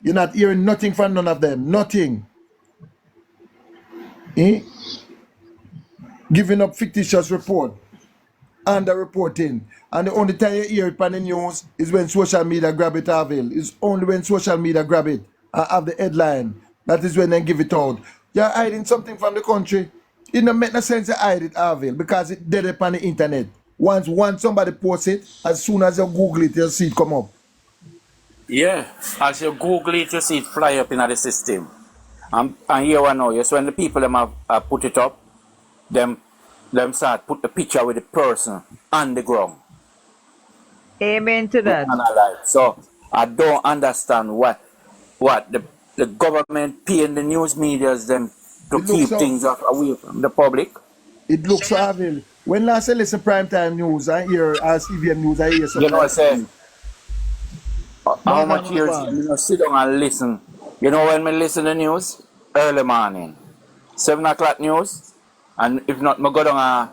You're not hearing nothing from none of them. Nothing. Eh? Giving up fictitious report. Underreporting. And the only time you hear it on the news is when social media grab it, Avil. It's only when social media grab it and have the headline. That is when they give it out. You're hiding something from the country. It don't make no sense to hide it, Avil, because it's dead up on the internet. Once somebody posts it, as soon as you Google it, you'll see it come up. Yeah, as you Google it, you see it fly up in the system. And here I know, yes, when the people them have put it up, them start put the picture with the person on the ground. Amen to that. So I don't understand what the government paying the news medias them to keep things away from the public. It looks so Avil. When last I listen primetime news, I hear as CVM news, I hear something. You know, I say, how much years you sit down and listen? You know, when I listen to the news, early morning, 7 o'clock news, and if not, I go down a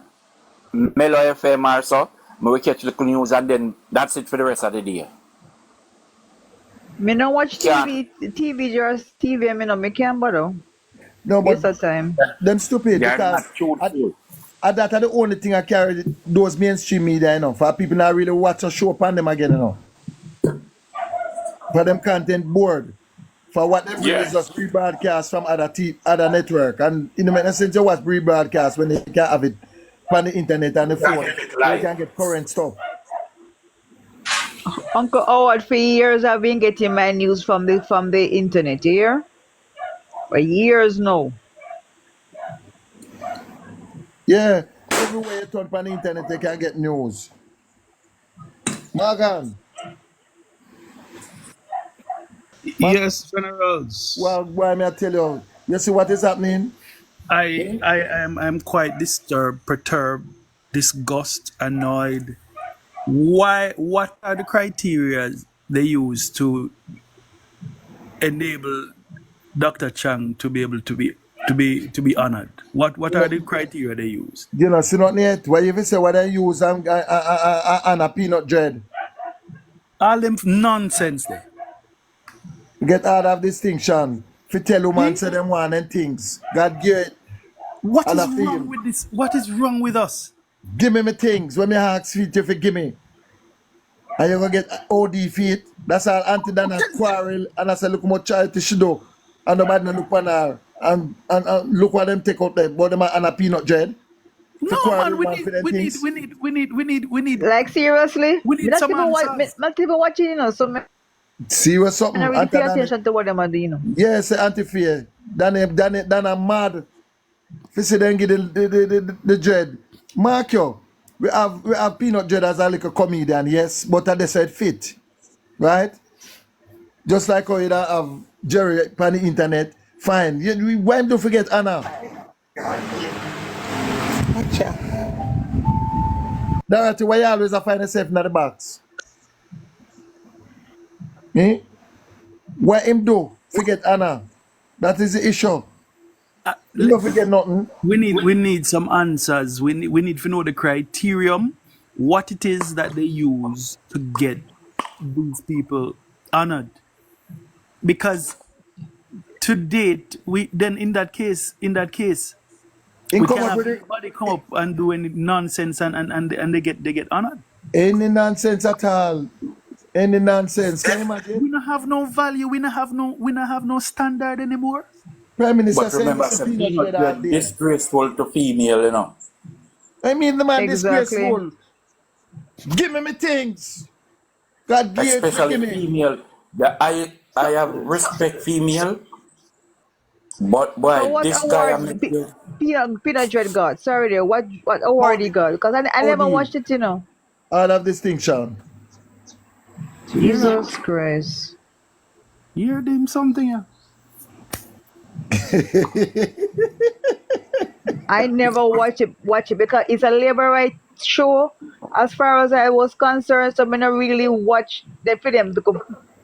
Mellow FM or so, I will catch the news, and then that's it for the rest of the day. Me no watch TV, just TV, me can't bother. No, but waste of time. Them stupid because that are the only thing I carry those mainstream media, you know, for people not really watch a show upon them again, you know. For them content board. For what they is just rebroadcast from other network. And it don't make no sense to watch rebroadcast when they can have it on the internet and the phone. They can get current stuff. Uncle Howard, for years I've been getting my news from the internet, you hear? For years now. Yeah, everywhere you turn on the internet, they can get news. Morgan. Yes, Generals. Well, why may I tell you? You see what is happening? I'm quite disturbed, perturbed, disgusted, annoyed. What are the criteria they use to enable Dr. Chang to be able to be honored? What are the criteria they use? You know, see not yet. Why you say what they use and a peanut dread? All them nonsense there. Get out of distinction. If you tell woman say them one and things. God give it. What is wrong with this? What is wrong with us? Give me my things. When me ask you to give me. And you're gonna get OD feet. That's all Auntie Dana quarrel. And I say, look how much charity she do. And nobody look on her. And look what them take out there. But them and a peanut dread. No man, we need. Like seriously? We need some answers. Not even watching, you know, so serious something. I really pay attention to what them are doing, you know. Yes, Auntie Faye. Then I'm mad. If you see them get the dread. Mark you. We have peanut dread as a little comedian, yes, but they said fit. Right? Just like how you don't have Jerry on the internet. Fine. Why don't forget Anna? Dorothy, why you always find yourself in the box? Eh? What him do? Forget Anna. That is the issue. You don't forget nothing. We need some answers. We need to know the criterion, what it is that they use to get these people honored. Because to date, in that case, we can't have anybody come up and do any nonsense and they get honored. Any nonsense at all. Any nonsense. Can you imagine? We don't have no value. We don't have no standard anymore. Prime Minister, but remember, peanut disgraceful to female, you know. I mean, the man disgraceful. Give me my things. God give especially me. Female. I have respect female. But boy, so this guy Peanut Dread God. Sorry there. What award he got? Because I never watched it, you know. All of distinction. Jesus Christ. You heard him something, yeah? I never watch it because it's a labor rights show as far as I was concerned, so I don't really watch the film to go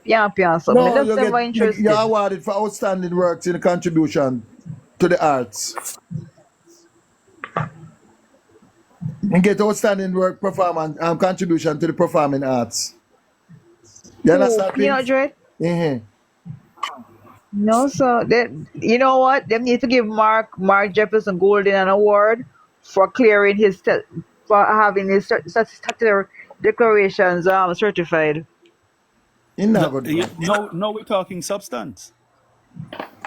so no, just never interested. You're awarded for outstanding works in the contribution to the arts. And get outstanding work performance contribution to the performing arts. You understand? Peanut Dread? Mm-hmm. No, so you know what? They need to give Mark Jefferson Golden an award for clearing for having his statutory declarations certified. He not go do Yeah, it. now we're talking substance.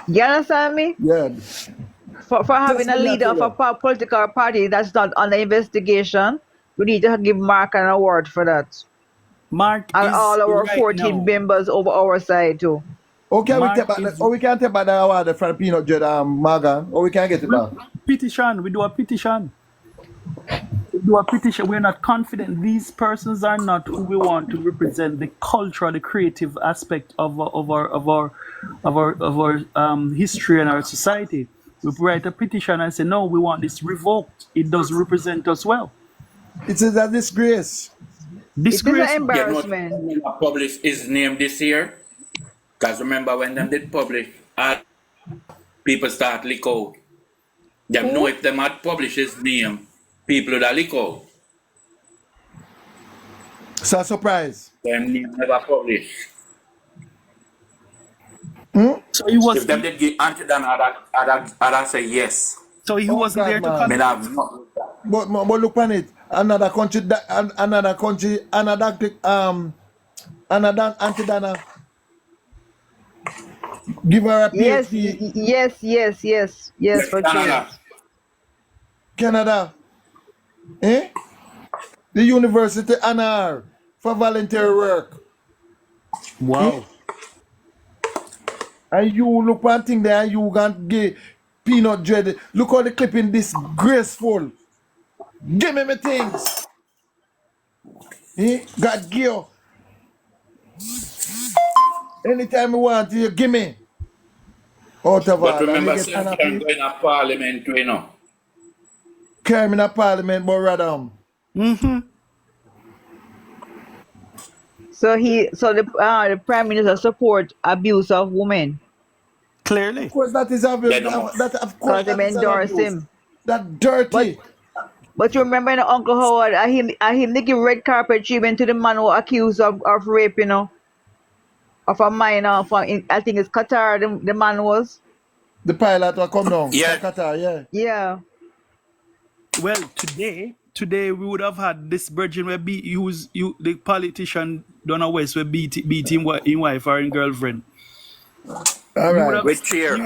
You understand me? Yeah. For Just having a let me leader tell of a you. political party that's not under investigation, we need to give Mark an award for that. Mark And is all our right 14 now. members over our side too. Okay, we take Mark back the, is or we can take back the award from Peanut Dread Morgan, or we can get it we, back. petition. We do a petition. We do a petition. We're not confident. These persons are not who we want to represent the culture, the creative aspect of our history and our society. We write a petition and say, no, we want this revoked. It doesn't represent us well. It is a disgrace. It is an Disgraceful. You know what embarrassment. published his name this year? Because remember when them did publish, people start leak out. Them know Who? if them had published his name, people would have leak out. It's a surprise. Them name never published. So he was. If them did give Auntie Dan, I'd say yes. So he Oh wasn't God, there to I mean, man. I've not. But look on it. Another country, another anti-Dana, give her a Yes, PhD. yes, Yes, for sure. Canada. Canada, eh? The university honor her for voluntary work. Eh? wow. And you look one thing there and you can get Peanut Dread. Look how the clipping disgraceful. Give me my things. Eh? God give you. Anytime you want, you give me. Out of But order. And you remember, get same honor can for go in a parliament, you know. crime in a parliament, but rather. So the prime minister support abuse of women Of Clearly. course, that is abuse. Then must. That of course because they that is an endorse abuse. him. That But dirty. but you remember in Uncle Howard, I him they give red carpet treatment to the man who accused of rape, of a minor I think it's Qatar. The man was. The pilot will come down from Yeah, Qatar, yeah. Yeah. Well, today we would have had this virgin where the politician Donna West where beat him wife or him girlfriend. All We would right. have with cheer.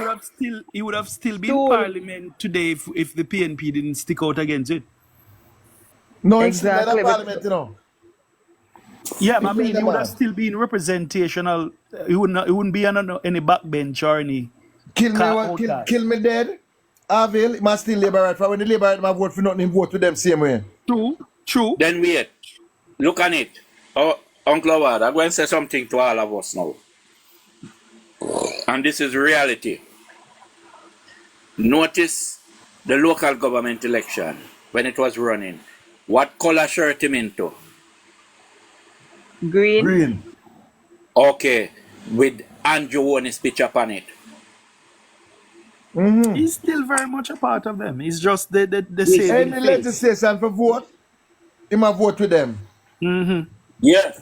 he would have still been Stool. parliament today if the PNP didn't stick out against it. No, him still in the Exactly. parliament, you know. Yeah, He I playing mean the he would have man. still been representational. He wouldn't be on any backbench or any Kill me, car what, kill outcast. me dead. Avil, he must still labor right. For when the labor right, my vote for nothing, him vote with them same way. True. Then wait. Look on it. Oh, Uncle Howard, I'm going to say something to all of us now. And this is reality. Notice the local government election when it was running. What color shirt him into? Green. Green. Okay, with Andrew Warner's picture on it. He's still very much a part of them. He's just the Yes. saving Any face. legislation for vote, he must vote with them. Yeah.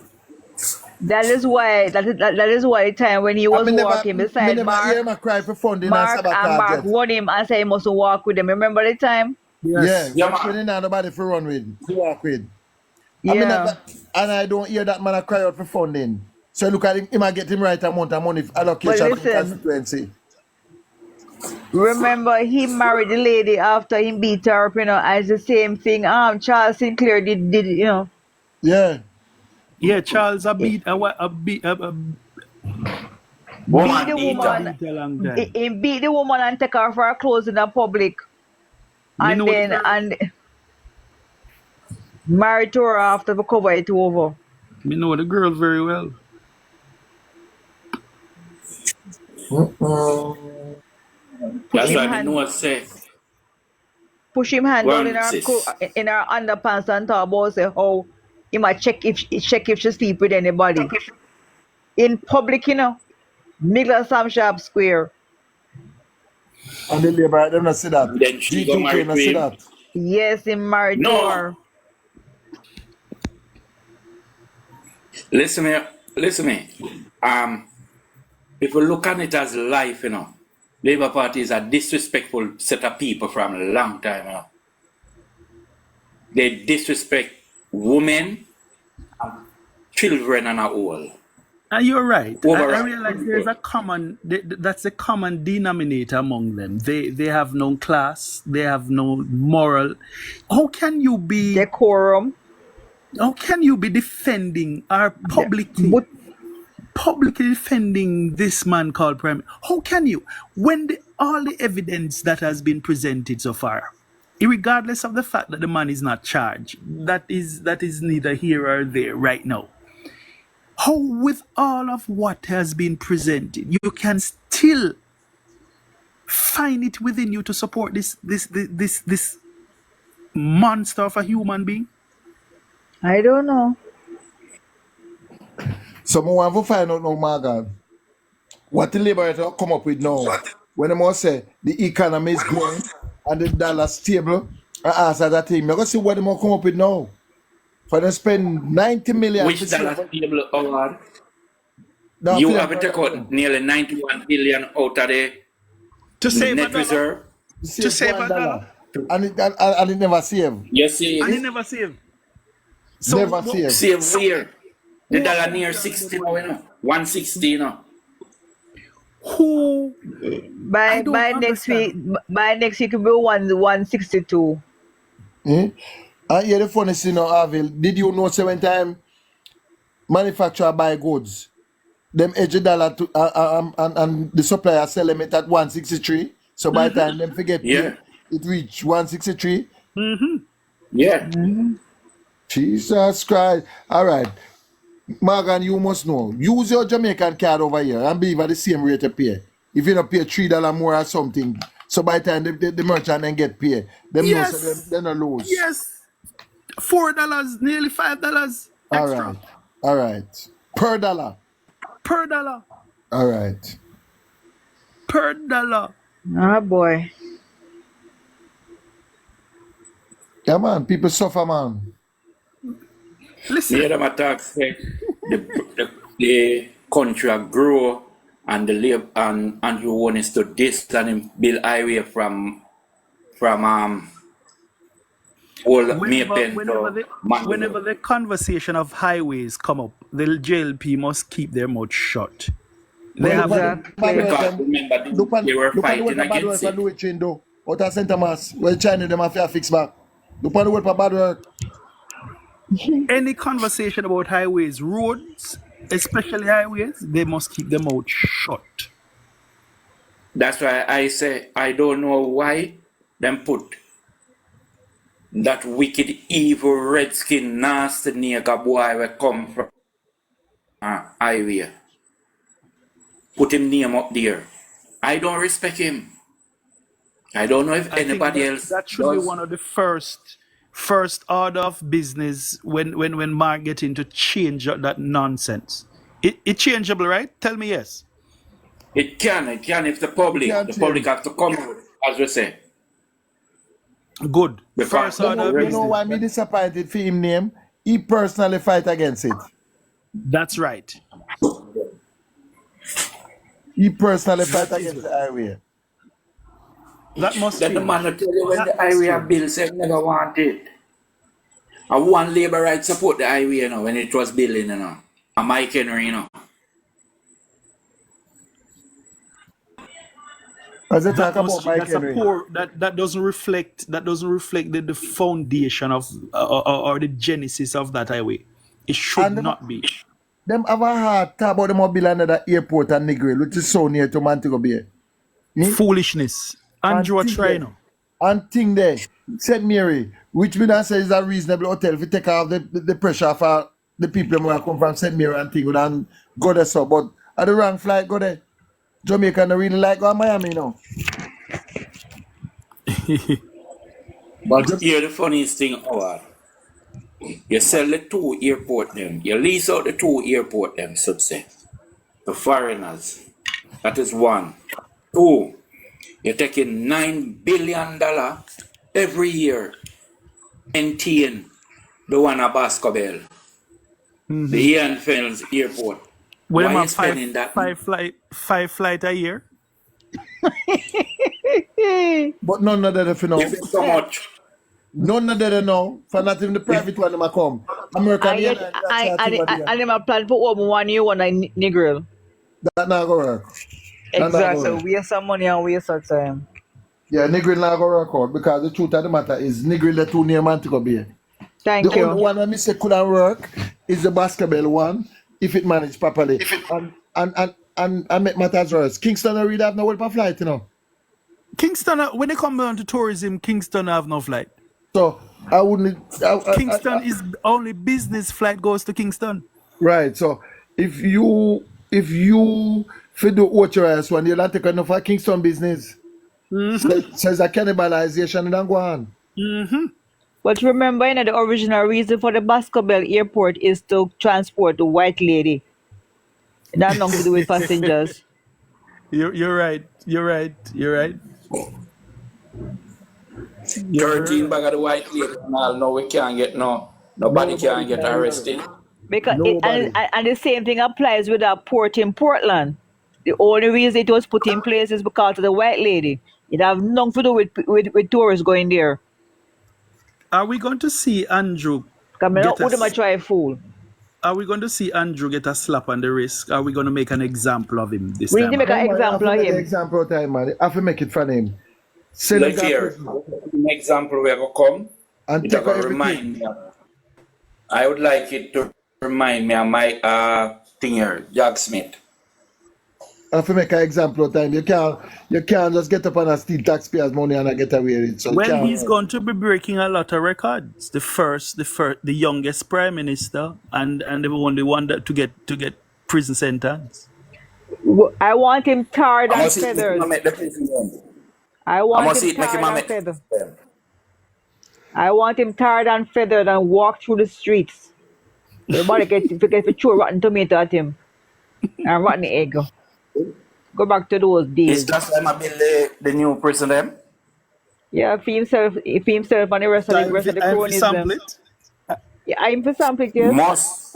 That is why the time when he I was walking me beside never hear Mark, him cry for funding and Mark and sabotage Mark yet. warned him and said he must walk with them. Remember the time? Yeah, Yes. Yeah, when man. he not nobody for run with, to walk with. Yeah. And I don't hear that man a cry out for funding. So look at him, he might get him right amount of money for But allocation from listen, constituency. remember he married the lady after he beat her up, and it's the same thing. Charles Sinclair did. Yeah. Yeah, Charles He beat Woman the eater. woman. beat a long He, time. he beat the woman and take her for her clothes in the public, Me and know the then girl. and married to her after the cover it over. Me know the girl very well. Put That's him why me hand know say. push him hand down in One her sis. in her underpants and talk about say how he might check if she sleep with anybody in public, middle of Sam Sharp Square. And the labor, them not see that. And then she got G2K married not to see him. that. Yes, he married to No. her. Listen me. Um, if we look at it as life, Labour Party is a disrespectful set of people from a long time. They disrespect women, children, and all. And you're right. I Overall, realize there's a common that's a common denominator among them. They have no class. They have no moral. How can you be Decorum. defending or publicly But defending this man called Prime? How can you, when all the evidence that has been presented so far, regardless of the fact that the man is not charged, that is neither here or there right now. How, with all of what has been presented, you can still find it within you to support this monster of a human being? I don't know. So I want to find out now, Morgan, what the Liberator come up with now. When they must say the economy is growing and the dollar stable, and answer that thing. I'm going to see what they must come up with now. For them spend 90 million. which dollar stable award? No, You feel have to take out nearly 91 billion out of the To save net a dollar. reserve. To save a dollar. And it never save. You see, And he never saved. So Never save. save where? The dollar near 60 now, 160 now. who I By don't by next week, understand. by next week it will be 162. And here the funny thing now, Avil, did you know 7 times manufacturer buy goods? Them edge the dollar to, and the supplier sell them it at 163. So by the time them forget Yeah. pay, it reach 163. Yeah. Jesus Christ. All right. Morgan, you must know. Use your Jamaican card over here and believe at the same rate of pay. If you don't pay $3 more or something, so by the time the merchant then get paid, them know so Yes. they don't lose. Yes. $4, nearly $5 All extra right. All right. Per dollar. per dollar. All right. Per dollar. Oh boy. Yeah, man. People suffer, man. Listen. The other attack say the country will grow and the labor and you want us to this and him build highway from old Maypen to Whenever the conversation of highways come up, the JLP must keep their mouth shut. They have Exactly. because remember they were fighting against it. Do it, Chindo. Out of St. Thomas, where China them have to fix back. Look on the word for bad work. any conversation about highways, roads, especially highways, they must keep their mouth shut. That's why I say I don't know why them put that wicked, evil, redskin, nasty nigger boy will come from highway. Put him name up there. I don't respect him. I don't know if I think anybody else that should does. be one of the first order of business when Mark get into change that nonsense. It changeable, right? Tell me yes. It can if the public have to come out, as we say. Good. Because First order of You know business. why me disappointed for him name? He personally fight against it. That's right. He personally fight against the highway. That must Then the change. man will tell you when That the must highway change. bill said never want it. I want labor rights support the highway, when it was building, And Mike Henry, As they That talk must about Mike that's a Henry. poor that doesn't reflect the foundation of or the genesis of that highway. It should And not be. them have a heart talk about them up build another airport and Negril, which is so near to Montego Bay. Foolishness. Andrew And try thing now. there. And thing there, St. Mary, which me not say is a reasonable hotel if you take off the pressure for the people who come from St. Mary and thing and go there so. But at the wrong flight, go there. Jamaica don't really like go to Miami now. But here the funniest thing, Howard, you sell the 2 airport them, you lease out the 2 airport them, so to say, to foreigners. That is 1. 2, you're taking $9 billion every year, maintain the one at Bascobel, the Ian Fells Airport. With them Why you have spending that? five flight a year. But none of them if you If know. it's so much, None of them know. For not even the if private one them a come. American I yet Airlines that charge over there. and them a plan for over 1 year on a Negril. That not gonna work. That not gonna Exactly. work. Waste some money and waste of time. Yeah, Negril not gonna work out because the truth of the matter is Negril the too near Montego Bay. The Thank only you. one that me say couldn't work is the basketball one if it managed properly. And make matters worse. Kingston don't really have no help of flight, you know. Kingston, when they come down to tourism, Kingston have no flight. So I wouldn't. Kingston is only business flight goes to Kingston. Right. So if you feed the watchers when you not take enough of Kingston business, says a cannibalization and then go on. But remember, the original reason for the basketball airport is to transport the white lady. That nothing to do with passengers. You're right. You're right. You're right. 13 bag of the white lady and all, no, we can't get nobody can get arrested. Because Nobody. and the same thing applies with our port in Portland. The only reason it was put in place is because of the white lady. It have nothing to do with tourists going there. Are we going to see Andrew Because I get not a, would try fool. Are we going to see Andrew get a slap on the wrist? Are we going to make an example of him this We need to time make around? an No, man, I have example to of make an him. example of time, man. I have to make it for him. Send him Look to here, prison an example where I come, and it take out will everything. remind me. I would like it to remind me of my thing here, Jack Smith. I have to make an example of time. You can't just get up and steal taxpayers' money and I get away with it. So you Well, can't. he's going to be breaking a lot of records. The youngest prime minister, and the only one that to get prison sentence. I want him tarred I and must see it make him feathered. make the prison. I I want must him see it make him tarred and make feathered. the I want him tarred and feathered and walk through the streets. Everybody get to throw rotten tomato at him and rotten egg. Go back to those It's days. just like I build the new prison them. Yeah, for himself and the rest of the I'm for cronies sample them. it. Yeah, I'm for something, yes. Must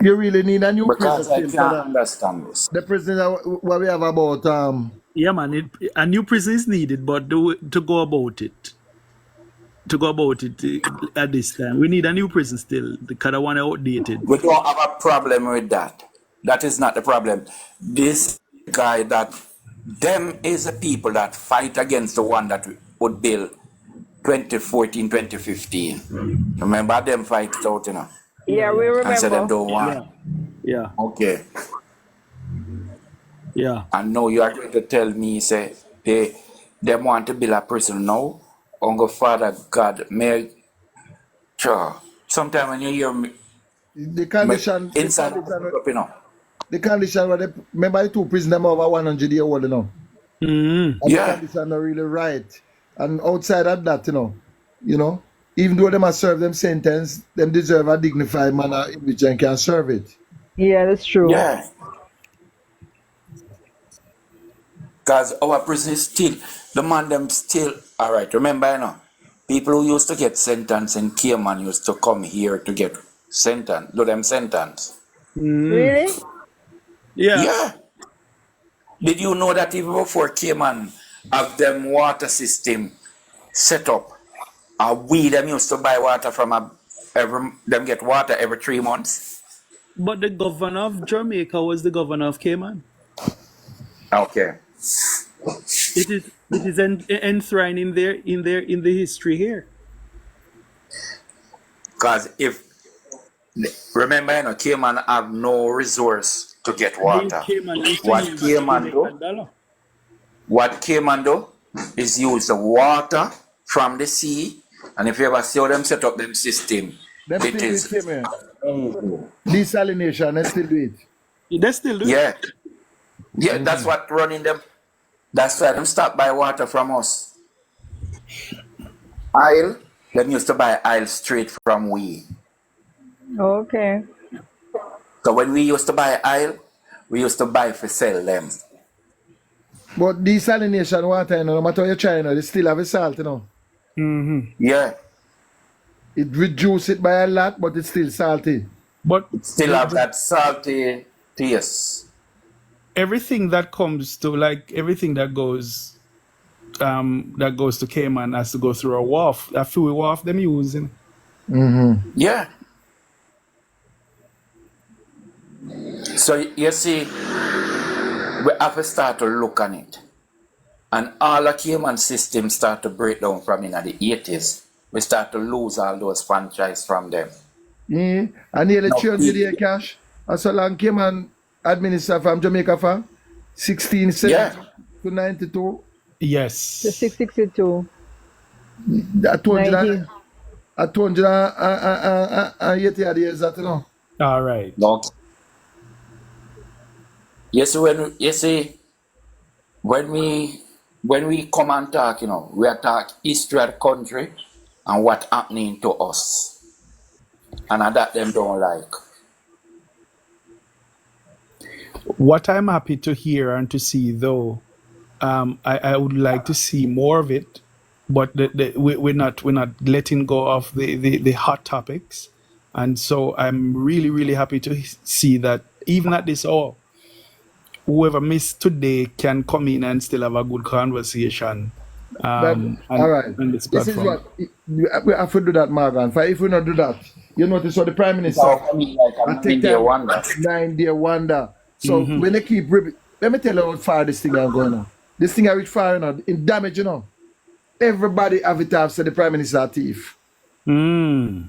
You really need a new prison because I still for can't that. understand this. The prison that what we have about Yeah, man. A new prison is needed, but to go about it. At this time, we need a new prison still. The other one outdated. We don't have a problem with that. That is not the problem. This guy that them is the people that fight against the one that would build 2014, 2015. Remember them fight it out, Yeah, we and say them remember. don't want. Yeah. Okay. Yeah. And now you are going to tell me, say, them want to build a prison now? Uncle Father God, may sure. Sometimes when you hear me, the condition. The inside, condition, the condition where they remember the two prisoners them over 100 years old, And the yeah. condition are really right. And outside of that, even though they must serve them sentence, them deserve a dignified manner in which they can serve it. Yeah, that's true. Yeah. Because our prison is still, the man them still, all right, remember, people who used to get sentenced in Cayman used to come here to get sentenced, do them sentence. Really? Yeah. Yeah. Did you know that even before Cayman have them water system set up, we them used to buy water from them get water every 3 months? But the governor of Jamaica was the governor of Cayman. Okay. It is enshrined in the history here. Because remember, Cayman have no resource to get water. What Cayman do is use the water from the sea, and if you ever see how them set up them system, Them it still is do it, same desalination, they still do it. They still do. yeah. Yeah, that's what running them. That's why them stop buy water from us. Oil, them used to buy oil straight from we. Okay. So when we used to buy oil, we used to buy for sell them. But desalination water, no matter how you try, they still have a salt, Yeah. It reduce it by a lot, but it's still salty. But Still have that salty taste. everything that comes to like everything that goes to Cayman has to go through a wharf. A few wharf them using. Yeah. So you see, we have to start to look on it. And all the Cayman system start to break down from in the 80s. We start to lose all those franchise from them. And nearly No, 300 year cash. As so long came and administer from Jamaica for yeah. 1670 to 92. The Yes. 662, I told you 90. that. I told you that 80 years that, you know. All right. No. You see, when we come and talk, we are talk history of the country and what happening to us. And that them don't like. What I'm happy to hear and to see, though, I would like to see more of it, but we're not letting go of the hot topics, and so I'm really happy to see that even at this hour, whoever missed today can come in and still have a good conversation. All right. On this This is platform. what we have to do that, Morgan. For if we not do that, you notice what the Prime Minister So for me, like I a take 9-day time wonder. 9-day wonder. So when they keep let me tell you how far this thing are going on. This thing are reach far in damage, you know. Everybody have it have said the Prime Minister a thief. Mm.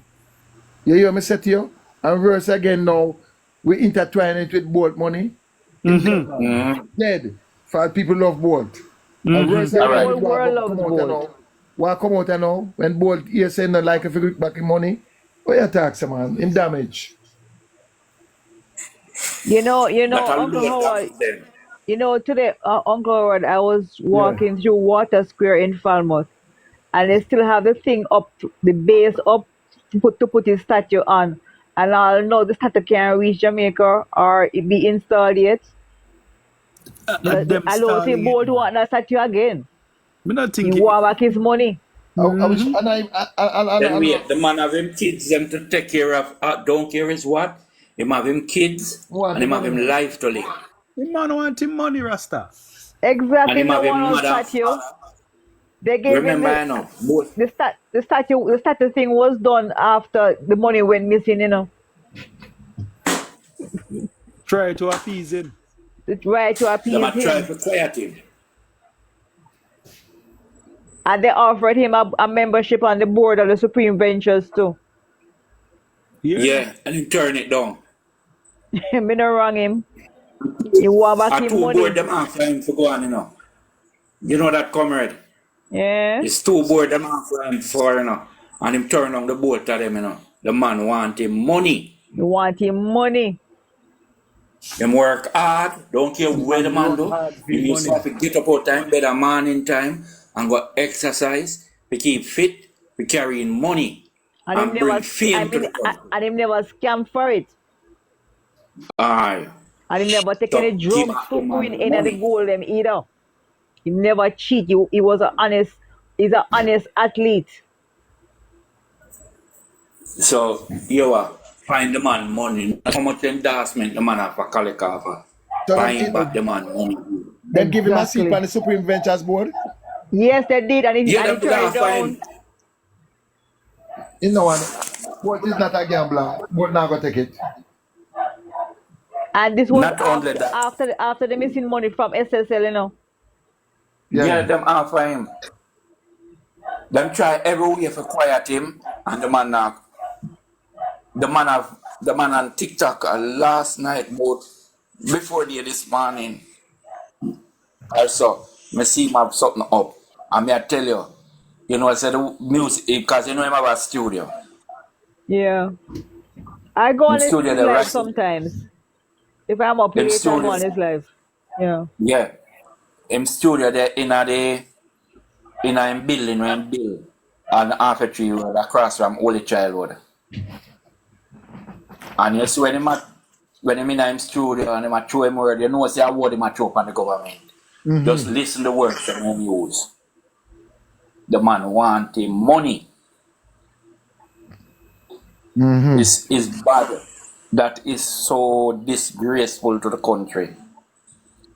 You hear me say to you? And worse again now, we intertwine it with boat money. Dead. For people love boat. And worse The again, whole world loves come out boat. now. What come out now? When boat here saying not like if you back in money, what you tax man? In damage. You know, That a Uncle load Howard, of them. today, Uncle Howard, I was Yeah. walking through Water Square in Falmouth, and they still have the thing up, the base up to put his statue on. And I'll know the statue can't reach Jamaica or it be installed yet. Them I don't see stalling it. Bolt want that statue again. Me not He think want back his money. I wish, and Then I wait, the man have him kids them to take care of. Don't care is what. Him have him kids want and the him have him money. life to live. the man want him money, Rasta. And Exactly, him no have him one on mother. statue. They gave him Remember, I know. Both. the statue thing was done after the money went missing. Try to appease him. To try to Them appease a try him. to quiet him. And they offered him a membership on the board of the Supreme Ventures too. Yeah. Yeah, and him turn it down. Me no wrong him. He want back A him two board money. them after him for go on. You know that, comrade? Yeah. It's two board them after him for. And him turn on the boat to them. The man want him money. You want him money. Them work hard, don't care where the man do. hard for You used to money. have to get up out time, bed a morning time, and go exercise, to keep fit, to carry in money, And him and bring never fame to the country. and him never scam for it. Aye. And him never take any So give drugs back to the man win any of the money. gold them either. He never cheat. He was he's an honest athlete. So you find the man money. How much endorsement the man have for collect offer? So Find back the man money. then give him a seat Exactly. on the Supreme Ventures board. Yes, they did, and he Yeah, and them he turned gonna it down. find. You know what? Board is not a gambler. Board not gonna take it. And this was Not only that. after the missing money from SSL. Yeah, them offer him. Them try every way for quiet him, and the man on TikTok last night, both before this morning. Also, me see him have something up. And me I tell you, I said the music because him have a studio. Yeah. I go In on his studio the live rest sometimes. If I'm up in late, I go studio. on his live. Yeah. Yeah. In studio there in a building when build on Half Tree Road across from Holy Child Road. And you see when him in him studio and him a throw him word, you know say a word him a throw upon the government. Just listen the words that him use. The man want him money. is bad. That is so disgraceful to the country.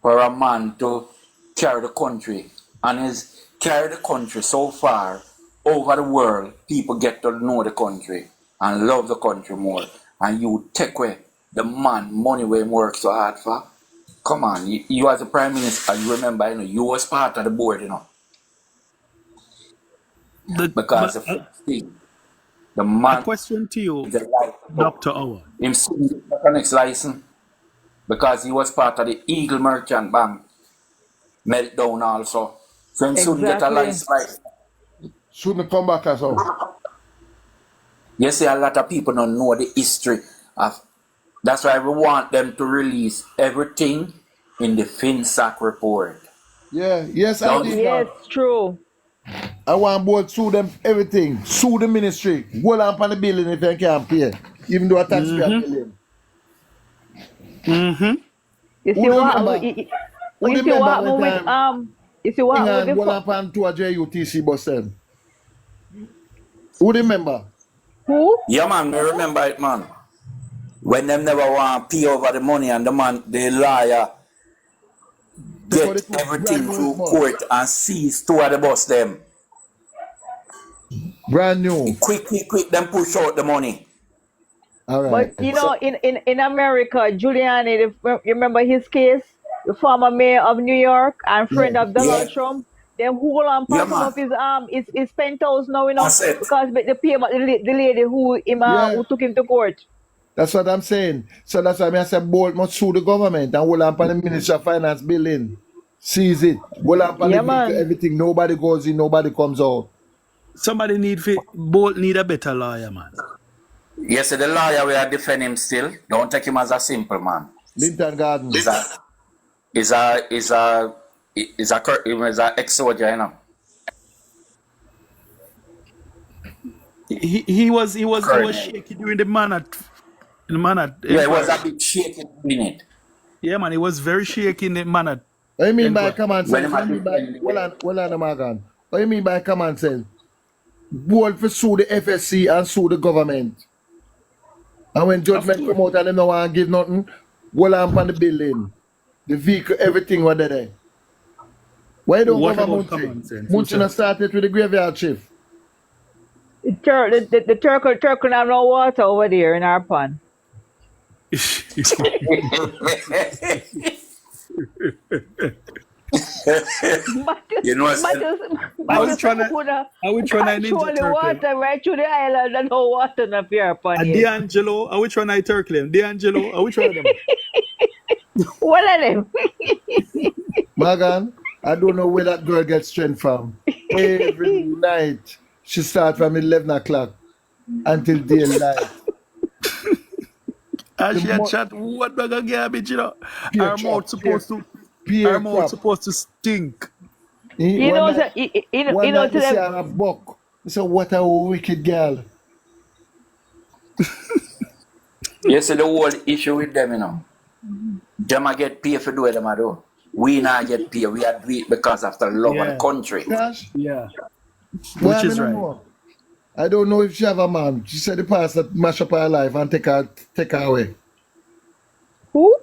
For a man to carry the country and is carry the country so far over the world, people get to know the country and love the country more. And you take away the man money where he works so hard for. Come on, you as a prime minister, you remember, you was part of the board, because But the first thing, the a man question to you, the license up. Dr. Howard. Him soon get the next license because he was part of the Eagle Merchant Bank meltdown also. So him soon get a Exactly. license. Shouldn't come back as well. You see, a lot of people don't know the history of. That's why we want them to release everything in the FinSac report. Yeah, yes, I Don't did Yes, that. true. I want both sue them everything. Sue the ministry. Go on the building if you can't pay. Even though a taxpayer billing. You Who see what remember? Who you see what remember when happened with time you see what happened with England the go on to a JUTC bus then? Who remember? who? Yeah, man, me remember it, man. When them never want to pay over the money and the lawyer Take out the get two brand everything new through bus. court and seize two of the bus them. Brand new. Quick, them push out the money. All But right. in America, Giuliani, you remember his case, the former mayor of New York and Yeah. friend of Yeah, Donald Trump. Them hold on yeah, part some man. of his penthouse now, That's it. because they pay about the lady Yeah. who took him to court. That's what I'm saying. So that's why I said Bolt must sue the government and hold on for the Ministry of Finance building. Seize it. Hold on for the Yeah, vehicle, man. everything. Nobody goes in, nobody comes out. Somebody both need a better lawyer, man. Yes, the lawyer will defend him still. Don't take him as a simple man. Linton Garden. He's a he's a he's a he's a ex-soldier, He was Colonel. shaky during the man at Yeah, it was Empire. a bit shaky in it. Yeah, man, he was very shaky in the man at What do you mean by Empire. common When sense? him What a do you mean by defend the hold on, Morgan. What do you mean by common sense? Bolt for sue the FSC and sue the government. And when Of judgment course. come out and them no want to give nothing, hold on for the building. The vehicle, everything was there. Why don't What cover about Muncie? common sense? Which Muncie not started with the graveyard shift. The turkle have no water over there in our pond. you know what I'm Are we Matthews trying to are we trying to ninja control the turtle? water right through the island and no water in the pier pond And yet. D'Angelo, are we trying to turtle him? D'Angelo, are we trying them? What are them? Morgan, I don't know where that girl gets strength from. Every night she starts from 11 o'clock until daylight. And The she had mo- chat what bag of garbage, peer Our crop, mouth supposed to peer crop. stink. You One know, night, one night to me see them. her a buck. I said, what a wicked girl. You see the whole issue with them, Them a get paid for doing them a do. We not get paid. We are do it because of the love of the Yeah, country. Gosh, yeah. why Which I is don't right. know? I don't know if she have a man. She said the pastor mash up her life and take her away. Who?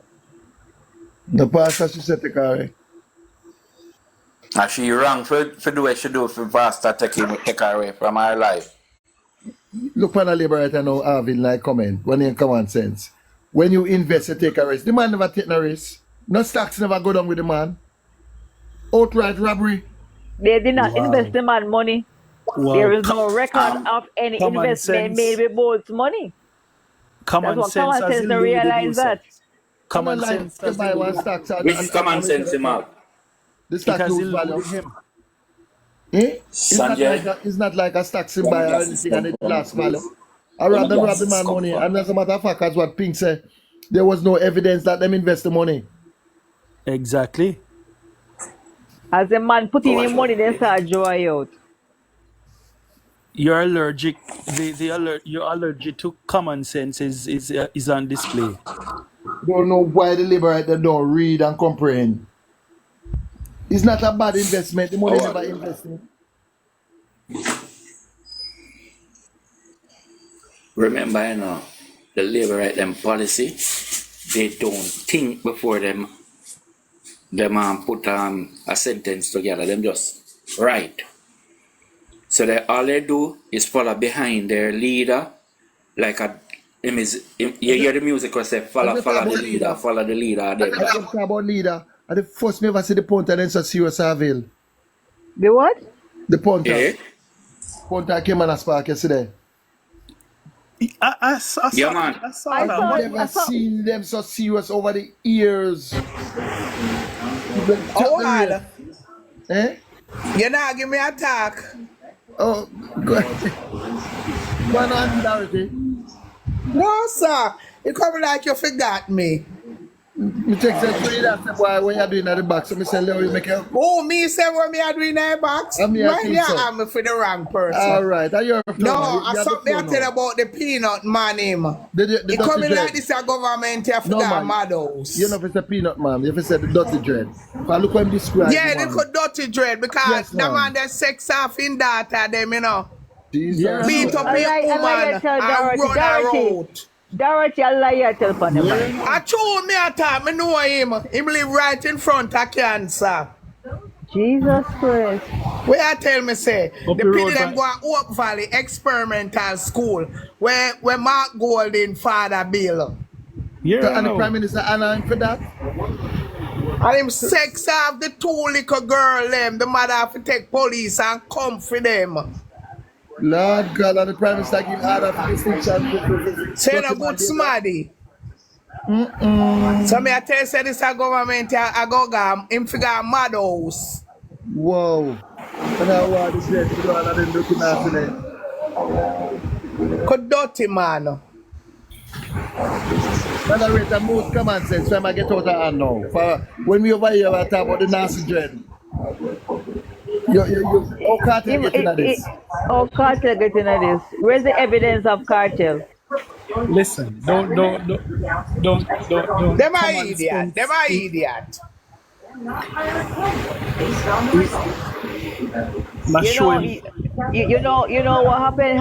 The pastor, she said take her away. And she wrong for do what she do for pastor take her away from her life. Look for the liberator now having like comment when in common sense. When you invest, you take a risk. The man never take no risk. No stocks never go down with the man. Outright robbery. They did not invest Wow. the man money. There Wow. is no record of any Common investment made sense. with Bolt's money. That's Common what sense common has sense don't eluded realize Yusuf. that. And I Common like sense to has buy one eluded. stocks Which common and sense him out? the It stock has lose value. eluded him. Eh? Sanjay, It's not like a stocks in let me buy or just anything and come it from lost value. please. I Let me rather rob the just man come money. from. And as a matter of fact, as what Pink said, there was no evidence that them invest the money. Exactly. As a man put in Go his watch money, out, then please. start dry out. You're allergic. You're allergic to common sense is on display. Don't know why the liberator don't read and comprehend. It's not a bad investment. The money Oh, never what? invested. Remember, you know, the labor right them policy, they don't think before them put a sentence together. Them just write. So they all they do is follow behind their leader, like you hear the music was say When follow you talk follow about leader, follow the leader. when Them you talk about leader, at the first me ever see the punter then so serious Saville. The what? The punter. eh? Punter came on a spark yesterday. Yeah man. I saw I I've that, saw but never I saw seen them so serious over the years. Even chat Oh, the rate. God. Eh? You not give me a talk. Oh, go go on, Dorothy. No, sir. You come like you forgot me. Me text that to you that say, boy, what you doing at the back? So me say, Leo, you make it. Oh, me say what me a do in that box? And me, I Mind you, think so. I'm for the wrong person. All right, are you a No, flow now? I You have the something flow I tell now. about the peanut man him. The He dirty coming like dread. this a government here for No, the man. You know models. if it's a peanut, man. You have to say the dirty dread. But look when describe Yeah, they man. could dirty dread because Yes, the man man. that sex off in data them, you know. yeah, Jesus Beat no, up a Christ. a lie, a liar woman tell and Dorothy. run her Dorothy. out. Dorothy, a liar tell upon the yeah, man. I no. told me a time, I know him. Him live right in front of cancer. Jesus Christ. Where I tell me say, Up the the pity road, them but go to Oak Valley Experimental School where Mark Golding father Bill. yeah, And the Prime no. Minister Anna him for that? And him sex off the two little girl them, the mother have to take police and come for them. Lord God, and the Prime Minister give order for distinction to Saying a dirty man good behavior. smarty. So Mm-mm. me I tell you say this a government I go him figure a mad house. Whoa. And I want the dread to do all of them looking after them. Could dirty man. Another rate of most common sense, so I might get out of hand now. For when we over here, we talk about the nasty dread. How cartel Him, getting at this? oh, cartel getting at this. Where's the evidence of cartel? Listen, don't Them a common idiot. Them sense. a idiot. It must You show know, him. you know what happened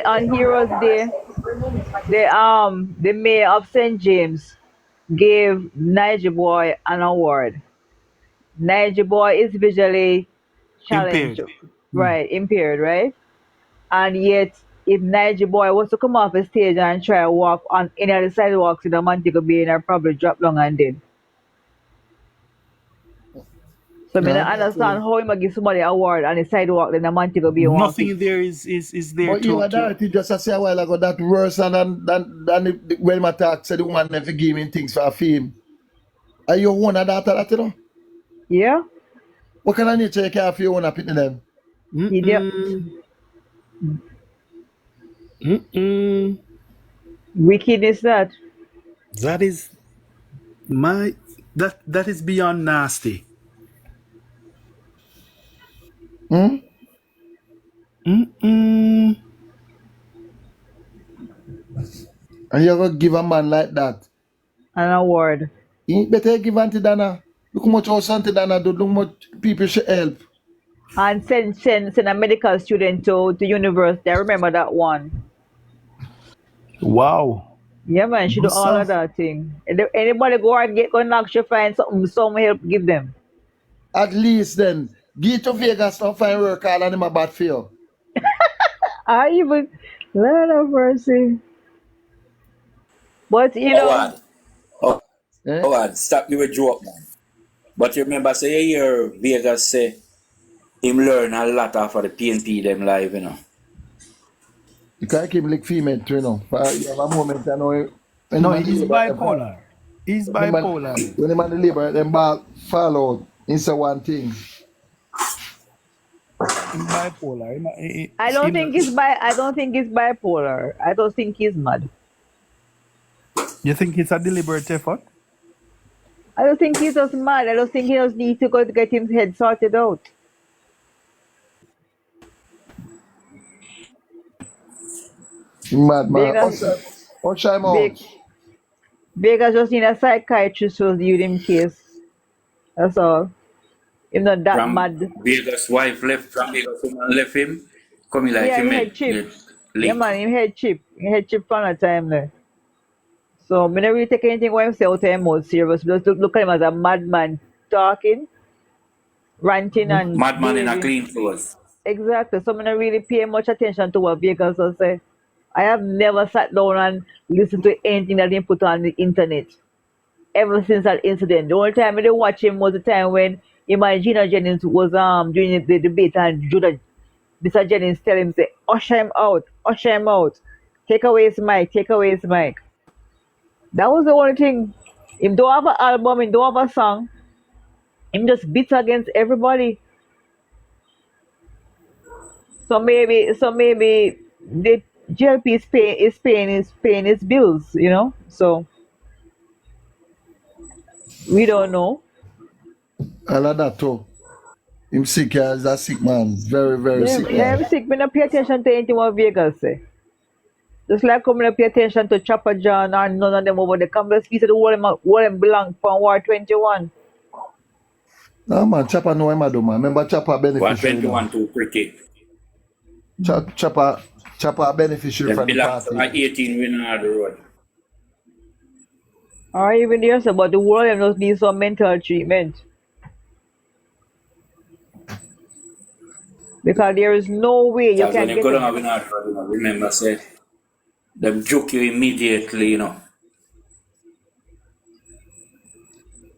on Heroes Day. The mayor of St. James gave Niger Boy an award. Niger Boy is visually challenged, Impaired. right, impaired, right? And yet, if Niger Boy was to come off the stage and try to walk on any of the sidewalks in the Montego Bay, and probably drop down and dead. So I Yeah, don't that's understand it. how he might give somebody an award on the sidewalk in the Montego Bay one Nothing fix. there is there But you and to Dorothy just say a while ago that worse than when my talk said the woman never give him things for a fame. Are you one of that, you know? Yeah? What kind of nature you can have for your own opinion them? He did. mm-mm, mm-mm. Wickedness that. That is my that is beyond nasty. Hmm? Mm-mm. And you're gonna give a man like that. An award. You better give Auntie Dana. Look how much house Auntie Dana do, look how much people should help. And send a medical student to university. I remember that one. Wow. Yeah, man, she No, do all sir. of that thing. And if anybody go and go knock, she find some help give them. At least then, get to Vegas and find work all and him a bad for you. I even, Lord of mercy. But Oh on. Oh, Eh? oh on. Stop you with joke man. But you remember say you hear Vegas say him learn a lot off of the PNP them live, you know. You can't keep like female too, you know. For you have a moment, you know, when the No, man the he's labor, bipolar. He's when the man, bipolar. when the man the labor, them ball fall out. It's a one thing. He's bipolar. I don't think he's bipolar. I don't think he's mad. You think it's a deliberate effort? I don't think he's just mad. I don't think he just need to go to get his head sorted out. Mad man. Vegas, Usher him Ve- out. Vegas just need a psychiatrist to deal him case. That's all. If not that From mad. Vegas wife left, from Vegas woman left him, coming like Yeah, him he had head chip. get Yeah, Leak. man, him head chip. Him head chip from the time there. So, me not really take anything what him say out of him more serious. Just look at him as a madman talking, ranting and Madman in a behaving. clean clothes. Exactly. So, me not really pay much attention to what Vegas will say. I have never sat down and listened to anything that he put on the internet ever since that incident. The only time I did watch him was the time when him and Gina Jennings was doing the debate and Judah Mr. Jennings tell him say, usher him out, take away his mic, take away his mic. That was the only thing. Him don't have an album, him don't have a song. Him just beats against everybody. So maybe the GLP is paying his bills, you know. So we don't know. I like that too. Him sick, yeah, he's a sick man. Very, very Yeah, sick yeah, man. I'm sick. Me not pay attention to anything what Vegas say. Just like coming up pay attention to Chopper John or none of them over the campus piece of the world belong from War 21. No man, Chopper know him a do man. Remember Chopper What beneficiary, you know. 21 too pretty. Chopper beneficiary Them from the belong party. to 18 winner of the road. Or even years about the world them just need some mental treatment. Because there is no way you Because when can you get go it. down a winner of the road, you know, remember, say, them joke you immediately, you know.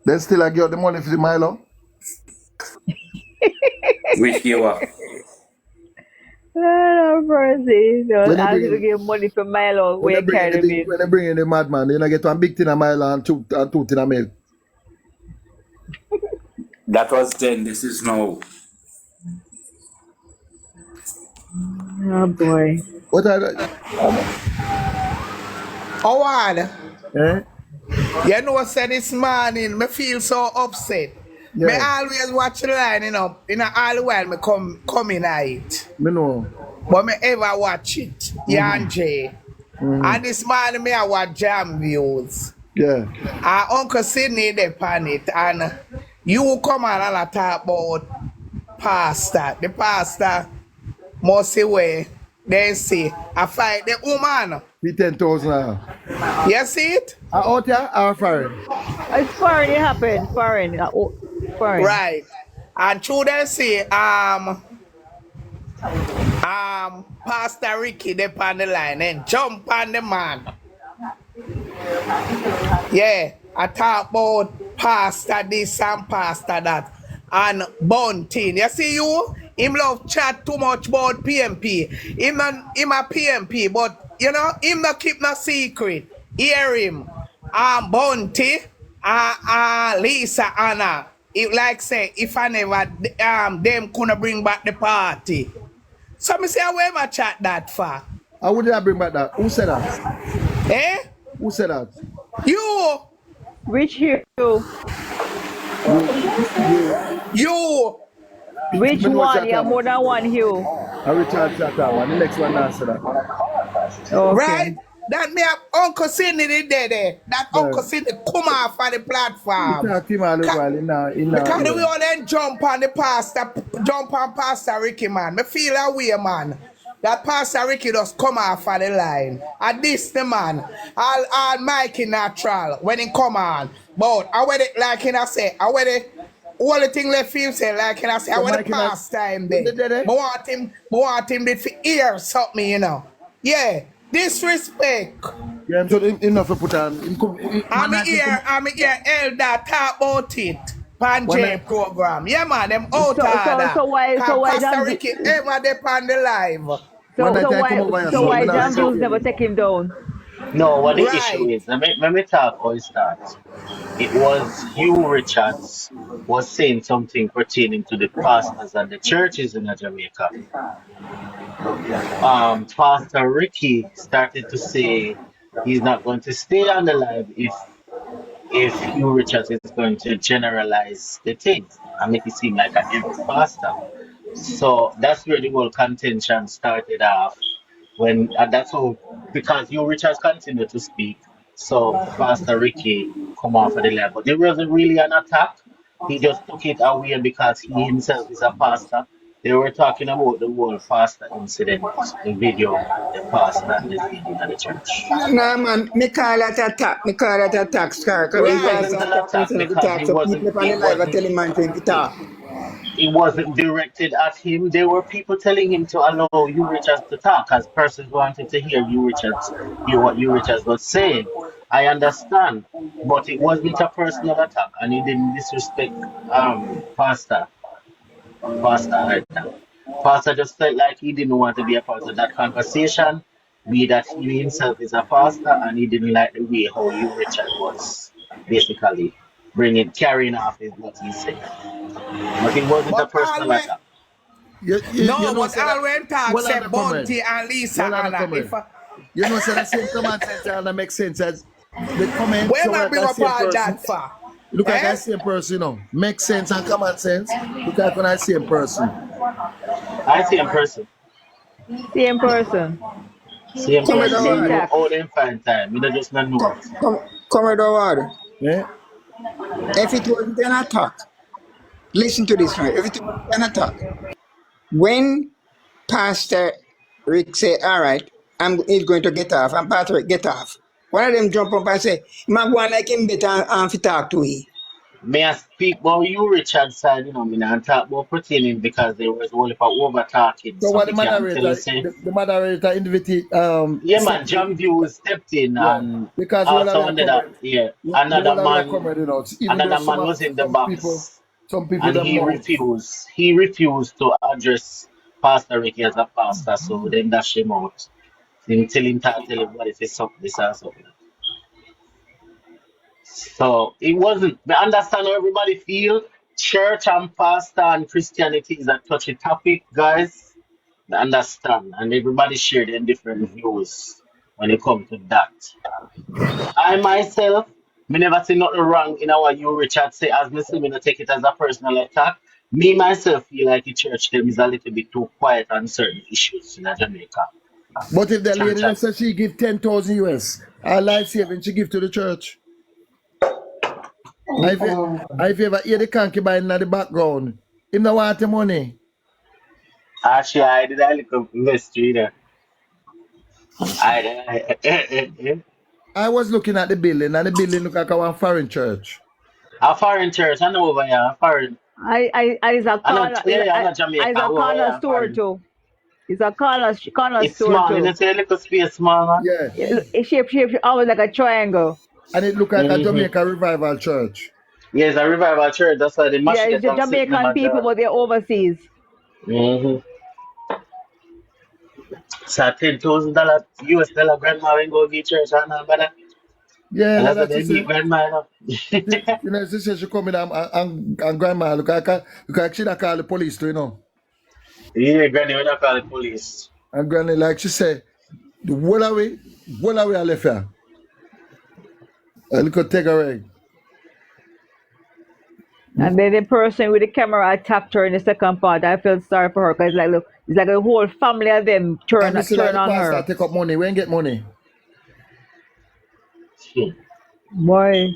Then still I get the money for the Milo. Which you are. Lord have mercy. They'll When they ask bring you to in give money for Milo when where they you bring in carry the the big bill. when they bring in the madman, you know get one big tin of Milo and two tin of milk. That was then, this is now. Oh boy. What are the, Howard, eh? you know, say this morning, me feel so upset. Me Yeah, always watch the line, all the while me come in it. me know. But me ever watch it. Mm-hmm. Yanje. Mm-hmm. And this morning me I watch Jam Views. Yeah. Our Uncle Sydney they pan it and you come on and talk about pastor. The pastor must say where they say I fight the woman. The 10,000. You see it? Out here or foreign? It's foreign, it happened. Foreign. Foreign. Right. And through they say Pastor Ricky they on the line and jump on the man. Yeah, I talk about pastor this and pastor that and Bunting. You see you? Him love chat too much about PNP. Him a PNP, but you know, him not keep no secret. Hear him. Bunty, Lisa Anna. It like say if I never them couldn't bring back the party. So me say whoever chat that for. How would I bring back that? Who said that? Eh? Who said that? You Which hero? you Which Me know what one? you're Yeah, talking more about. than one hero. I Richard Chatham and the next one answer that. right? Okay. That me have Uncle Sidney did there. That Yeah. Uncle Sidney come off of the We platform. talk to him all the Ca- while in Because we ear. all then jump on the pastor, jump on Pastor Ricky, man. Me feel that way, man. That Pastor Ricky just come off of the line. And this the man. All Mikey natural when he come on. But I wear it like I say, I wear it. All the thing left him say, like I say, I So wear the Mike in a past time when there. they did it? I want him to hear something, you know. Yeah, disrespect. Yeah, I'm told him enough to put on him come I'm one night he here, come Elder talk about it. Pan one J night program. Yeah, man, them out So so order. so why Cause so why Pastor Jam Ricky ever they on the live. one so night so I come why over here so so why me not Jam Juice entertain never him. take him down? No, what the issue Right. is, let me talk how it starts. It was Hugh Richards was saying something pertaining to the pastors and the churches in Jamaica. Pastor Ricky started to say he's not going to stay on the live if Hugh Richards is going to generalize the thing and make it seem like a every pastor. So that's where the whole contention started off when and that's how because Hugh Richards continued to speak, so Pastor Ricky come off of the level. There wasn't really an attack. He just took it away because he himself is a pastor They were talking about the whole pastor incident, the video with the pastor and the lady in the church. Nah, man, me call that attack. Me call that attack, scar. Because when It Right. pastor wasn't an attack attack himself to because talk, so people on the live are telling man to talk. it wasn't directed at him. There were people telling him to allow you Richards to talk as persons wanted to hear you Richards, hear what you Richards was saying. I understand, but it wasn't a personal attack, and he didn't disrespect Pastor either. Pastor just felt like he didn't want to be a part of that conversation, be that he himself is a pastor, and he didn't like the way how you Richard was basically carrying off is what he said. But it wasn't a But all personal when attack. You no, know, but say that. all when talk Well, say on the comrade. Bounty and Lisa Well, on the Anna. comrade. You know, say the same common sense and that makes sense as the comment. Where So man like bring that up same all person. that for? Look like Eh? that same person, you know. Makes sense and common sense. Look like that same person. I see in person. Same person. Same Come with person. the Same Me word. know syntax. all them fine time. Me not just not know Come, it. come, come with the word. Yeah. If it wasn't an attack, listen to this, right? If it wasn't an attack, when Pastor Rick say, all right, he's going to get off, and Pastor Rick get off, one of them jump up and say, man, go on like him better and fi talk to he. May I speak about you, Richard side, me not talk about pertaining because there was only for over talking. So So what me can tell you say, the moderator invited yeah said, man, Jam View stepped in yeah, and because all of we also are under that, covered. yeah, The whole of we are covered, you know. Even though another man was in the box some people and them know. he refused to address Pastor Ricky as a pastor, so then dash him out. Him tell him what if it's something this and something. So it wasn't. I understand how everybody feel. Church and pastor and Christianity is a touchy topic, guys. I understand, and everybody share their different views when it comes to that. I myself, me never see nothing wrong in what you Richard say. As me say, me not take it as a personal attack. Me myself feel like the church them is a little bit too quiet on certain issues in Jamaica. But if the lady Church that says she give 10,000 US, her life saving, she give to the church. If you ever hear the concubine in the background, him no want the money. actually I did a little mystery there. I I was looking at the building, and the building look like a one foreign church. a foreign church, I know over here, a foreign. I it's a I know, corner yeah, yeah, I I know Jamaica it's a over corner here, store foreign. too. It's a corner It's store small, you know, too. say a little space small, man. Yeah. It shape always like a triangle. And it look like a Mm-hmm. Jamaica revival church. Yeah, it's a revival church, that's why the Yeah, machine it's the and sitting in Jamaican my people, jar. but they're overseas. Mm-hmm. So $10,000 US dollar grandma when go get church and all, but Yeah, and like that's what that she they say. meet grandma. You know, she said she come in and grandma look like she da call the police too, you know. Yeah, granny when I call the police. And granny, like she said, the whole away I left her. A little take away. And then the person with the camera attacked her in the second part. I felt sorry for her because like look, it's like a whole family of them And me see like turn the on pastor her. take up money. We ain't get money. Hmm. Boy,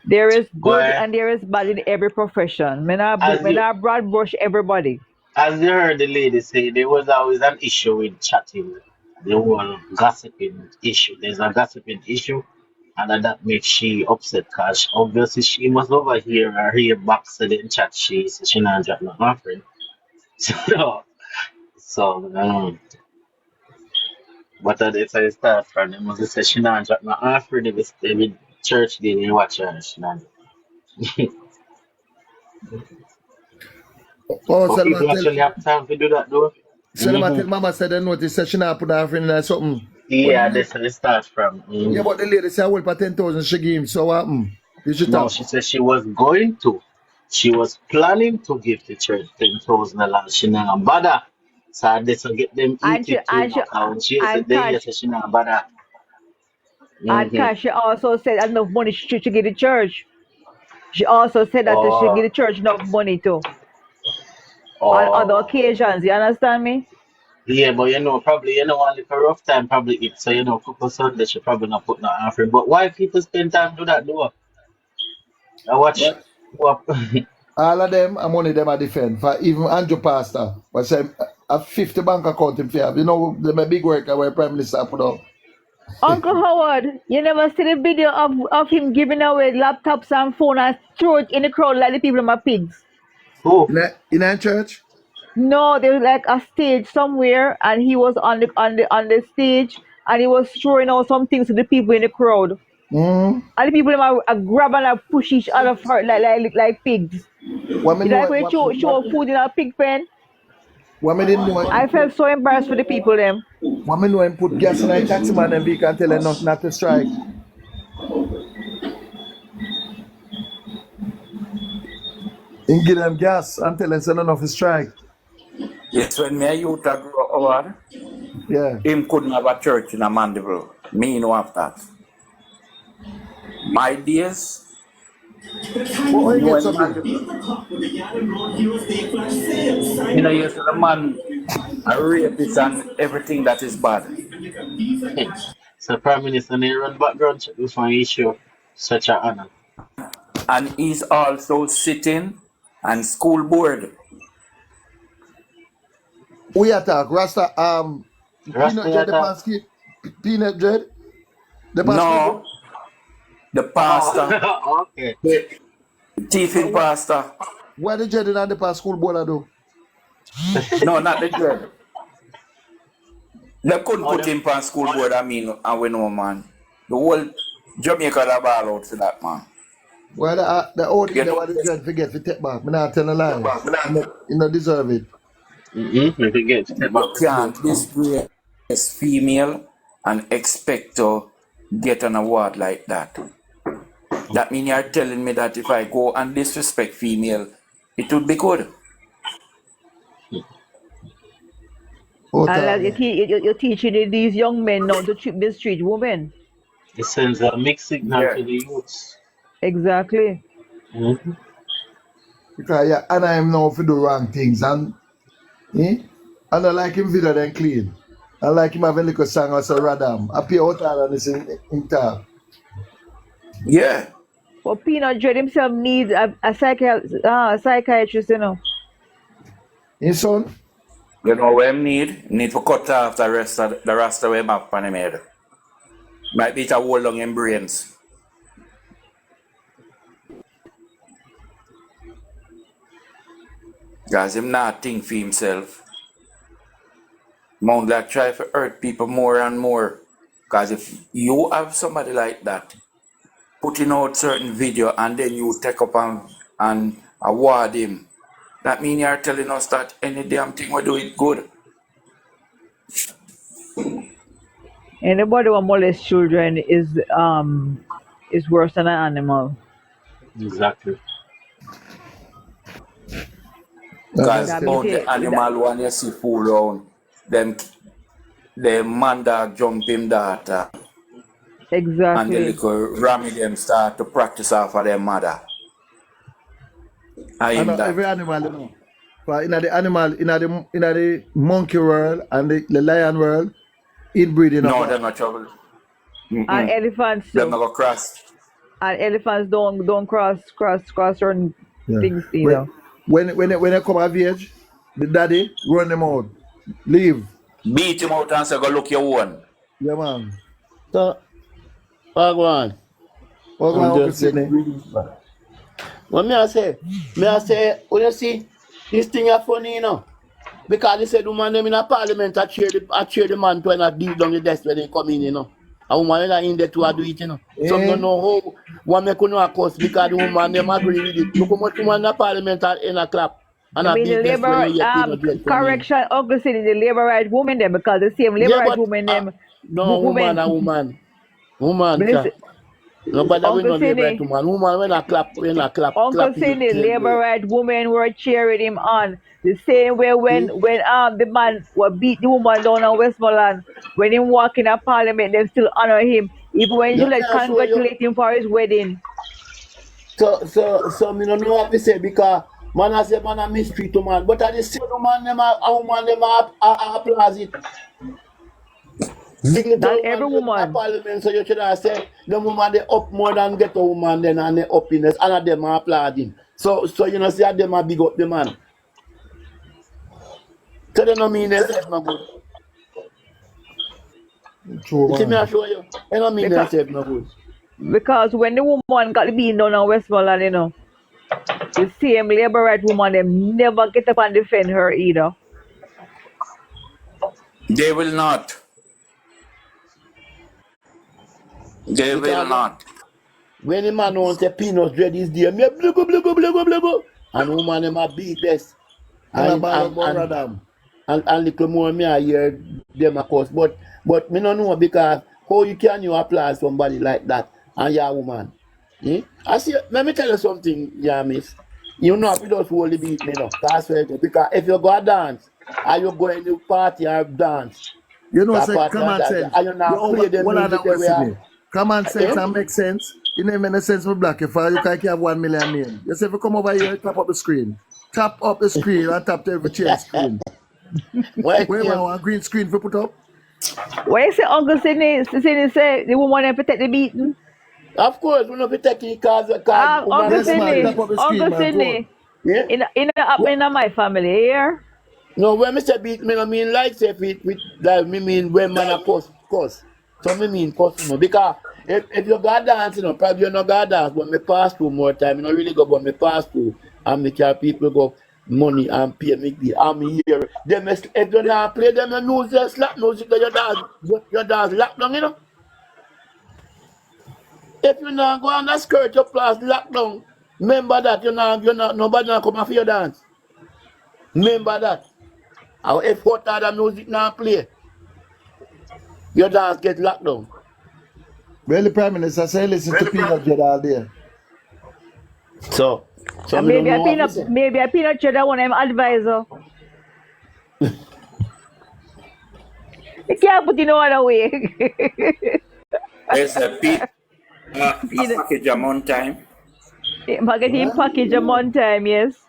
there is good Boy, and there is bad in every profession. as Me you not broad brush everybody. as you heard the lady say, there was always an issue with chatting, the whole gossiping issue. There's a gossiping issue, and that makes she upset because obviously she must overhear her hear back to the chat. She not drop no offering. So, but it's a start from them. Must say she not drop no offering every church day they watch her. She not. Oh, But people actually have time to do that though. Selma Hmm. tell mama said they notice that she not put her friend in something. But Yeah, that's where it starts from. yeah, Mhm. but the lady said I will for 10,000 she give him. So what happened? Did she No, talk? she said she was going to. She was planning to give the church $10,000. She not bother. So this will get them And she heated too and she much. And when she said and they hear Cash say she not bother. and Mm-hmm. Cash she also said enough money she give the church. She also said that she give Oh, the church enough money too on other oh. occasions. You understand me? Yeah, but probably only for rough time probably it. So couple Sunday she probably not put no offering. But why people spend time do that though? I watch What? what All of them, and money them I defend. For even Andrew Pastor, was say a 50 bank account in fear. You know, them a big worker where Prime Minister put up. Uncle Howard, you never see the video of him giving away laptops and phone and throw it in the crowd like the people are pigs. Who? In a church? No, there was like a stage somewhere, and he was on the stage, and he was throwing out some things to the people in the crowd, Mm. and the people are grabbing and push each other for like pigs. What me You know, like when show food in a pig pen? what me didn't know, I felt so embarrassed for the people them. what me know him put gas in a taxi man and vehicle and tell him not to strike. And give them gas and tell them send enough to strike. Yes, when me a youth a grow up, Yeah. him couldn't have a church in a Mandeville. Me know of that. My days, But where you me get when something? Mandeville, you know, you see the man a rapist and everything that is bad. So Prime Minister they run background check before he issue such a honor. And he's also sitting on school board. We attack Rasta Rasta peanut dread the attack. passkey peanut dread the passkey. No, the pastor, Oh, okay. the thieving pastor. Why the dread in the past school board I do? No, not the dread. They couldn't Oh, put him on school board, I mean, and we know, man. The whole Jamaica the ball out for that, man. Why the old thing You that know, what the dread forget to take back. Me not tell a lie. You know deserve it. if you get to take back you the can't book. disgrace female and expect to get an award like that. That means you're telling me that if I go and disrespect female, it would be good. Oh, And like Tanya. you're teaching these young men now to mistreat women. It sends a mixed signal Yeah. to the youths. Exactly. Mm-hmm. Because yeah, and I am now for do wrong things and and I like him video then clean. I like him have a little song as a radam. I pay out all and this in talk. Yeah. But Peanut Dread himself needs a psychiatrist, you know. His son? You know what I need to cut off the rest of him up on him head. Might be to hold on him brains. Because him not think for himself. Mount like try to hurt people more and more. Because if you have somebody like that putting out certain video and then you take up and award him, that means you're telling us that any damn thing we do it good. Anybody who molest children is worse than an animal. Exactly. Because That means Understand. only that, animal one you see fool around, them the man dog jump him daughter and the exactly. little rammy them start to practice off of their mother. I I know him every that. animal, you know. But in the animal, in the monkey world and the lion world, inbreeding of No, a them not trouble. And Mm-mm. elephants Them too. not go cross. And elephants don't cross certain yeah. things either. When they come of age, the daddy run them out. Leave. Beat him out and say go look your own. Yeah man. So, Bhagwan, What I'm going Uncle just Sidney? what me I say, when you see, this thing are funny, you know. Because they said woman them in a parliament I cheer the man to when I deal down the desk when they come in, you know. A woman that in there to do it, you know. Some don't know how one make no course because the woman them agree with it. Look how much woman in a parliament are in a clap and I a mean the beat desk when labor you hear Peanut Dread come in. correction Uncle City the labor right women them because the same labor Yeah, right but women them no woman a women woman. Woman, minister, nobody will Uncle not labor City to man. Woman when I clap, Uncle clap is Cindy, the labor right women were cheering him on. The same way when See? the man was beat the woman down in Westmoreland, when him walk in a parliament, them still honor him. Even when you Yeah, me like I show you. congratulate him for his wedding. So me no know what to say because man I say man a mistreat to man, but at the same woman them a woman them a applause it. Not Dignitary every woman in a woman. parliament, so you should have say the woman they up more than get a woman then and they up in this, and of them are applauding. So you know see how them a big up the man. So they no mean themselves no good. True, You see me I man. show you. They no mean Because themselves no good. when the woman got beaten down on Westmoreland, the same labor right woman them never get up and defend her either. They will not. They will Because not. when the man wants a peanut dread is there, me blugo blugo blugo blugo. And woman them a beat this. Them a And ball and up on and Radam. and little more me I hear them of course. But me no know because how you apply somebody like that and you're a woman. I see let me tell you something, yeah, miss. You know if you just hold the beat me no. That's right. Because if you go a dance, are you going to party or dance? You know, A say party or common dance, sense. and you You not over play the what I music know the way see me. Common sense eh? and make sense. It don't make no sense for black if you can't have 1 million name. You say if you come over here, tap up the screen. Tap up the screen and tap to every change screen. Why Where name? want a green screen for put up? Why you say Uncle Sydney say the woman them protect the beaten? Of course, we know if you take it cause woman Uncle Yes, man. Sydney, Tap represent. up the screen, Uncle man. Go on. Sydney, Yeah. in happen in my family here. No, when me say beat me no mean like say it with like me mean when man a cuss. So me mean cuss you know. Because if you go dance, probably you not go dance, but me pass through more time. You know really go but me pass through and me care people go money and pay me the and me hear. Them if you not play them music slap music that your dance lock down, If you not go on the skirt your class lock down, remember that you're not nobody not come for your dance. Remember that. Or if what other music now play, your dance get locked down. Well, the Prime Minister say listen to Peanut Jet all day. So And me don't know what me say. maybe a peanut cheddar one of them advisor. You can't put in no other way. There's a Peanut, package amount time. marketing package a month time, yes.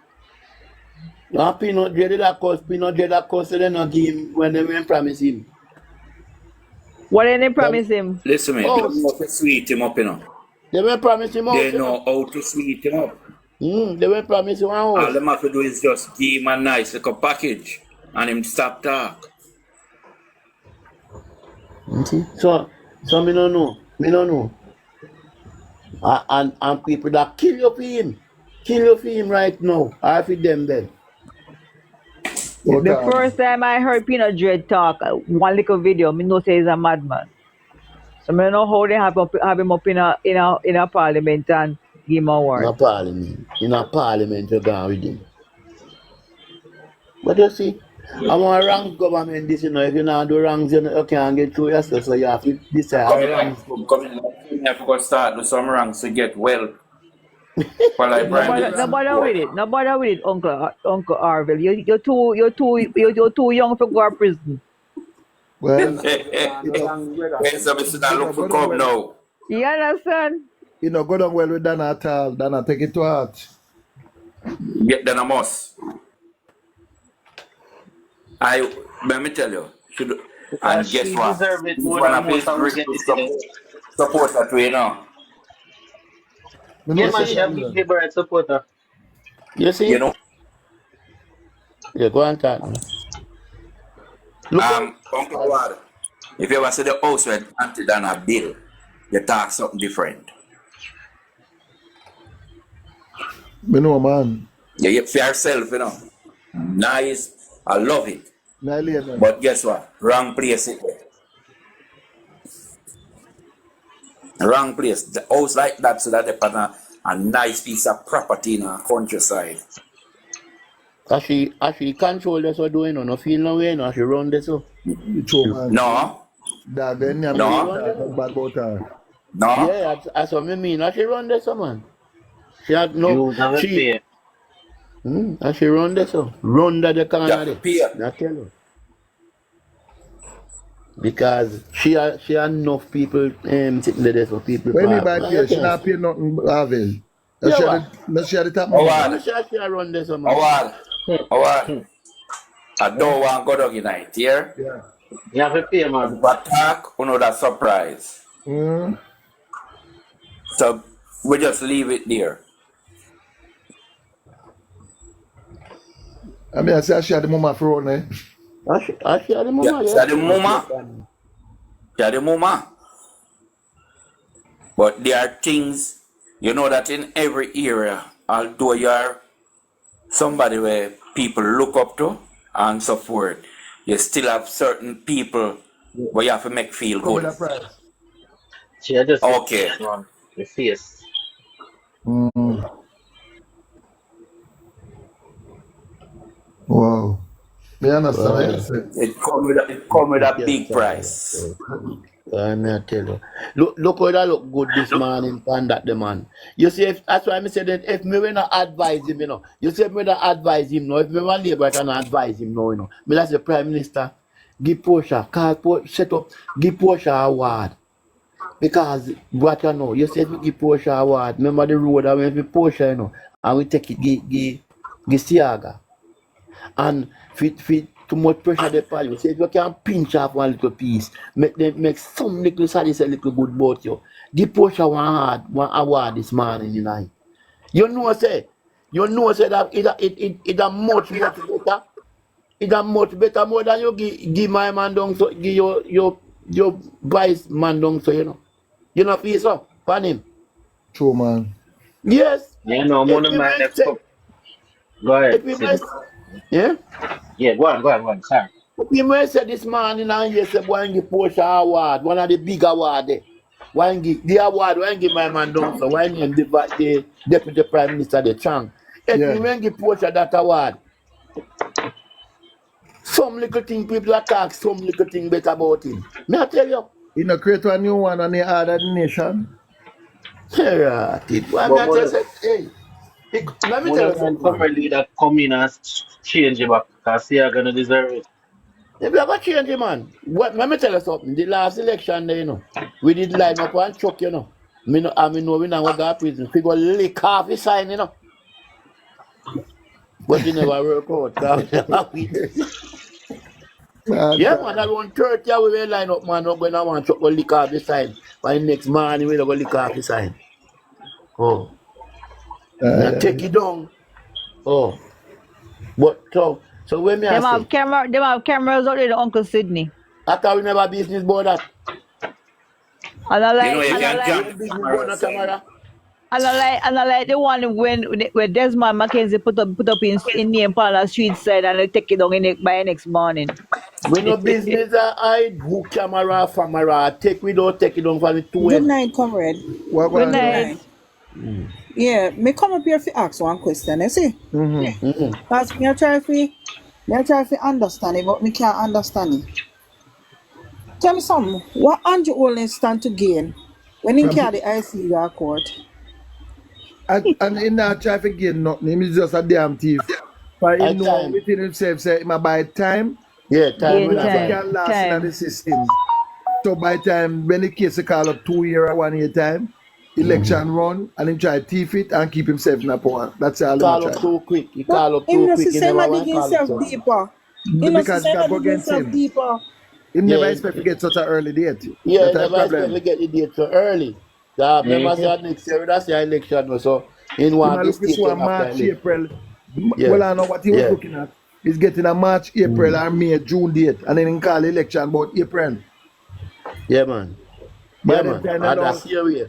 Peanut dread cost they not give him when they went promise him. What did they Them promise him? Listen me, they house. know how to sweet him up, They went promise him house, They know how to sweet him up. They went promise him one All house. them have to do is just give him a nice little package and him stop talk. See? So me don't know. Me don't know. And people that kill you for him. Kill you for him right now. Or for them then. The Okay. first time I heard Peanut Dread talk, one little video, me know say he's a madman. So I don't know how they have him up in a parliament and give him In a award. parliament. In a parliament you go with him. But you see, I want wrong government this, if you not do wrongs, you can't get through yourself, so you have to decide how wrongs come. You have to start do some ranks to get well for like No Prime bother, no Minister. bother with it. No bother with it, Uncle Arville. You're too young to go to prison. Well, Yes, I'm sitting and look for go down come well. now. You understand? Go down well with Dana at all. Dana, take it to heart. Get then a must. Let me tell you, should Because and guess she what? deserves it He's more one than of his most of us get greatest it today. supporters to Me Yeah, know man, say she that, a big man. liberal supporter. You see? You know, Yeah, go on talk now. Look Uncle how Ward, if you ever see the house where Auntie Dana bill, you talk something different. Me know, man. You get for yourself, Nice, I love it. Me alien. But guess what? Wrong place it there. Wrong place. The house like that, so that they put a nice piece of property in a countryside. as she control this or doing no feel no way, no, she run this so. You true, man. No, Dog, then you As she no, run this talk bad about her. no. yeah, as what me mean, as she run this so man. She had no You never she pay. as she run this so. Run that the You corner have to there. pay. Not tell you. Because she had enough people sitting there for people When me park. buy No, pay, you she can't not see. pay nothing, Harville. Yeah, what? She had the top money. I'm Howard, sure she run this so man. Howard, Howard. I don't want to go down tonight, here. Yeah. You have to pay, man. But talk, that surprise. So we just leave it there. I mean, I say I share the mama for one, eh? I share the Yeah, mama, share the yeah. mama. Share the mama. But there are things, you know, that in every area, although you are somebody where people look up to and so forth, you still have certain people where you have to make feel Come with good. a price. She had just get Okay. push on the face. Mm. Wow. Me understand what you say. It come with a Yeah, big price. I tell you. Look how that look good this morning, pan that the man. You see, that's why I said that if me when I advise him, you know. You see, if me not advise him, no. If me want labor, I can advise him, no, you know. Me that's the Prime Minister. Give Porsche, set up, give Porsche award. Because what you know, you said we give Porsche award. Remember the road I went with Porsche, you know, and we take it, give Siaga. And fit too much pressure they upon you. Say if you can pinch off one little piece, make some little sadness a little good about you. Give Porsche one award this morning, you know. You know say that it a much better. It a much better more than you give my man down so give your vice man down so you know. You know feel so pan him. True, man. Yes. You know, If money we man may left say cup. Go ahead, if we may Sid. yeah. Yeah, go on, sorry. You may say this morning and you say why give Porsche award, one of the big award there. Why give the award, why give my man down so why name the deputy prime minister the Chang. If we Yeah. may give Porsche that award, some little thing people attack, some little thing better about him. May I tell you? You know, create a new one and the other nation. Yeah, why But may I tell you? Hey, let me tell money you man something, man. come leader come in and change it back because they are gonna deserve it. If you ever change it, man, let me tell you something. The last election there, you know, we did line up and chuck, you know. I mean, no, we now go to prison. We go lick half the sign, you know. But it never work out. 'Cause we never win. Bad Yeah, man, time. around 30 we will line up, man. Not going to want to chuck go lick half the sign. By next morning, we go lick half the sign. Oh, now take Yeah. it down. Oh, but so when me I say, Them have cameras out there, the Uncle Sydney. after we never business board that, And I You know, like you and I can like jam we the business board camera no thing. camera. and I like the one when Desmond Mackenzie put up in name on the street side and they take it down by next morning. We no business I hook camera, camera, take we don't take it down for the too Good heavy. night, comrade. What Good one Good though? night. night. Yeah, me come up here to ask one question, you see? Mm-hmm. Mm-hmm. Because me I try to understand it, but me can't understand it. Tell me something, what Andrew Olin stand to gain when he From carry the ICU court? and in that traffic gain nothing. Him is just a damn thief. But he I know time. within himself say him a buy time. Yeah, time Gain when I Nothing buy. time. can last in the Time. system. So by time when the case call up 2 year or 1 year time, election run and him try thief it and keep himself in a power. That's all him a Call try. up too quick. He But call up him too not quick. see He say him never a dig want to call up himself so. deeper. He not see Because say him God a go dig against himself him. deeper. Him never Yeah, expect to get such an early date. yeah, That's he a never expect problem. to get the date so early. Remember Mm-hmm. say next year that's the election no, so in Him one a be look for so a taken after March, election. April. Yeah, Well, I know what he was yeah. looking at. He's getting a March, April, or May, June date, and then he call election about April. Yeah man. By Yeah them man. time And enough, that's your way.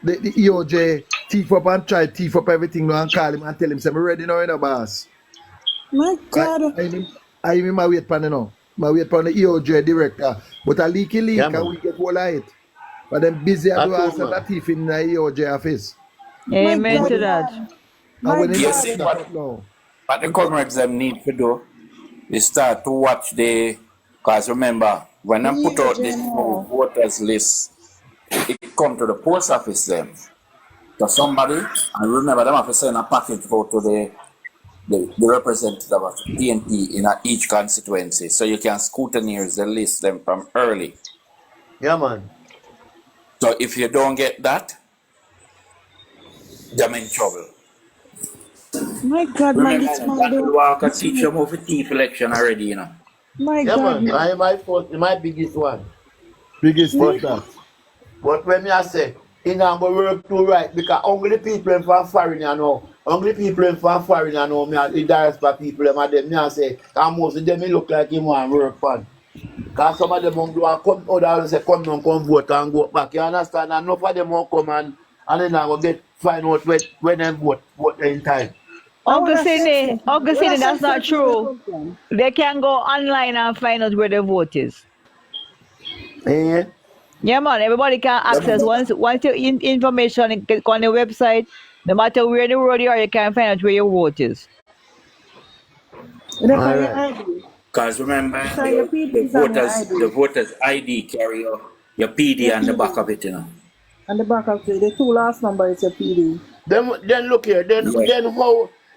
the EOJ thief up and try thief up everything now and call him and tell him, say, I'm ready now, you know, boss. My I, God. I mean, my wait pan, you know. My wait pan the EOJ director. But a leaky Yeah leak, and man. we get all of it. But them busy I I do told answer that man. thief in the EOJ office. My Amen God, to Mm-hmm. that. man. And My when him You fix see God. that up now, what the when him comrades them need to do is start to watch because remember, when The I put out EOJ this new now. voters list, it come to the post office them. To somebody, and remember them have to send a package out to the representative of PNP in each constituency. So you can scrutinize the list them from early. Yeah man. So if you don't get that, you're in trouble. My God, man, Remember, this man Daniel do. Walker This teach man. them how to thief election already, you know. My Yeah God, man. I man. am my first my biggest one. biggest But thief My that. when me I say It not go work too right because only people in from foreign you know. Only people in from foreign you know me the diaspora people them and them me I say and most of them me look like him want work fun. Cause some of them won't do and come others say come down, come vote and go back. You understand? And enough of them won't come and then I will get find out when them vote in time. I wanna say Uncle when I Sidney, say that's not something when they true. come from. They can go online and find out where the vote is. Eh? Yeah, man. Everybody can access once your information on the website. No matter where in the world you are, you can find out where your vote is. It All depend on your right. ID. Because remember, It's on your the PDs and your voters the ID. voters ID carry your PD Your on the back PD. of it, you know. And the back of the two last number is your PD. Then look here. Yeah.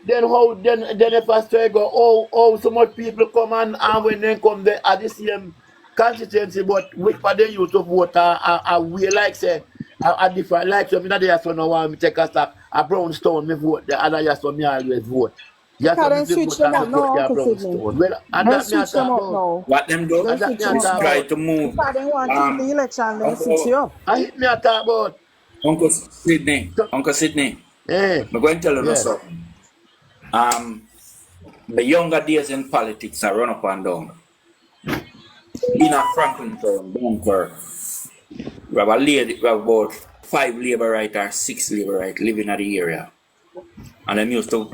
Then if I say go so much people come and when they come they at the same constituency but which for they used to vote we like say a different like so me not there so no want me take a stop a Brownstone me vote the other year so me always vote. Yes, Because so me then fi switch vote them and me up vote now, there Uncle Sidney. Brownstone. Well and Then that me I switch them talk up about. now. What them do Then And that switch me I them is up talk try now. about. to move Because they want to the election, then switch Uncle, you up. I hit me I talk about. Uncle Sydney. So, Uncle Sydney. eh, I'm going to tell you yeah. something. The younger days in politics are run up and down. In a Franklin town, Dunkirk, we have a lady, we have about 5 Labour or 6 Labour living in the area. And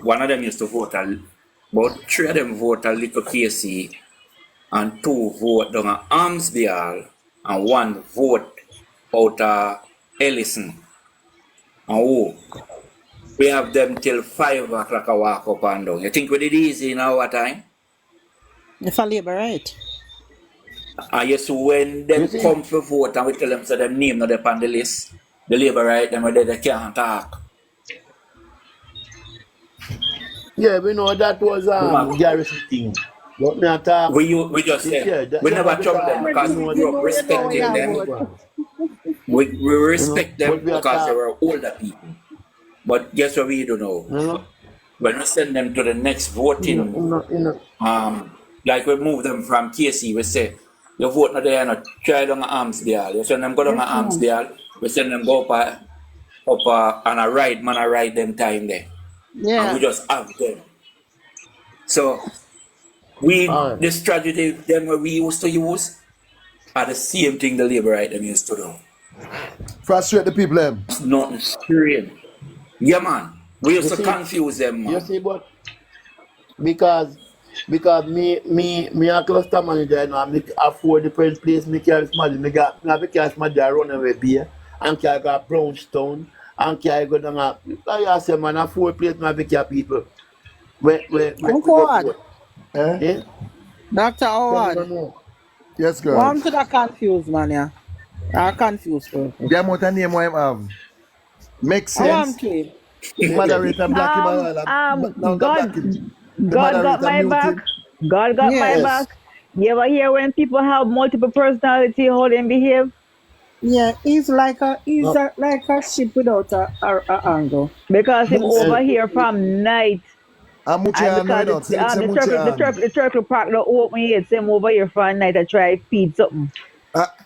one of them used to vote, about 3 of them vote a little KC, and 2 vote down at Armsdale, and 1 vote out of Ellison. And we have them till 5 o'clock a walk up and down. You think we did easy in our time? If I labor right. And yes, when You them see? come for vote and we tell them so them name not up on the list, the Labour right, them they can't talk. Yeah, we know that was Garrison thing. But me attack. We just say Yeah, we you know, never trouble because them When because we we know grew the up you know yeah, where respecting yeah, you them. me vote. go. We respect But them we because they attack. were older people. But guess what we do now? You know, When we send them to the next you know, voting, you know, you know. like we move them from KC, we say, you vote not there, not try down at Armsdale. You send them go down Yes, at ma'am. Armsdale, we send them go up on a ride, man, I ride them time there. And we Yeah. just have them. So All right. the strategy them what we used to use are the same thing the Labour right them used to do. Frustrate the people them. It's nothing strange. Yeah, man. We used You to see, confuse them, you man. see, but because me a cluster manager, you know, I make a 4 different place, me carry somebody, me have to carry somebody a run away beer, and carry go Brownstone, and carry go down like I say, man, a 4 place, me have to carry people. We Uncle go Ward. vote. Eh? Eh? Dr. So me Howard. don't know. Yes, Well, girl. I'm to that confused, man, yeah. I'm confused person. The amount of name what him have. Make I want him sense. clean. The moderator black him Um, all. um, Now go God, black him. The God got moderator my mute back. him. God got my Yes. back. You ever hear when people have multiple personality, how they behave? Yeah, No. like a ship without a angle. Because him Muncie. over And here from night, And and Muchian know because you know. Tell it say Muchian. the circle park don't open yet, so him over here from night to try feed something.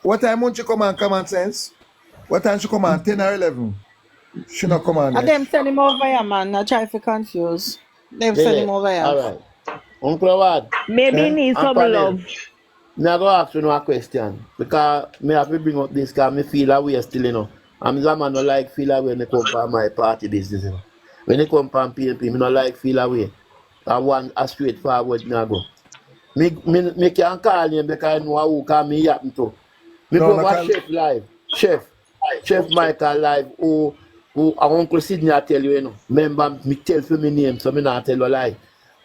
What time Munchi come on common sense? What time she come on? 10 or 11? She not come on And yet. them send him over here, man. I try to confuse. Them send yeah, him over here. all right. Uncle Ward Maybe he Eh? needs and some panel. love. Me I go ask you a question because me have to bring up this because me feel away still, you know. I'm a man no like feel away when they come from my party business, you know. When they come from PNP, me no like feel away. I want a straightforward me I go. Me can call him because I know who can me happen to. Me No, go no over call. Chef live. Chef Michael live who Uncle Sidney I tell you, you know. Remember me tell for me name so me not tell you lie.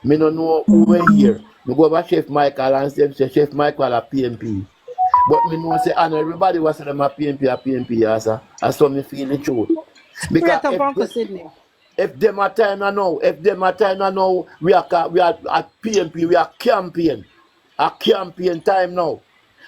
Me no know who were here. Me go over Chef Michael and say Chef Michael at PNP. But me know say and everybody was say them a PNP, yes, sir. That's how me feel the truth. Because Straight up Uncle Sydney. if them a time I know, we are at PNP, we are campaign. A campaign time now.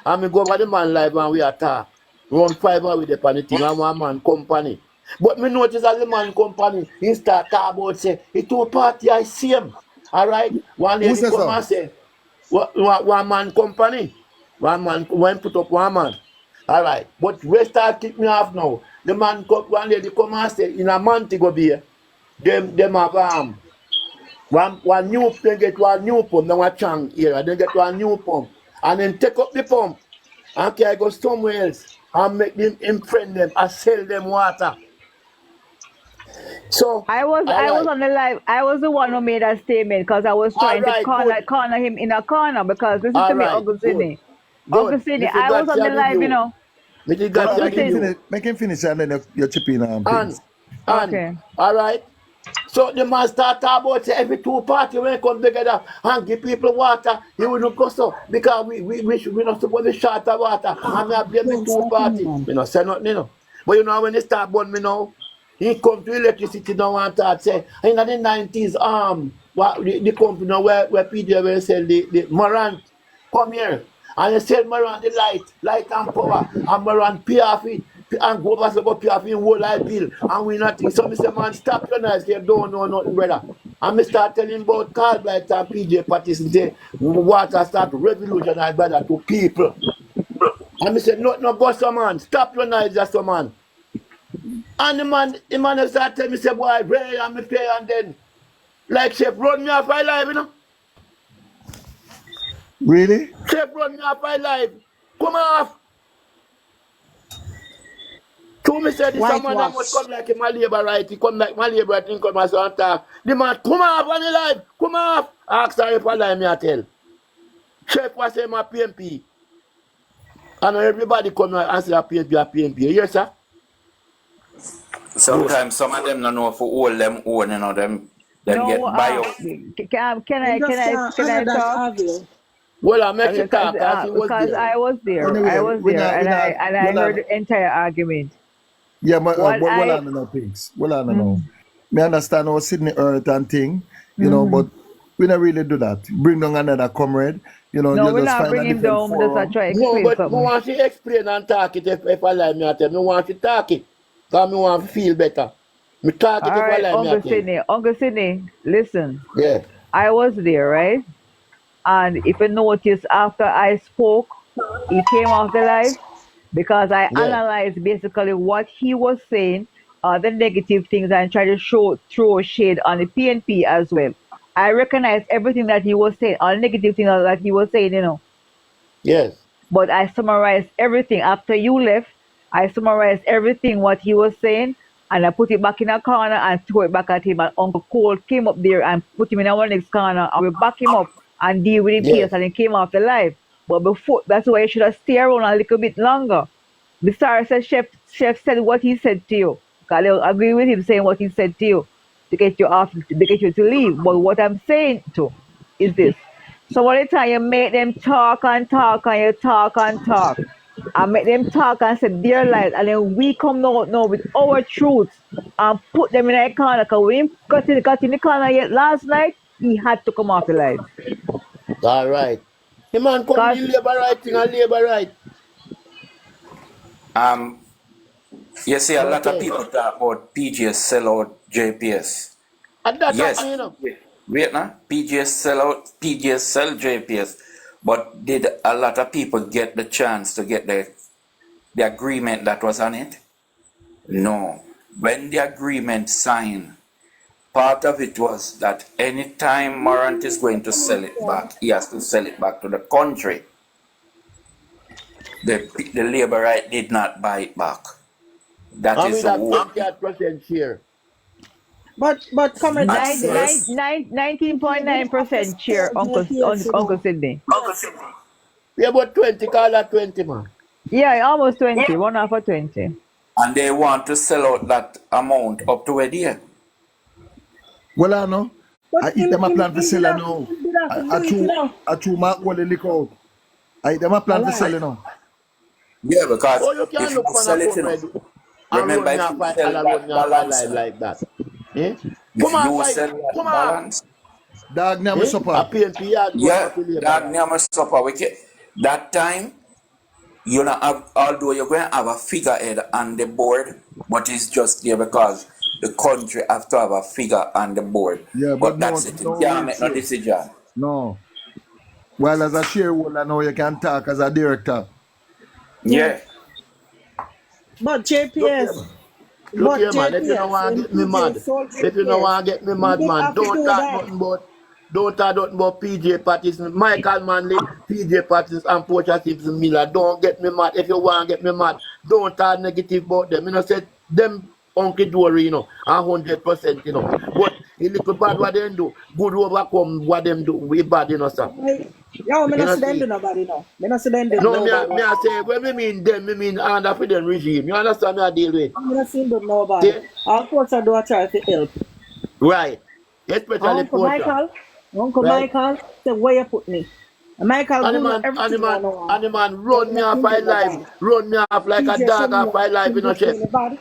And me go over the man live and we attack. Run 5 hours with the pan thing and one man company. But me notice as the man company, he start talk about say, it two party I see him. Alright? One Who lady says come so? and say, one man company. One man when put up one man. Alright. But rest start kick me off now. the man come, one lady come and say, in a Montego Bay, them have one new, they get one new pump, now a chang here, they get one new pump, and then take up the pump, and can go somewhere else, and make them imprint them, and sell them water. So, I was all right, on the live. I was the one who made that statement because I was all trying to right, good, corner him in a corner because listen to all me, right, Uncle good, Sidney. Uncle good. Sidney, Mr. I was on the Garcia with live, you you. know. Mr. Well, Uncle Garcia make with him Sidney. you. finish. Make him finish, and then you chip in And, pigs. Okay. all right. So the man start talk about say every two party when come together and give people water, he will not go so because we not supposed to short of water. And I blame the Don't two stop him, party. man. We not say nothing, you know. But you know when they start burn me now, he come to electricity now and start say in the 90s, what the company now where PJ will sell the Morant come here. And you sell Morant the light and power, and Morant pay off it and go back to go pay off in whole life bill. And we nothing. So me say, man, stop your noise, you don't know nothing, brother. And me start telling about Carl Blight and PJ Patterson say water start revolutionize brother to people. And me say, no go so man, stop your noise, just so man. And the man start telling me, say, boy, Ray, and me pay, and then like chef run me off my life, you know. Really? Chef run me off my life. Come off. To me say this a man that must Whitewash. come like my labor right. He come like my labor right, he come and so and talk. The man come off on the life. Come off. Ask her if I lie me I tell. Chef was say my PNP. And everybody come and say a PNP. Yes, sir? Good. Sometimes some of them don't know for all them own, you know, them No, get bio. You just can't can honor I that, talk? Avil. Well, I make you Because talk as he was because there. I was there. I Anyway, was we there, not, we not, and I well heard on, the entire argument. yeah, What well I on now, pigs. Well on now. mm, Me understand our Sydney Earth and thing, hmm but we don't really do that. Bring down another comrade, No, you we're just not find a bringing him different down. Just I forum. try to No, explain but I something. want to explain and talk it if I lie me I tell. I want to talk it. Because I want to feel better. Me talk it All if I right, lie me I tell. Uncle Sydney, listen. Yeah. I was there, right? And if you notice, after I spoke, he came off the live because I Yeah. analyzed basically what he was saying, the negative things, and try to throw shade on the PNP as well. I recognize everything that he was saying, all negative things that he was saying, you know. Yes. But I summarized everything after you left. I summarized everything what he was saying, and I put it back in a corner and threw it back at him. And Uncle Cole came up there and put him in our next corner, and we back him up and deal with him case, Yes. and he came off the live. But before, that's why you should have stayed around a little bit longer. The star said chef said what he said to you. I agree with him saying what he said to you to get you off, to get you to leave. But what I'm saying to is this. So all the time you make them talk and talk and you talk and talk. And make them talk and say their lies, and then we come out now with our truths and put them in a corner. Because when he got in the corner yet last night, he had to come off the live. All right. The man come Because in labor right thing and labor right. Um, you see, a lot of Okay. people talk about PGS sell out JPS. And that Yes, happened, you know. wait now, PGS sell out, PGS sell JPS. But did a lot of people get the chance to get the agreement that was on it? No. When the agreement signed, part of it was that anytime Morant is going to sell it back, he has to sell it back to the country. The labor right did not buy it back. That And is with the a whole. 28% share. But Comrade At Isaac, first, 19.9% sell share, JPS, you Uncle know. Sydney. We about 20, call that 20, man. Yeah, almost 20, one half of 20. and they want to sell out that amount up to a day. Well I know. But I eat them a plan for him did selling have, now. him did have to do I it, you chew know. Mark Wally lick out. I eat them a All plan for right. selling now. Yeah, because Oh, you can if look you on a sell it, comrade and remember run me if off you and sell run that me off my balance, life like that. Eh? if Come off, you fight. sell that Come off. balance, Dog near me Eh? A supper. PNP yard run yeah, out to labor that right. never supper wicked. That time, you know, although you're going to have a figurehead on the board, but it's just there because the country have to have a figure on the board. Yeah, but But no, that's it. You no can't real make no say. decision. No. Well, as a shareholder now, you can talk as a director. Yeah. Yeah. But Look here, JPS, man. Look here, man. If you don't want to when get me PJ mad, sold if you don't JPS, want to get me you mad, didn't man, have to do that. don't talk nothing about PJ Patterson, Michael Manley, PJ Patterson, and Portia Simpson Miller. Don't get me mad. If you want to get me mad, don't talk negative about them. You know, say them Uncle Dory, you know, 100%, you know. But a little bad what them do, good overcome what them do. We bad, you know, sir. Yo, me You not know, see them see. do nobody now. Me not see them do No, nobody. me I say, when me mean them, me mean under for them regime. You understand me I deal with? Me not see them do nobody. See? Of course I do a try to help. Right. Especially Uncle Portia. Michael, Uncle Right? Michael, say where you put me. And Michael And the good with man, and the everything I man, know. and the man But run me me not off see him do my life. nobody. Run me off like a PJ dog send me off my out. life, Him you know, just do chef. anybody.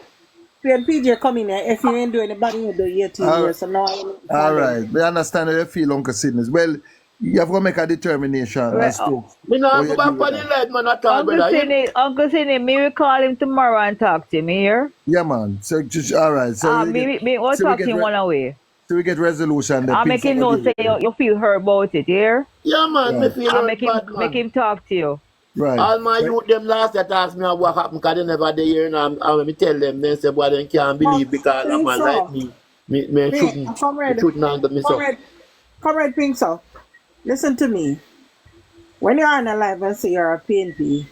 When PJ come in here, if you ain't do anybody, you do your thing All, here. So now I need to all find them. right. We understand how you feel, Uncle Sidney. Well, you have to make a determination Well, as to Me how not go you deal back with on the that. life, man, at all, brother. Him, Uncle Sidney, me will call him tomorrow and talk to him here. Yeah, man. So just all right. So we get Me will so we talk to get him one away. so we get resolution. Then I things make are him gonna know deal say with it. you feel hurt about it, here. yeah, man, me Right. feel I hurt bad, make man. him talk to you. Right. All my Right. youth, them last that asked me what happened, because they never there, here, and when me tell them, they say, boy, they can't But believe because a think man like so. me Wait, shouldn't handle me so. comrade, think so. Listen to me. When you're on a live and say you're a PNP,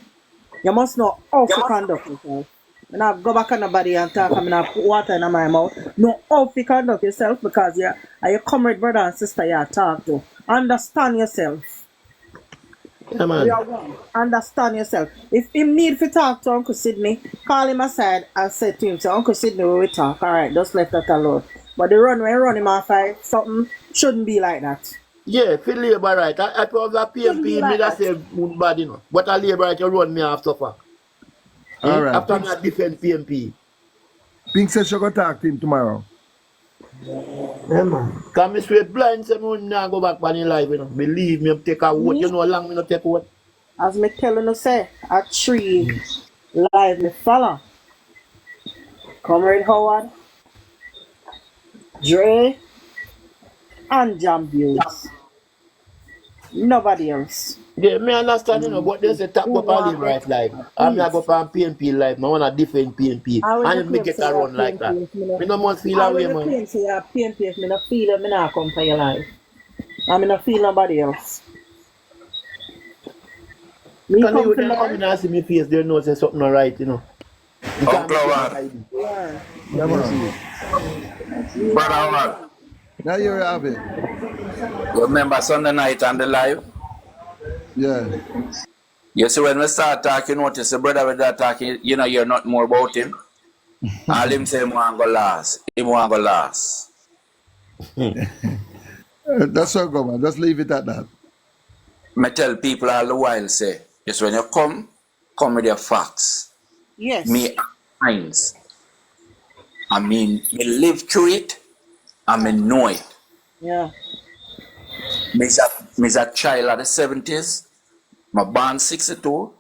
you must know how to conduct yourself. And I go back on nobody and talk, I'm gonna put water in my mouth. Know how to conduct yourself because you're your comrade brother and sister you talk to. Understand yourself. Yeah, We man. are one. Understand yourself. If him need to talk to Uncle Sidney, call him aside and say to him, so Uncle Sidney we will talk. Alright, just let that alone. But the run when you run him off something shouldn't be like that. Yeah, for labor right. I was a Shouldn't be PMP, me like that that. say bad, you know. But a labor right, you run me off suffer. All right. After me I defend PMP. Pink says you're gonna talk to him tomorrow. Yeah, man. Because me straight blind, say me not go back on in life, you know. Believe me, I take a vote. Me, You know how long me not take vote? as me telling you say, a tree live me follow. Comrade Howard, Dre, and Jam Builds. Nobody else. Yeah, me understand, you know, but they say tap Who up and want live better? right life. I go Please. up on PNP life. I want to defend PNP. I will And not if me claim get say a you're run like that. PNP if me no. Me no must feel I away, will not man. claim say you're PNP if me not feel it, me not come for your life. I me not feel nobody else. Me Because come you to then come learn. in and see me face, they know say something not right, you know. Because Uncle me get Howard, ID. Learn. Yeah, You man. see. Brother Learn. Howard, Now you have it. you remember Sunday night on the live? Yeah. You see, when we start talking, notice the brother with that talking, you know, you're not more about him. All him say, him want go last. Him want go last. That's all go, man. Just leave it at that. Me tell people all the while, say, just when you come with your facts. Yes. Me minds. I mean, me live through it, and me Yeah. know it. Yeah. Me's a child of the 70s. My born 62,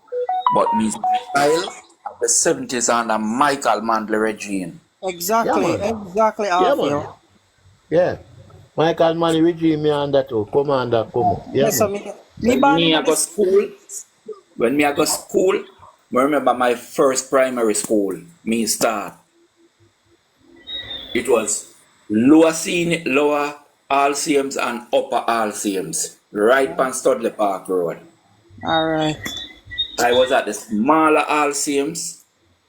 but me's a child of the 70s under Michael Mandel regime. Yeah, Exactly. man. Exactly how I Yeah, man. feel. Yeah. Michael Manny regime me under too. Commander, come up. Yeah, Yes, so man. me When born me in I go this. school, I remember my first primary school, me start. It was lower Alciums and upper Alciums, right on Studley Park Road. All right. I was at the smaller Alciums.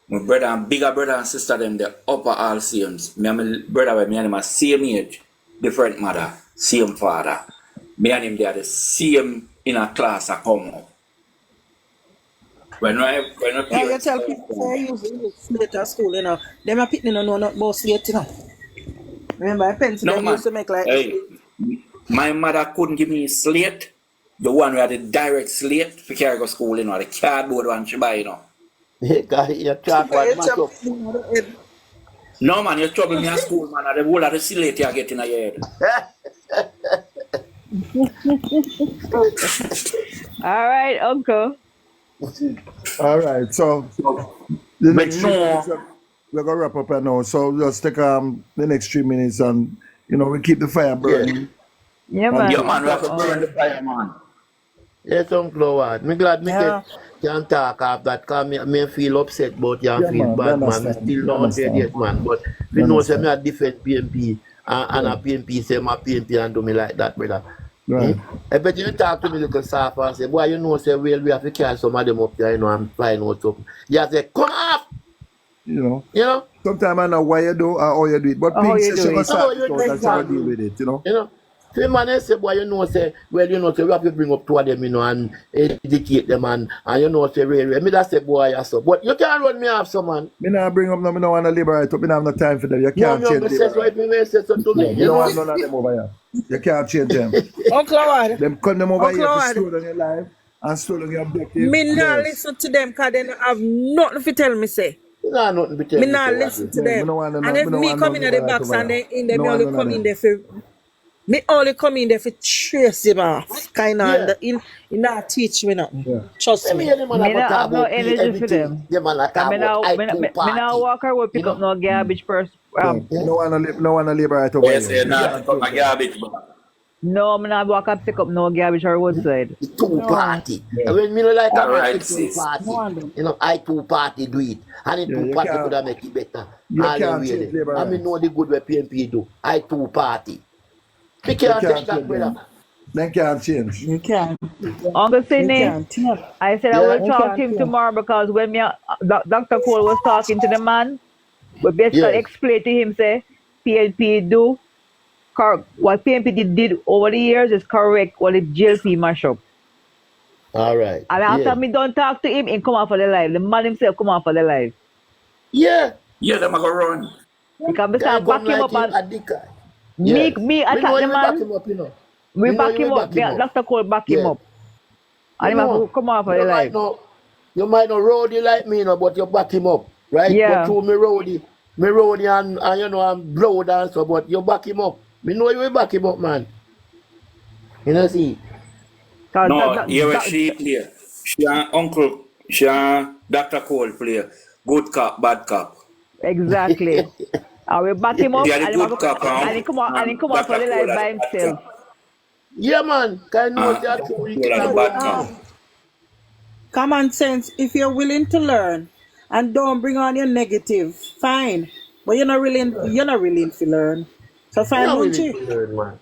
My brother and bigger brother and sister them the upper Alciums. Me and my brother with me and him are same age, different mother, same father. Me and him they are the same in a class I come up. When my Yeah, you parents tell people say you use slate at school, you know. Them a pitney no know not about slate, you know. Remember, a pencil no them man, used to make like the hey, slate. my mother couldn't give me slate. The one where the direct slate for carry go school, you know, the cardboard one she buy, you know. Your chalk was You mash chop up. it in the head. No man, you trouble me at school, man. The whole of the slate you get in your head. All right, Uncle. All right. So So, the but next 3 minutes, no, we're gonna wrap up right now. So just take the next 3 minutes, and we keep the fire Yeah. burning. Yeah, And man, yeah to, man, we Uncle have to burn Howard. the fire, man. Yes, Uncle Howard. Me glad me Yeah. can talk of that because me feel upset but you Yeah, feel man. Me bad, man. Me understand. still Me not 100 understand. yet, man. But if Me you know, say me understand. a defend PNP and Yeah. a PNP say my PNP and do me like that, brother. Eh? Right. I bet you talk to me little soft and say, boy, you know, say, well, we have to catch some of them up there, you know, and find out something. You have to say, come off, You know. you know. Sometimes I know why you do or how you do it. But How Pink you says do she gonna it? Oh, sort it you out and she gonna deal exactly. with it, you know. You know. So the man say, boy, you know, say, well, you know, say, we have to bring up two of them, you know, and educate them, and you know, say, really, me that say, boy, I so. But you can't run me off, so, man. Me nah bring up no, me no want to liberate up. Me nah have no time for them. You No, can't me change only say so liberate. if you may say so to Yeah, me, me you no know. want none of them over here. You can't change them. Uncle Howard. Them come them over Uncle here for Howard. slow down your life and slow down your objective. Me not Yes. listen to them because they don't have nothing to tell me say. You know nothing to tell Me me, not say, what listen you. to Yeah, them. And me if no me want no come in at the liberate box over and here. they in there, No me want only none of come in them. there for me only come in there for trace him off. Kind of and Yeah. in not teach me nothing. Yeah. Trust Let me me. hear them man Me go not talk have no about P energy for everything. them. Them man Cause talk about I two me now party. walk around You pick up know? no garbage person. Yeah. Yeah. No want to liberate over Yes, here. you're You not can't pick up change my them. garbage bag. No, me not walk up pick up no garbage or roadside. The two No. party. Yeah. And when me no like a All man, right, it two sis. No party. one. You know, I two party do it. And in Yeah, two party could have make it better. you All them can't change really. labor I mean rights. know the good way PNP do. I two party. Me You can't take can't that, change brother. them. They can't change. You can't. Uncle You Sidney, can't. Yeah. I said I Yeah? will You talk to can't. him Yeah. tomorrow because when Dr. Cole was talking to the man, we basically Yes. explained to him say PNP do what PNP did over the years is correct what the GLP mash up. All right. And after Yeah. me don't talk to him, he come out for the live. The man himself come out for the live. Yeah. Yeah, them a go run. Because we Guy start come back him like up him and a dicker. me Yes. me Me know attack the you will back man. him up, you know. We Me know back you will him up. back him up. Dr. Cole back him Yeah. up. You And him have to know, come out for the you might live. know, you might not roadie like me, you know, but you back him up, right? But Yeah. through me roadie and you know, and blow and so, but you back him up. Me know you will back him up, man. You know, see? Cause No, here where she play. She and Uncle, she and Dr. Cole play. Good cop, bad cop. exactly. And we back him She up are the and him have good to, cop and he and come out for Dr. the Cole live are by the bad himself. cop. Yeah, man. Can know say Dr. true. You Cole are the can't But go bad wrong with cop. him. common sense, if you're willing to learn and don't bring on your negative, fine. But you're not willing to learn. So You fine, know, willing Munchi. to learn, man.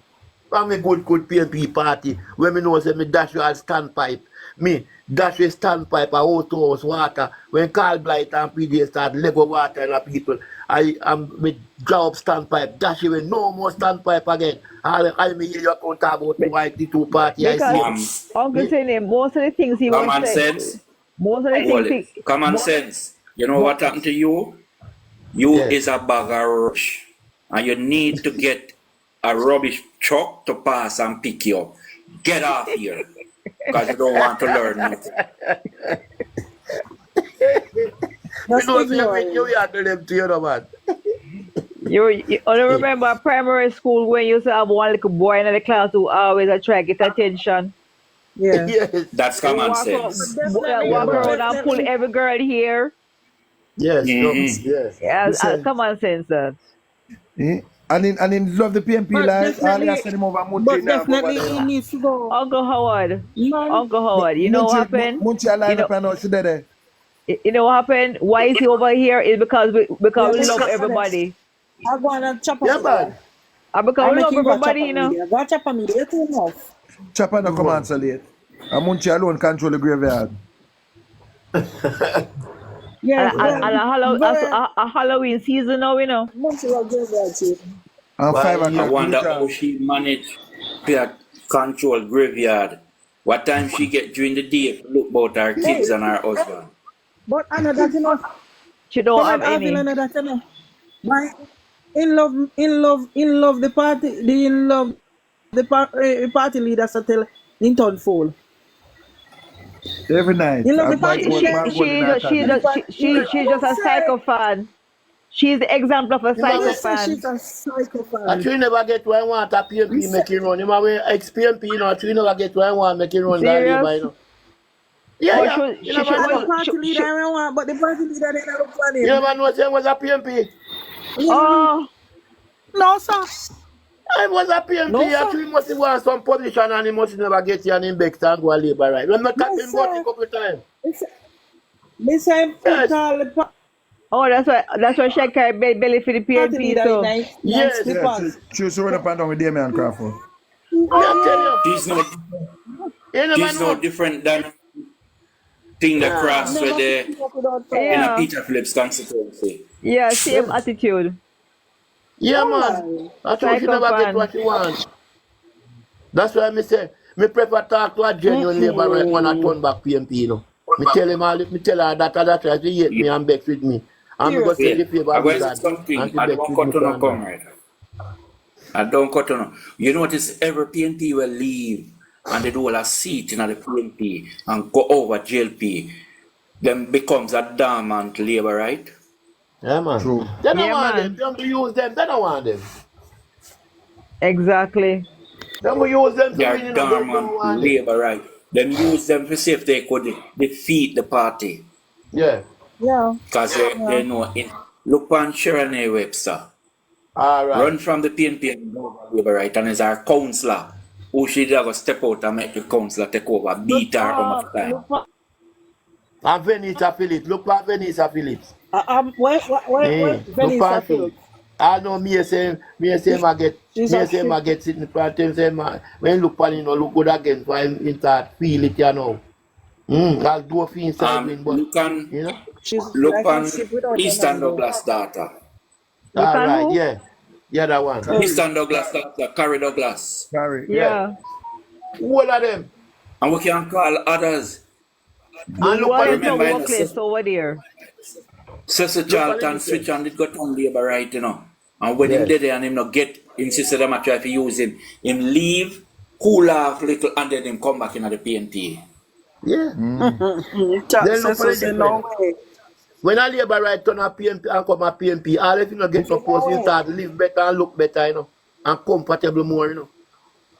From me good PNP party, when me know say me dash you a standpipe, me dash you a standpipe a out house water. When Carl Blight and PJ start Lego water and people, I am me draw up standpipe, dash you with no more standpipe again. I me hear you account about Be- the two party I Because see you. Um, Uncle Me, Sidney, most of the things he was common saying, sense. most of the things Hold it. he, Common mo- sense. You know mo- what happened to you? You yes. is a bag of rubbish. And you need to get a rubbish truck to pass and pick you up. Get off here. Because you don't want to learn nothing. Me Just know say ignore you him. handle them to you, know, man. you only remember primary school when you used to have one little boy in the class who always try to get attention. Yeah. Yes. That's Who common walk sense. Yeah, walk man. around and pull every girl here. Yes, no, Mm-hmm. yes. Yeah, Listen, common sense that. Eh? And in love the PNP But live, all I definitely, send him over Munchi but now go over definitely he there. needs to go. Uncle Howard, Man, Uncle Howard, you know what happened? Munchi a You line know, up and now she there. you know what happened? Why is he over here? Is because yeah, we let's love go for this. everybody. I go on and chop up yeah, with her. man. And because I we make love him go chop everybody, on you me know. there. Go chop on me there too enough. Chopper no come on so late. And Munchi alone control the graveyard. Yeah, And well, very a Halloween season now, you know. much of a graveyard chief. And Why I o'clock you? to the wonder how job. she managed to control graveyard. What time she get during the day to look about her Hey, kids and her husband. but I know that you know. She don't Come on, have I feel any. that you know. Why in love the party, the in love the party leader so tell in turn fool. Every night. In love I the buy party She gold, leader. my she gold in she's her a, she's cabinet. a, The party, she's just a say, psycho fan. She's the example of a You know, psycho who say fan. she's a psychopath? actually never get where I want a You PNP say, make it run. You know, ex-PNP, you know, actually never get where I want make it run that Serious? labor, you know. Yeah, But yeah. You never and the know. party leader I want, but the party leader they not look for You him. never know say was a PNP. Mm, Oh, no, sir. I was a PNP, No, sir. actually must want some position and he must never get here and him back and go a labor right. When I tap No, him got a sir. couple of times. This time fit Yes. all the Oh, that's why she carry belly for the party PNP leader in too. nice Yes. Yeah, slippers. she's running up and down with Damian Crawford. Me I tell you. She's no You never she's no know. different than thing that cross Nah. with Never the pick up without fire. in a Yeah. Peter Phillips constituency. Yeah, same attitude. Yeah, No man. lie. That's why she never get what she want. That's why me say, me prefer talk to a genuine labor right man and turn back PMP, you know. Me tell him all, me tell her that she hate me and vex with me. And me go send the Wait, favor I'm with going to say God. And something. she I vex don't with cut me to no for that. come, I don't cut on. You notice every PNP will leave and they do a seat in the PNP and go over JLP. Then becomes a dormant labor, right? Yeah, man. True. They don't Yeah, want them. man. Them to use them. They don't want them. Exactly. Them to use them They to are win, you know. They don't dormant want them. labor, right? Then use them to see if they could defeat the party. Yeah. Yeah. Because they know it. Look on Sharon A. Webster. All right. Run from the PNP and go over labor, right? And is our counselor. Who she did go step out and make the counselor take over, beat her enough time. And Venita Phillips. Look at Venita Phillips. Where Look Vanessa at she. Phillips? I know me say I get She's me a say shit. I get sitting in front of him say when look on you know look good again so him start feel it you know. I'll do a feel inside win but Look on you know. She's look like a on ship without an Eastern anchor. Douglas daughter. Look All on right, who? yeah. Yeah that one. Carrie. Eastern Douglas daughter, Carrie Douglas. Carrie. Yeah. Yeah. All of them. And we can call others. The And look one on them the Remember, some you know, workless over there. Cecil look on the Charlton switch difference. and it got on labor right, you know. And when him Yes. did it and him not get insisted them a try to use him leave, cool off little and then him come back in the PNP. Yeah. Chat Then look says on the say no difference. way. When I labor right turn a PNP and come a PNP, all if you not get no Say no post, you way. start live better and look better, you know. And comfortable more, you know.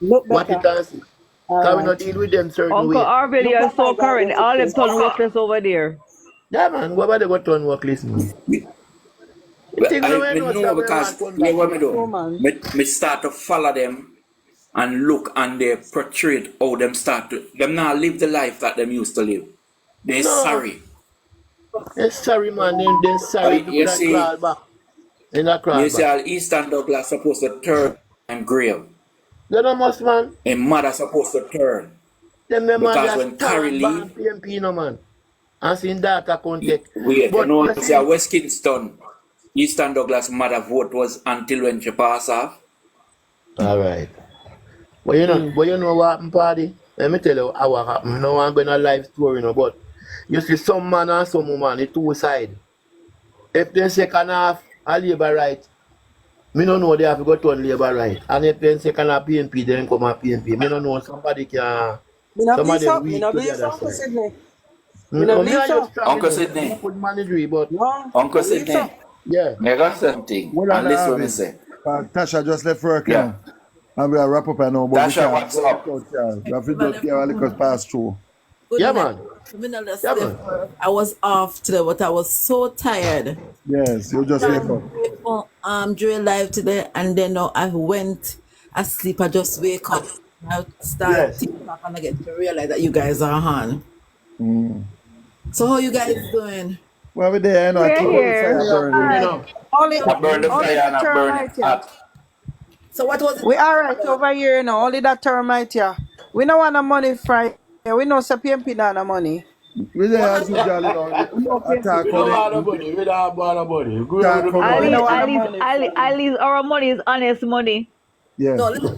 Look What it better. and see. All Because we not right. deal with them certain Uncle way. Arville, Look you're what so my God current. will All them do. turn workless over there. Yeah, man, go about the go turn work listen. The But thing I we me know, know sir, we want because turn you know back what me PNP. No do? man. Me start to follow them and look and they portray how them start to them now live the life that them used to live. They No. sorry. Yes, sorry, man. Then sorry to You that see, crawl back. In that crawl you see back. all Eastern Douglas supposed to turn and grave. They don't must, man. And mother supposed to turn. Them man, Because they when Carrie stand ban leave, PNP, no, man. And seeing data contact. wait, you But know, you you see a see, West Kingston, Eastern Douglas mother vote was until when she pass off. all right. But you know what happened, party? Let me tell you how what happened. No I'm going to live story, you know, but you see some man and some woman, the two side. If they second half a labor right, me don't know they have to go to labor right. And if they second half PNP, then come at PNP. Me don't know somebody can Me not some of believe them so. Me weak not to the believe other so, Uncle side. Sydney. Me not No, me believe are you so. strong, you Uncle know. Me Sydney, could manage it, but No, Uncle I believe so. Sydney, yeah. I got something. Hold on, And this what me Arvin. say. Tasha just left work Yeah. now. And we'll wrap up now, but we Tasha, can't what's go up? without you. We have to just get our liquors pass through. Good Yeah, night. man. Criminalist Yeah, left man. work. I was off today, but I was so tired. Yes, you just wake up. During live today, and then now I went asleep. I just wake up. I start Yes. TikTok and I get to realize that you guys are on. So how you guys doing? Well, we're there, you know, I We're keep all the fire here. Yeah, you burning. know. Only, I burn the only fire and that I burn it termite, yeah. hot. So what was it? We alright over here, you know. Only that termite, yeah. We don't want no money Friday. We know say PMP not no money. We're there What as usual, you know, We know PMP. attack We on don't it. want nobody. We don't want nobody. Go Attack with the on At We it. don't least, want at no least, money at least our money is honest money. no, money. listen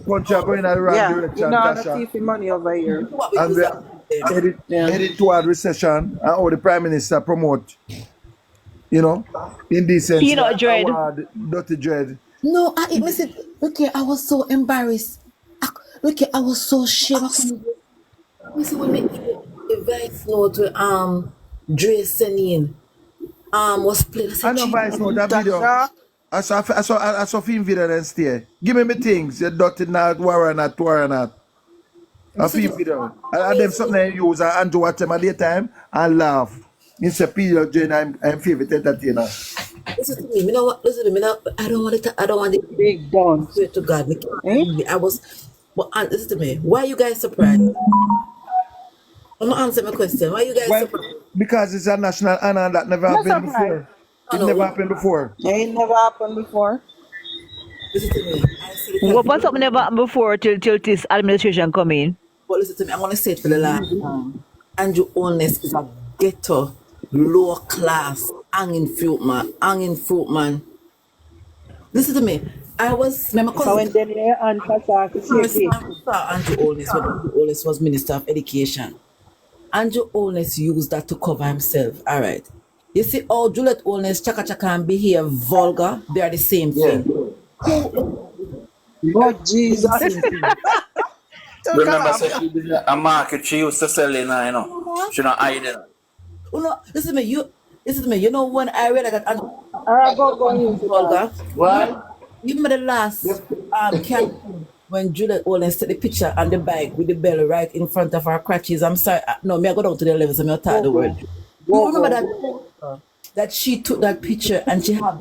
Country are going in the wrong Yeah, we direction, don't have no Tasha. thief money over here. to what we And use we're that thing. Yeah. headed toward recession and how the Prime Minister promote, you know, indecency, Peanut dread. award, dirty dread. No, I miss it. Look here, I was so embarrassed. Look here, I was so ashamed. I couldn't do it. You see when me the voice note with Dre singing was played. I I said, know "Gee, vice note that video. Tasha, I saw film video and stay. Give me my things. You dirty not, warrior not, warrior not. you A see film this video. And them something I use and to watch them at the time and laugh. It's a period during I'm favorite entertainer. Listen to me. You know what? Listen to me. I don't want it. I don't want it. Big dons. Swear to God, me can't Eh? believe it. I was. But listen to me. Why are you guys surprised? I'm gonna answer my question. Why are you guys Well, surprised? because it's a national honor that never No happened surprise. before. No, It no. never happened before. It ain't never happened before. Listen to me. I said it What again. was something never happened before till this administration come in? But listen to me. I'm gonna say it for the last time. Andrew Holness is a ghetto, low class, hanging fruit man. Hanging fruit man. Listen to me. My So cousin. when then your answer start to shake First it. time I saw Andrew Holness when Andrew Holness was Minister of Education. Andrew Holness used that to cover himself. All right. You see, all Juliet Holness, Chaka Chaka, and behave vulgar, they are the same Yeah. thing. Who Lord they're the Jesus. same thing. Took Remember, off. say she did a market she used to sell in, She not hide it. Oh no, listen to me. You know when I realized that Andrew I go use it all. vulgar, Why? you remember the last campaign when Juliet Holness took the picture on the bike with the bell right in front of our crutches. I'm sorry, no, me I go down to the levels and me I talk Go the word. go. You Go remember go. that she took that picture and she had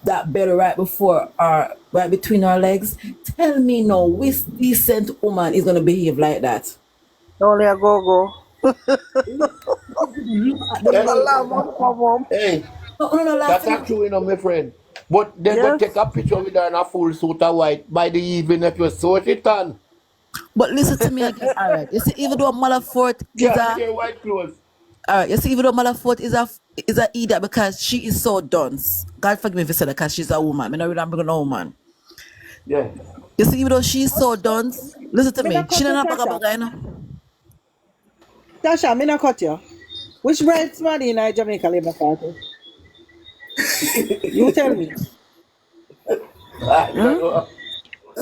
that bell right before right between her legs. Tell me now, which decent woman is gonna behave like that? Only a go go. Look at the Eh, legs. Allah must come home. hey, No, no, no, that's laughing. not true, my friend. But they go Yes. take a picture with her in a full suit of white by the evening if you sort it on. But listen to me again. All right. You see, even though Malafort is Can't a wear white clothes. all right, you see, even though Malafort is a either because she is so dunce. God forgive me if I say that because she's a woman. I know I'm a woman. Yeah. You see, even though she's so dunce, listen to Me not me. She cut you, not baga Tasha. baga, you know. Tasha, me not cut you. Which bride's money in Jamaica Labour Party? You tell me. I don't Hmm? know.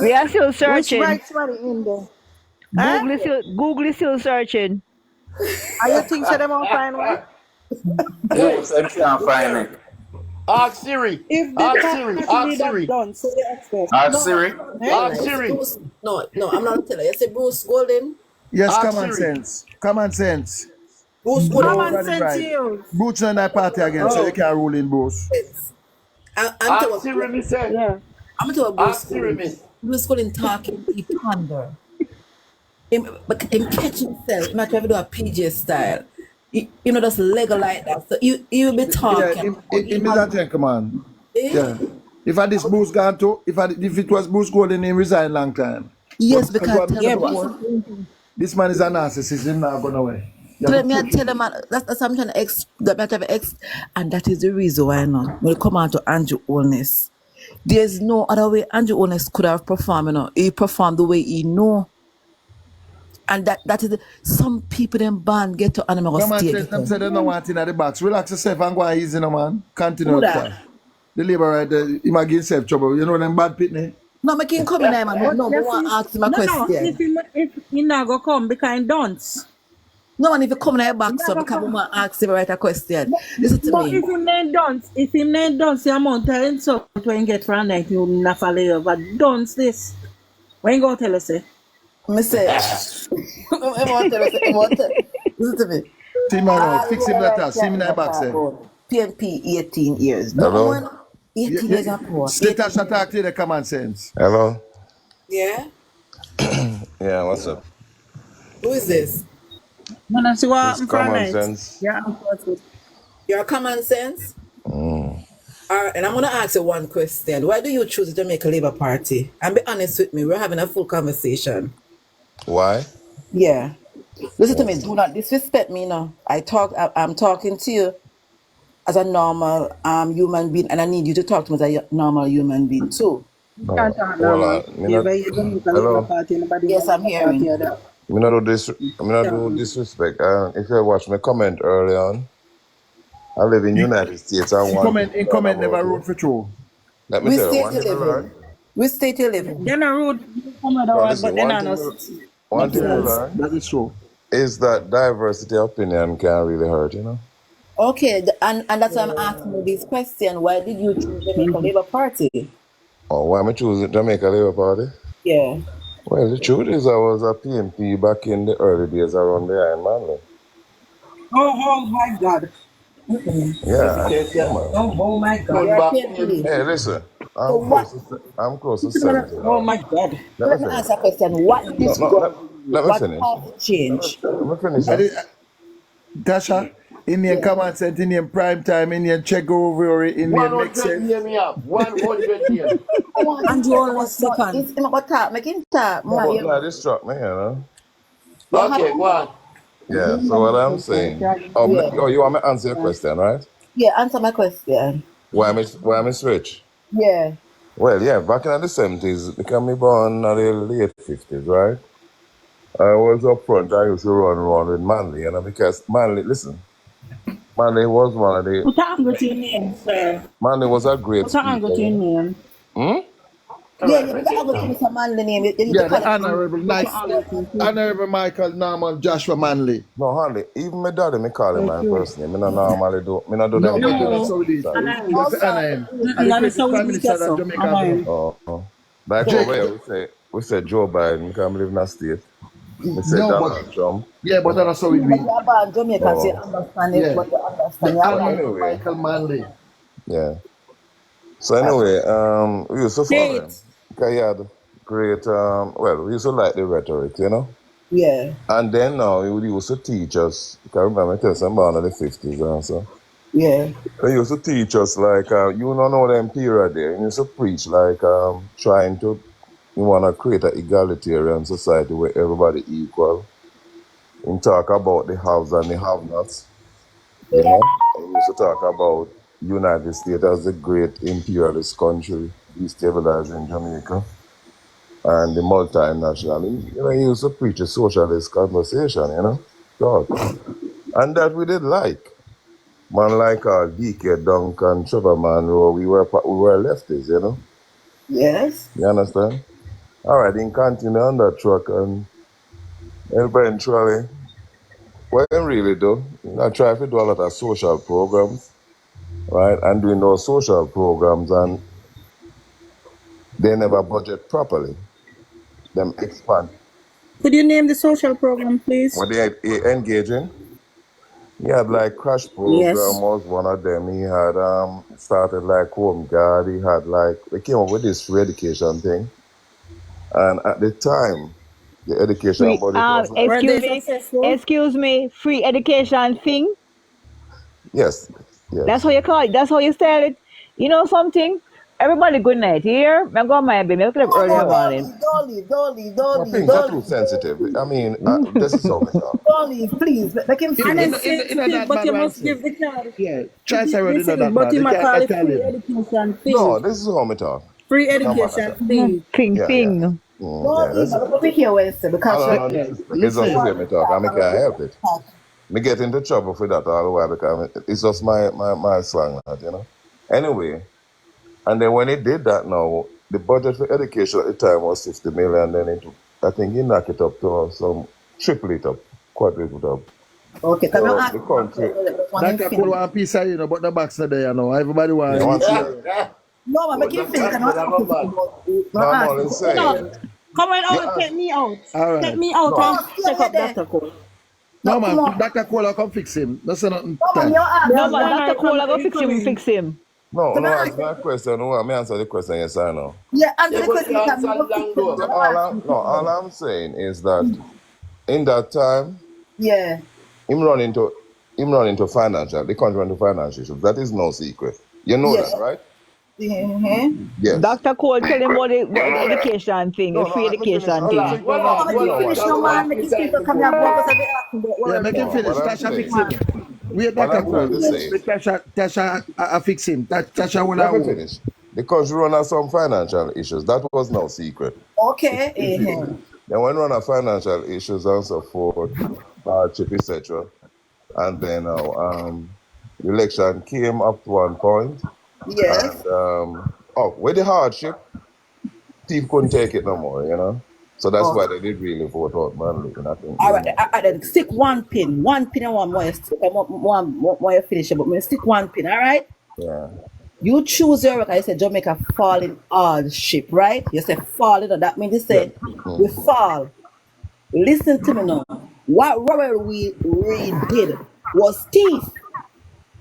We are still Which searching. bride's money in there? Huh? Google is still searching. Are you think so them won't find one? No, Hey, so I can't look find here. it. Ask Siri. If the Ask Siri. party Ask leader Siri. done, so you expect. Ask No, Siri. I'm not a Eh? teller. Ask You see, Siri. Bruce. No, no, I'm not a teller. You see, Bruce Golden. Yes, Ask common Siri. sense. Common sense. Bruce Know Golden. Common over the sense bride. use. Boots on that party again, so you Oh, can't rule in Bruce. I'm Ask telling Siri, me say. yeah. I'm gonna tell Bruce Ask Siri, Golden. miss. Bruce Golden talking, he ponder. Him catch himself. He might try to do a PJ style. You know, just Lego like that. So he will be Yeah, talking. But he him is have a gentleman. eh? Yeah. If I this Bruce gone to, if it was Bruce Golden, he resign long time. But Yes, because what me tell say me Yeah, what. before, this man is a narcissist. He's not going away. You So have let to me put tell him. them that's what I'm trying to that I'm trying to and that is the reason why now when it come on to Andrew Holness, there's no other way Andrew Holness could have performed, He performed the way he know. And that is some people them band get to animal Come on, stay says get them to. say they don't want in at the box. Relax yourself and go easy, no man. Who Continue to that? talk. The labor right there, he might get himself trouble. You know them bad pitney. No, I can come in there, man. But but no, I you want see, to ask him a no, question. if he not go come because he don't. No one if you come in your He box not up go because we come. want to ask him right a question. But, Listen to but me. if him name don't, the amount of insult when he get from night, he will not follow over. Don't this. When you go tell us, say, I say, I want to tell you, listen to me. See man out. All Fix him your that life, out. you See have me in been the a box talk there. about PNP 18 years. No Hello? one 18 years and poor. Let 18 Tasha years. talk to you the common sense. Hello? Yeah? Yeah, what's up? Who is this? when I see what This happened for a common night, sense. yeah, answer it. Your common sense? Mm. All right, and I'm going to ask you one question. Why do you choose the Jamaica Labour Party? And be honest with me, we're having a full conversation. Why? Yeah. Listen to Mm. me. Do not disrespect me now. I'm talking to you as a normal human being, and I need you to talk to me as a normal human being too. You No, can't talk hold normal. on. Me You not, better don't make a Labour hello? Party, nobody in the Yes, I'm Labour Party hearing. or that. Me not Tell do me. disrespect. If you watch my comment early on, I live in He, United States. I want thing in to learn comment never about wrote you. for true. Let me We tell you, state one you thing I live in. learn. We state you live in. They're not rude. You come with the No, word, listen, but they're not us. one thing I True. learn That is true. is that diversity of opinion can really hurt. Okay, and that's why I'm asking you this question. Why did you choose the Jamaica Labour Party? Oh, why am I choosing Jamaica Labour Party? Yeah. Well, the truth is I was a PNP back in the early days around the Iron Manley. Oh my God. Yeah, yeah, man. Oh my God. Turn You're a back PNP. Hey, listen, So what? I'm close to 70 Oh now. my God. Let me Let me finish. ask a question. What did No, this no, girl do? let me What finish. caused the change? Let me finish, I huh? did, Tasha, Indian Yeah. come and sent Indian prime time, Indian check over or Indian make 100 sense. name me have. 100 name. I want him to Andrew, say hold on a something, but second. it's him about talk. Make him talk. No, but You glad it struck me, you know. happy? Okay, go on. Yeah, so what I'm saying, Yeah. you want me to answer your question, right? Yeah, answer my question. Why am I switch? Yeah. Well, yeah, back in the 70s, because me born in the late 50s, right? I was up front, I used to run around with Manley, you know, because Manley, listen, Manley was one of the, Put an angle to your name, sir. Manley was a great Put an speaker, angle to you your know. name. Hmm? Yeah, yeah, but I go to Mr. Man the name. You need to Yeah, call the him. honorable Put night, your angle to your name. honorable Michael Norman Joshua Manley. No, hardly. Even my daddy, me call him Thank my you. first name. Me not do No, them but thing, you you know know. No. so it is. Sorry. Anime. That's the Also, Anaheim. And the That is greatest how we prime do it, minister yes, that sir. Jamaica have ever. Anime. Like Jake, over here, we say Joe Biden, because I live in a state. We say no, but Donald Trump, yeah, you but know. that's how yeah, it but be. you're born Jamaican, so you So, understand it, Yeah, but you understand. the You're so white. honorable anyway, Michael Manley. yeah. So anyway, we used to Say follow it. him. Because he had great, we used to like the rhetoric, you know. Yeah, And then now he used to teach us, because I remember I tell you, I'm born in the 50s and so. yeah, He used to teach us like, you don't know them period there. He used to preach like trying to, you want to create an egalitarian society where everybody equal. And talk about the haves and the have-nots, you know. And he used to talk about United States as the great imperialist country destabilizing Jamaica and the multinational. You know, he used to preach a socialist conversation, you know, talk. And that we did like. Man like DK Duncan, Trevor Monroe, we were lefties, you know. yes. You understand? All right, in continue on that truck and eventually, what him really do, I try to do a lot of social programs, right? And doing those social programs and they never budget properly. Them expand. Could you name the social program, please? What they engage in? He had like crash program Yes. was one of them. He had started like home guard. He had like they came up with this free education thing. And at the time, the education Free budget was like, Were they successful? excuse me, free education thing. yes, That's yes. how you call it. That's how you style it. You know something? Everybody good night. Here, I go my baby. I sleep No, early in no, the don't morning. leave, don't leave, don't leave, don't Well, leave, things are don't too leave, sensitive. I mean, this is how we talk. don't leave, please. Make him In, And in, it's finish. in, in sensitive, that but bad you one must say. give the card. Yeah, It try is Sarah they do say not it, that but bad. you They might can't call not it tell free him. education No, thing. this is how we talk. Free No matter education that. thing. Ping Yeah, yeah. ping. Don't Yeah, leave. this I'm going to hear what you say I because don't you know Yeah, disrespect. It's just the listen. way want me to talk talk. and me I'm going can't to help it. talk. Me get into trouble for that all the while because it's just my slang, that, you know. Anyway, and then when he did that now, the budget for education at the time was 50 million, then I think he knocked it up to some triple it up, quadruple it up. Okay, come on. So Ask the him one country, question. Just want him Dr. Cole finish. want piece of you know, but the box not there, you know. Everybody want yeah, to one eat. second. No, man, Oh, make him Dr. finish. I don't Cole, have ask a him man. about. No, Don't I'm ask only him. You know, saying, come on you out, ask, take me out. All Take right. me out no, and No, check stay up there. Dr. Cole. No, No, come man, on. Dr. Cole come fix him. That's not No, man, you time. ask No, There's him. but one Dr. guy Cole I go coming. fix him. no, Can no, I ask ask me him? a question. No, me answer the question, yes or no. Yeah, answer Yeah, the but question you because answer me go fix long him. though. I don't ask him All something. I'm saying is that in that time, Yeah. him run into the country run into financial issues. That is no secret. You know Yeah. that, right? Mm-hmm. Yes. Dr. Cole tell him about the education thing, the No, no, free let me finish. education Let me thing. finish. No, Hold no, No, on, make hold hold him on on. one finish, no Don't second. man. ask Make me him finish. time So come before here, me. boy, because I be asking Yeah, what make him No, him finish. what I'm Tasha finish, fix saying, man. him. Wait, what Dr. I'm trying Cole. to Finish. say, Tasha fix him. Tasha will let me hold. finish. The country run out some financial issues. That was no secret. Okay. It is. Mm-hmm. Then when run out financial issues and so forth, hardship, etc. And then election came up to one point, Yes. and with the hardship, people couldn't take it no more, you know. So that's Okay. why they did really vote out Manley, and I think All they right, won. then stick one pin and one more. Stick one more you finish it, but me stick one pin. All right. Yeah. You choose your record. You say Jamaica falling hardship, right? You say falling, and that means you Yes. say we fall. Listen to me now. What Robert we did was thief.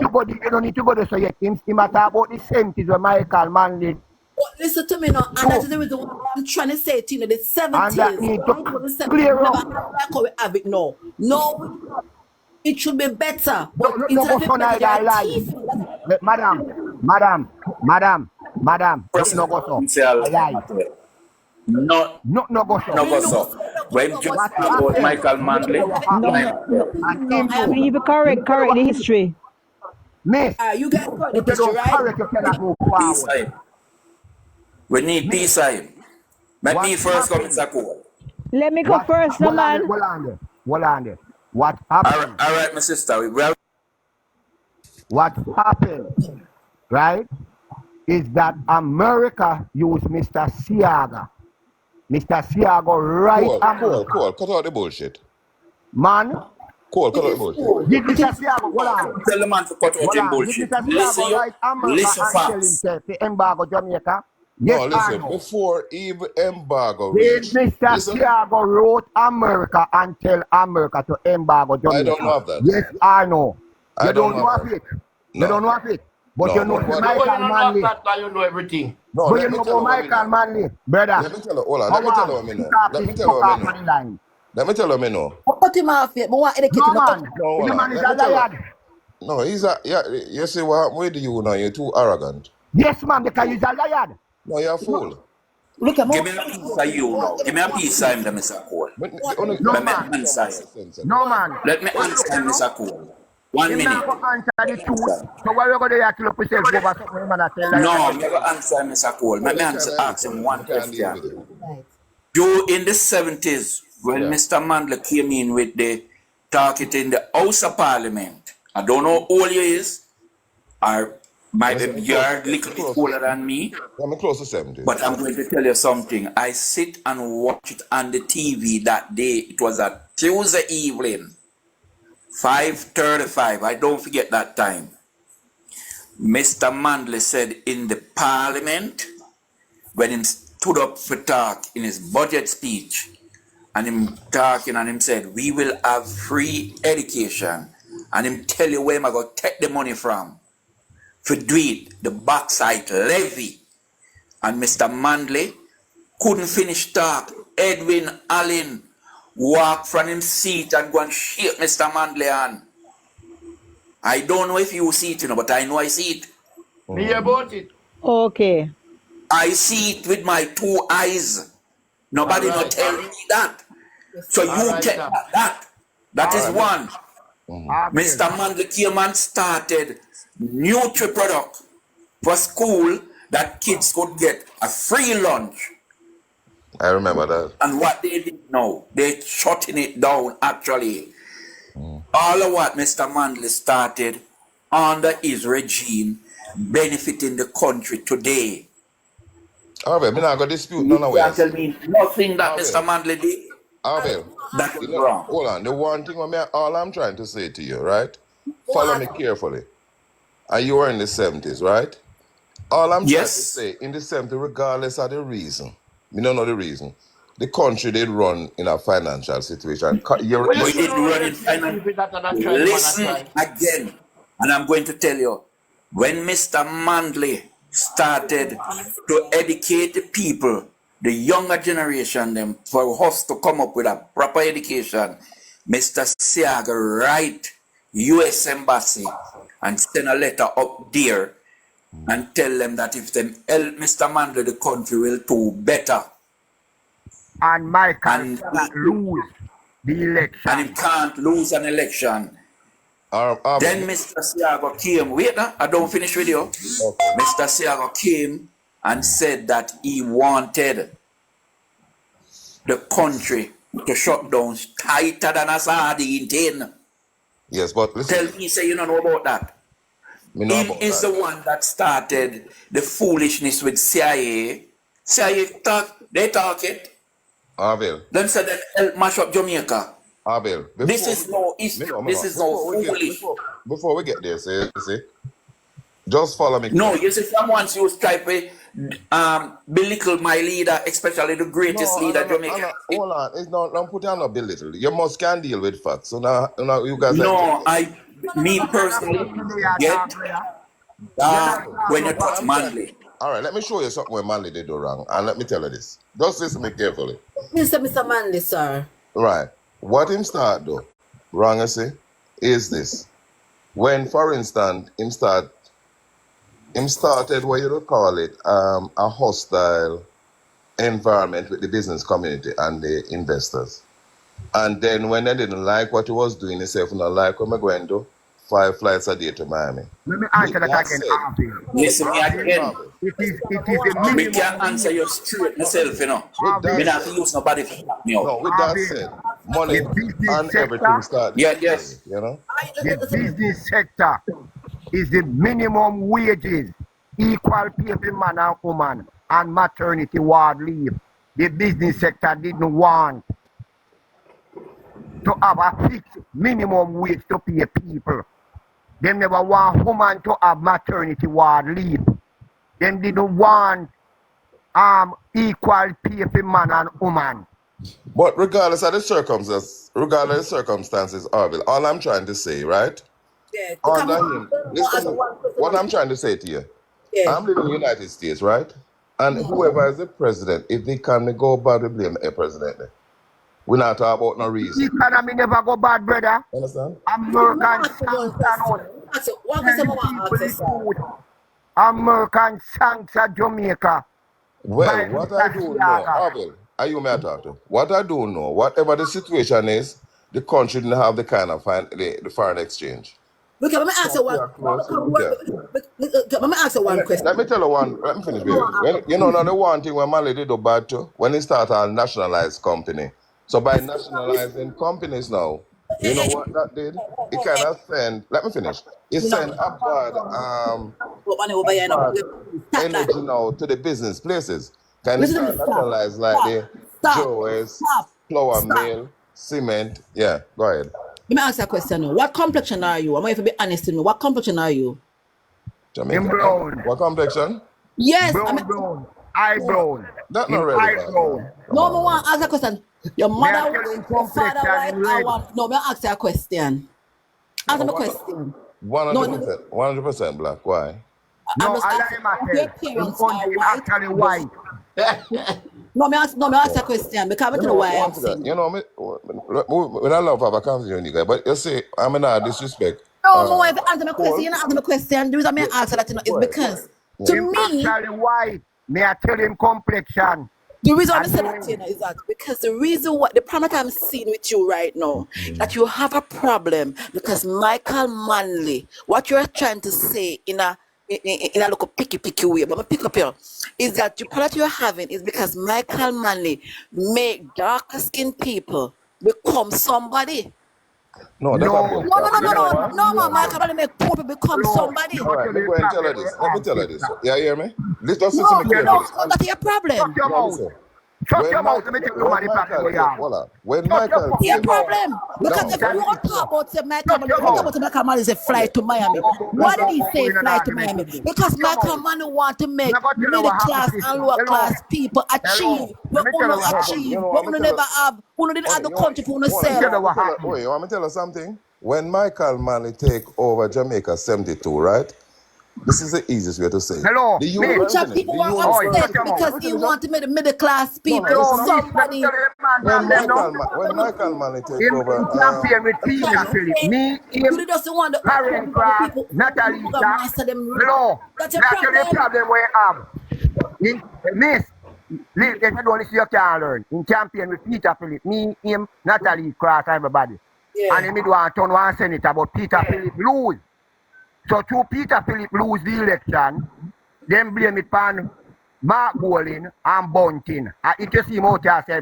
need to go there. You don't need to go there so yet. Him talk about the 70s when Michael Mann did. But listen to me now, and that is the reason why I'm trying to say to you, the 70s, And that need to 1970s, clear never up. have like how we have it now. No, it should be better. No, But no, no instead go of it so better, neither they are lie. thieving. Madam, no President, go so. say a I lie. lie. Not No go so. no go You know, so. so when No, just but What talk about happened? Michael Let me tell you Manley, what No, happened. no, no, And no, him I you too. agree. need to Let me tell you correct what the happened. history. Miss, You guys correct the if you history, don't right? correct, you cannot move peace forward. sign. We need Miss, peace sign. Let what me first come, happened? Mr. Cole. Let me go What, first, no hold on there, man. hold on there, hold on there. What All happened? right, my sister. We have What happened, right, is that America used Mr. Siaga. Mr. Siaga right America. Cut out the bullshit. Man, Cut out the bullshit. did It Mr. is Siaga, hold on. tell the man to cut out Hold him on. Did bullshit. Mr. Listen, Siago you. write America Listen and tell facts. himself to embargo Jamaica? Yes No, or listen, no? before even embargo Did reach, Mr. listen, Siago wrote America and tell America to embargo I don't Jamaica? know of that. Yes or no? I You don't don't know know of of that. it. You don't No. know of it. But No, you know but the what? No, you Michael don't know Manley. that, you know everything. No, But you let me know tell about you what me Michael know. Manley, brother. Let me tell you, hold on, How let me tell on? you what me He know. talk Let me this tell you fuck what me off know. on the line. Let me tell you what me know. but cut him off yet. But want educate No him. Cut man. him. No, hold The man on. is Let a me tell you. liar. No, he's a, yeah, you see what happened with you now, you're too arrogant. Yes, man, because he's a liar. No, you're a fool. Look at Give more. me a piece of you now. Give me a piece of him, Mr. Cole. No Let me man. answer him. No man. Let me When you look answer here, him, no? Mr. Cole. 1 Him minute. not go answer the truth. Answer. So why you go there kill up yourself over something him and I tell liar No, and I'm never everything? answer him, Mr. Cole. Let me ask him one I can't deal with question. it. Right. You in the 70s, when Yeah. Mr. Mandela came in with the talking in the House of Parliament, I don't know how old you is, or I'm you're a little bit close older to, than me, I'm close to 70. but I'm going to tell you something. I sit and watch it on the TV that day. It was a Tuesday evening, 5:35. I don't forget that time. Mr. Mandela said in the Parliament, when he stood up for talk in his budget speech, and him talking and him said, we will have free education. And him tell you where am I going to take the money from. For do it, the backside levy. And Mr. Mandley couldn't finish talk. Edwin Allen walked from his seat and go and shake Mr. Mandley hand. I don't know if you see it, but I know I see it. Me hear about it. Okay. I see it with my 2 eyes. All Nobody not right. tell me that. Yes, So sir. All you right, take sir. that. That All is right, let, one. Abel. Mr. Mandel came and started Nutri product for school that kids could get a free lunch. I remember that. And what they did now, they're shutting it down actually. All of what Mr. Mandel started under his regime benefiting the country today. Abel, me not going to dispute none You of what you can't tell say. me nothing that Mr. Abel, Mandel did Abel, that you was know, wrong. hold on. The one thing all I'm trying to say to you, right? Follow me What? carefully. And you were in the 70s, right? All I'm trying to Yes, say, in the 70s, regardless of the reason, me don't know the reason, the country did run in a financial situation. What you we say did now, run them in same finance. people that are try, the man a Listen try. again, and I'm going to tell you, when Mr. Mandley started to educate the people, the younger generation, them for us to come up with a proper education, Mr. Siaga write U.S. Embassy and send a letter up there and tell them that if them help Mr. Mandley, the country will do better. And Michael And cannot lose the and election. he can't lose an election. Abel, Then Mr. Siago came. Wait, I don't finish with you. okay. Mr. Siago came and said that he wanted the country to shut down tighter than a sardine tin. Yes, but listen, Tell me, say you don't know about that. me know Him about is that. the one that started the foolishness with CIA. CIA talk, they talk it. Abel, Them said that help mash up Jamaica. Abel, This before we is get, no me history. know, This is no foolish. before we get there, see, just follow me No, carefully. you see, someone used try to belittle my leader, especially the greatest No, leader I Jamaica. know, hold on, it's not, don't put on a belittle. You must can deal with facts. So now you guys are No, interjecting. me What kind of personally fuck you there talk, get brother? You not dark talk when no you What touch I'm facts. trying, manly. all right, let me show you something where Manly did do wrong. And let me tell you this. Just listen to me carefully. Mr. Manley, sir. Right. What him start though, wrong I say, is this. When, for instance, him started what you would call it, a hostile environment with the business community and the investors. And then when they didn't like what he was doing, he said, if you don't like what I'm going to do, 5 flights a day to Miami. Let me With answer that that again, said, Harvey. Listen me Harvey, again. it is the Me minimum can't answer you straight myself, you know. with Me that Harvey, not have to said, use nobody to help me out. no, with that Harvey, said, the money business and everything sector, start Yeah, disappearing, yes. you know? the business sector is the minimum wages, equal pay for man and woman, and maternity ward leave. The business sector didn't want to have a fixed minimum wage to pay people. They never want woman to have maternity ward leave. They didn't want equal pay for man and woman. But regardless of the circumstances, Arville, all I'm trying to say, right? Yeah, because Under I him, want to ask listen, one question. what I'm trying to say to you, Yeah. I'm living in the United States, right? And whoever is the president, if they can go bad, we blame the president. We're not talking about no The reason. economy never go bad, brother. Understand? Let me American ask you one sanction question. us. One Tell question I the want to people ask you, the sir. truth. American sanction Jamaica Well, by what I Mr. do know, Siaga. Abel, are you may I talk to? What I do know, whatever the situation is, the country didn't have the kind of the foreign exchange. Look, let me ask So you we one. are close. Yeah. Let me ask you one Let me question. tell you one. Let me finish, baby. When, you know, now the one thing when Mali did do bad too, when he started a nationalized company. So by nationalizing companies now, you know what that did? It kind of send. Let me finish. It You know, sent what money over a here now? bad Stop that. energy now to the business places. Can you Listen to me. start Stop. nationalize like Stop. the Stop. Joes, Stop. flour Stop. mill, cement? Yeah, go ahead. Let me ask you a question now. What complexion are you? I want you to be honest with me. What complexion are you? In Jamaica. brown. What complexion? Yes, I mean, Brown. Eye brown. That not In eye relevant, man. brown. Come no, I on, man. want to ask a question. Your May I mother tell white, him your father complexion white. in I red? want. No, me ask you a question. No, Answer my question. No, no. 100%, 100% black. Why? I'm No, just I asking. like Your myself. parents are Him white. actually white. No, me ask. No, me ask Yeah. a question because I You tell you know, why I one ask second. him. You know, me, when I love have a conversation with you guys, but you see, I'm not disrespect. No, my wife answer my question. Paul, You not answer my question. The reason I ask that go is ahead. because Yeah. to Him me, actually white. May I tell him complexion? the reason I I said know that to you him. now is that because the reason what the problem that I'm seeing with you right now, that you have a problem because Michael Manley, what you're trying to say in a little picky way, but I pick up here, is that the problem that you're having is because Michael Manley make darker skinned people become somebody. No, that a No, No, no, bullcrap. no, You no, know no, what? no, no. man. Michael Manley make poor people become No, somebody. All not right, to me the go and tell her problem we this. Let me have, tell her this. sister. Yeah, you hear me? Just listen to No, me Hear no, carefully. me. so that's your Shut problem. your No, mouth. listen. Shut your mouth. Let me tell you man the problem we have. Hold on. When Shut your Michael Your fucking came, mouth. problem. Because no, if you Peter want to talk Lister. about say Michael Shut Mann, your if you talk mouth. about Michael Mann is a fly okay, to Miami. let's Why did go. he Go say in an fly to argument Miami? with me. Because Shut your Michael mouth. Mann want to I'm make not going to tell you middle what happened, class and sister. lower Hello. class people Hello. achieve Let what me tell uno you what No, but happened. you achieve, know, what I'm uno tell her. never have, uno didn't have the country for uno Let me You tell self. you want me what tell her? happened. You want me tell her something? When Michael Manley take over Jamaica 72, right? This is the easiest way to say it. Hello. Me. Which Let me are finish. people The were Oh, university. shut upset your mouth. Let because me he finish. Huh? wanted to make the middle class No, no, people Hello, listen. me. Let me somebody. tell you the man When problem now. Michael Manley take over, Him campaign with I'm trying Peter to Philip. say, Me, you him, doesn't want the Lauren Croft, people Natalie who got Jack. master them. Hello. That's your May I tell you the problem. problem we have? In, miss, if you don't listen, you can't learn. In campaign with Peter Philip, me, him, Natalie Cross, everybody. And Yeah. him do want turn one senator, but Peter Philip lose. So through Peter Philip lose the election, then blame it on Mark Bolin and Bunting. And if you see him out here say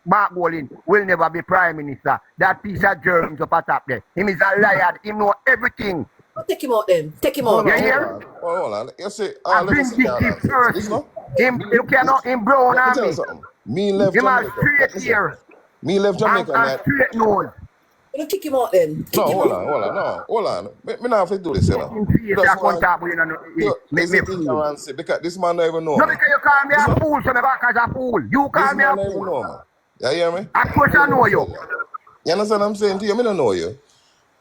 Mark Bolin will never be prime minister. That piece of germs up at top there. Him is a liar. He know everything. Well, take him out then. Take him hold out. on, You hold hear? on, hold on. You see, A let me sit down vindictive and say this. Listen, person. no? Him Me, you cannot him brown let me on tell you me. something. Me left Him a Jamaica. straight Let me say. here Me left Jamaica and night. straight nose. Well, kick him out then. No, Kick him out. no, hold on. Me not have to do this, you know. In Me face just I can't want talk with you and make is me it fool. ignorance because this man don't even know No me. because you call me Listen, a fool, so me back as a fool. You this call me man a don't even fool. know me. You hear me? Of course Me I let know me you. tell you. You understand what I'm saying to you? Me don't know you.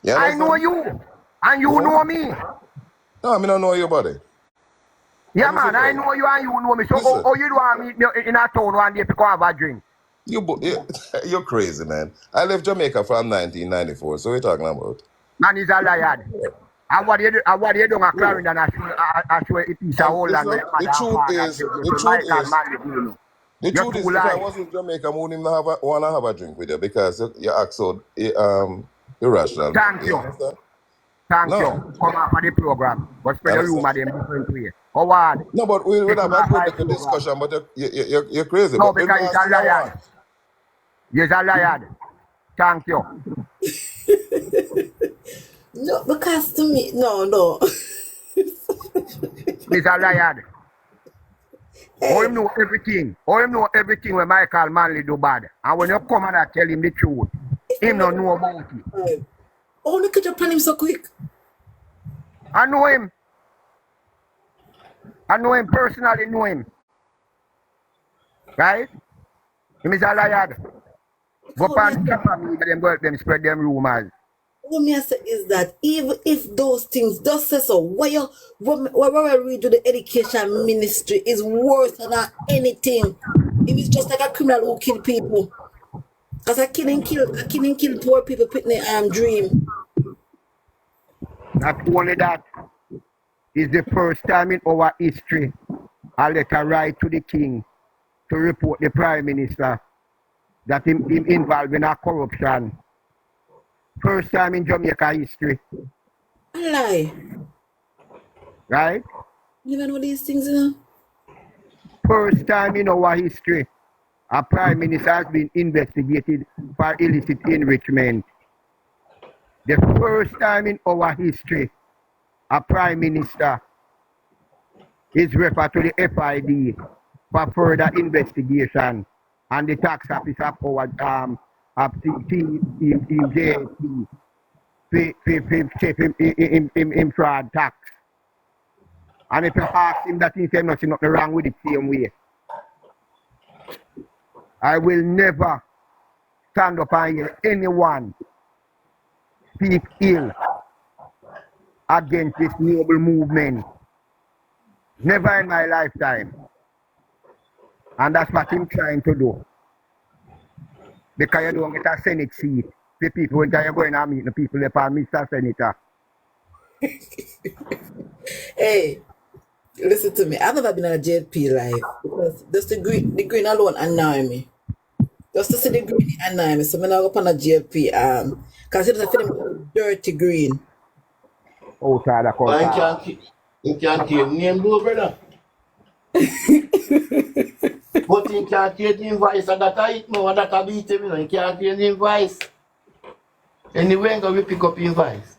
You I know understand? you. And you Yeah? know me. No, me don't know your body. Yeah, Let me man, figure I it. know you and you know me. So, Listen, you do want meet me in a town one day to go have a drink? you're crazy, man. I left Jamaica from 1994. So what are you talking about? Man is a liar. And what you do, a Who? Clarendon, I show a piece of hole and Listen, where your mother and father the business. truth Michael is, Manley, you know. The You're truth too is, if I light. was in Jamaica, I wouldn't even want to have a drink with you because you act so irrational. Thank You you. understand? Thank you. No. Come off of the program. But You spread the understand? rumor them different way. Howard, No, but we would take have him a off my good program. discussion, but you're crazy. No, But we because he's a still a liar. want. He's a liar. Thank you. No, because to me, no. He's a liar. Or him know everything. Or him know everything when Michael Manley do bad. And when you come and I tell him the truth, him don't know about it. Oh, look at you plan him so quick. I know him. I know him personally, know him. Right? Him is a liar. Go on social media, them go help them spread them rumors. What me I say is that even if those things does say so, what we read to the education ministry is worse than anything. If it's just like a criminal who kill people. Because I killing kill poor people putting their dream. Not only that, is the first time in our history a letter write to the king to report the prime minister that him involved in a corruption. First time in Jamaica history. I lie. Right? You never know these things, you know? First time in our history, a prime minister has been investigated for illicit enrichment. The first time in our history, a prime minister is referred to the FID for further investigation, and the tax office of our in fraud tax. And if you ask him that he said nothing wrong with it same way, I will never stand up and hear anyone speak ill against this noble movement. Never in my lifetime. And that's what I'm trying to do. Because you don't get a Senate seat. The people, when you're going to meet the people, they call Mr. Senator. Hey, listen to me. I've never been on a JP live because just the green alone annoy me. Just to see the green annoy me. So I'm not go on a JP because it's a feeling dirty green. Oh, Tada, You can't take name though, brother. But you can't take the invoice and that I hit me and that I beat him, you know. You can't take the invoice. Anyway, I'm going to pick up the invoice.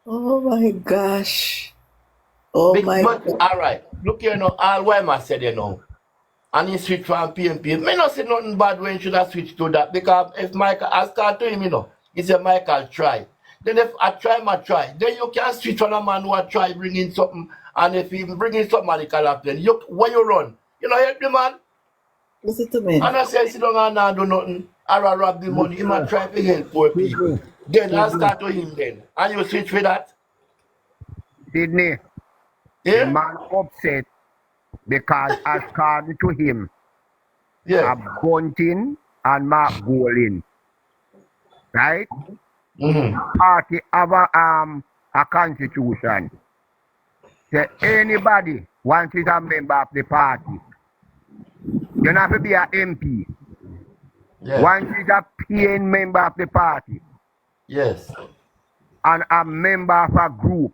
Oh my gosh. Oh my But God. alright, look here now, all what I said you know. And he switched from PNP. Me not say nothing bad when he should have switched to that. Because if Michael, I start to him, you know, he said Michael try. Then if I try, then you can switch on a man who I try bringing something. And if he bringing somebody can happen, you when you run, you know, help the man. Listen to me. And I say sit down and not do nothing. Or I rob the money. He might try to help poor people. Then I start to him then. And you switch for that. Sydney, the Yeah? man upset because according to him, Yeah. a Bunting and Mark Golding, right? Party have a constitution. Say anybody once is a member of the party, you don't have to be an MP. Yeah. Once is a PN member of the party Yes. and a member of a group,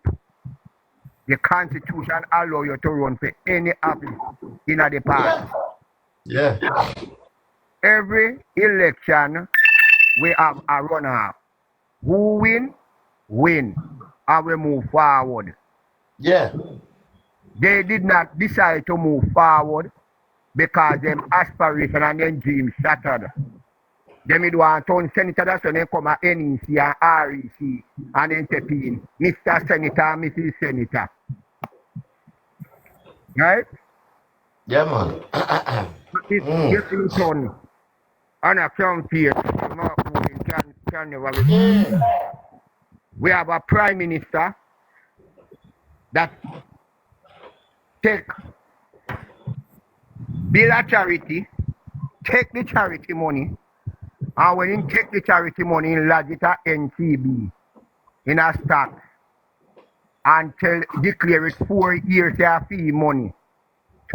the constitution allow you to run for any office in the party. Yeah. Every election we have a runoff. Who win, and we move forward. Yeah. They did not decide to move forward because them aspiration and them dreams shattered. Them do want turn senator, that's when they come at NEC and REC and entertain Mr. Senator and Mrs. Senator. Right? Yeah, man. It's getting done. And a campaign can never be. We have a prime minister that build a charity, take the charity money, and when he take the charity money, he lodge it at NCB in a stock and declare it 4 years of fee money,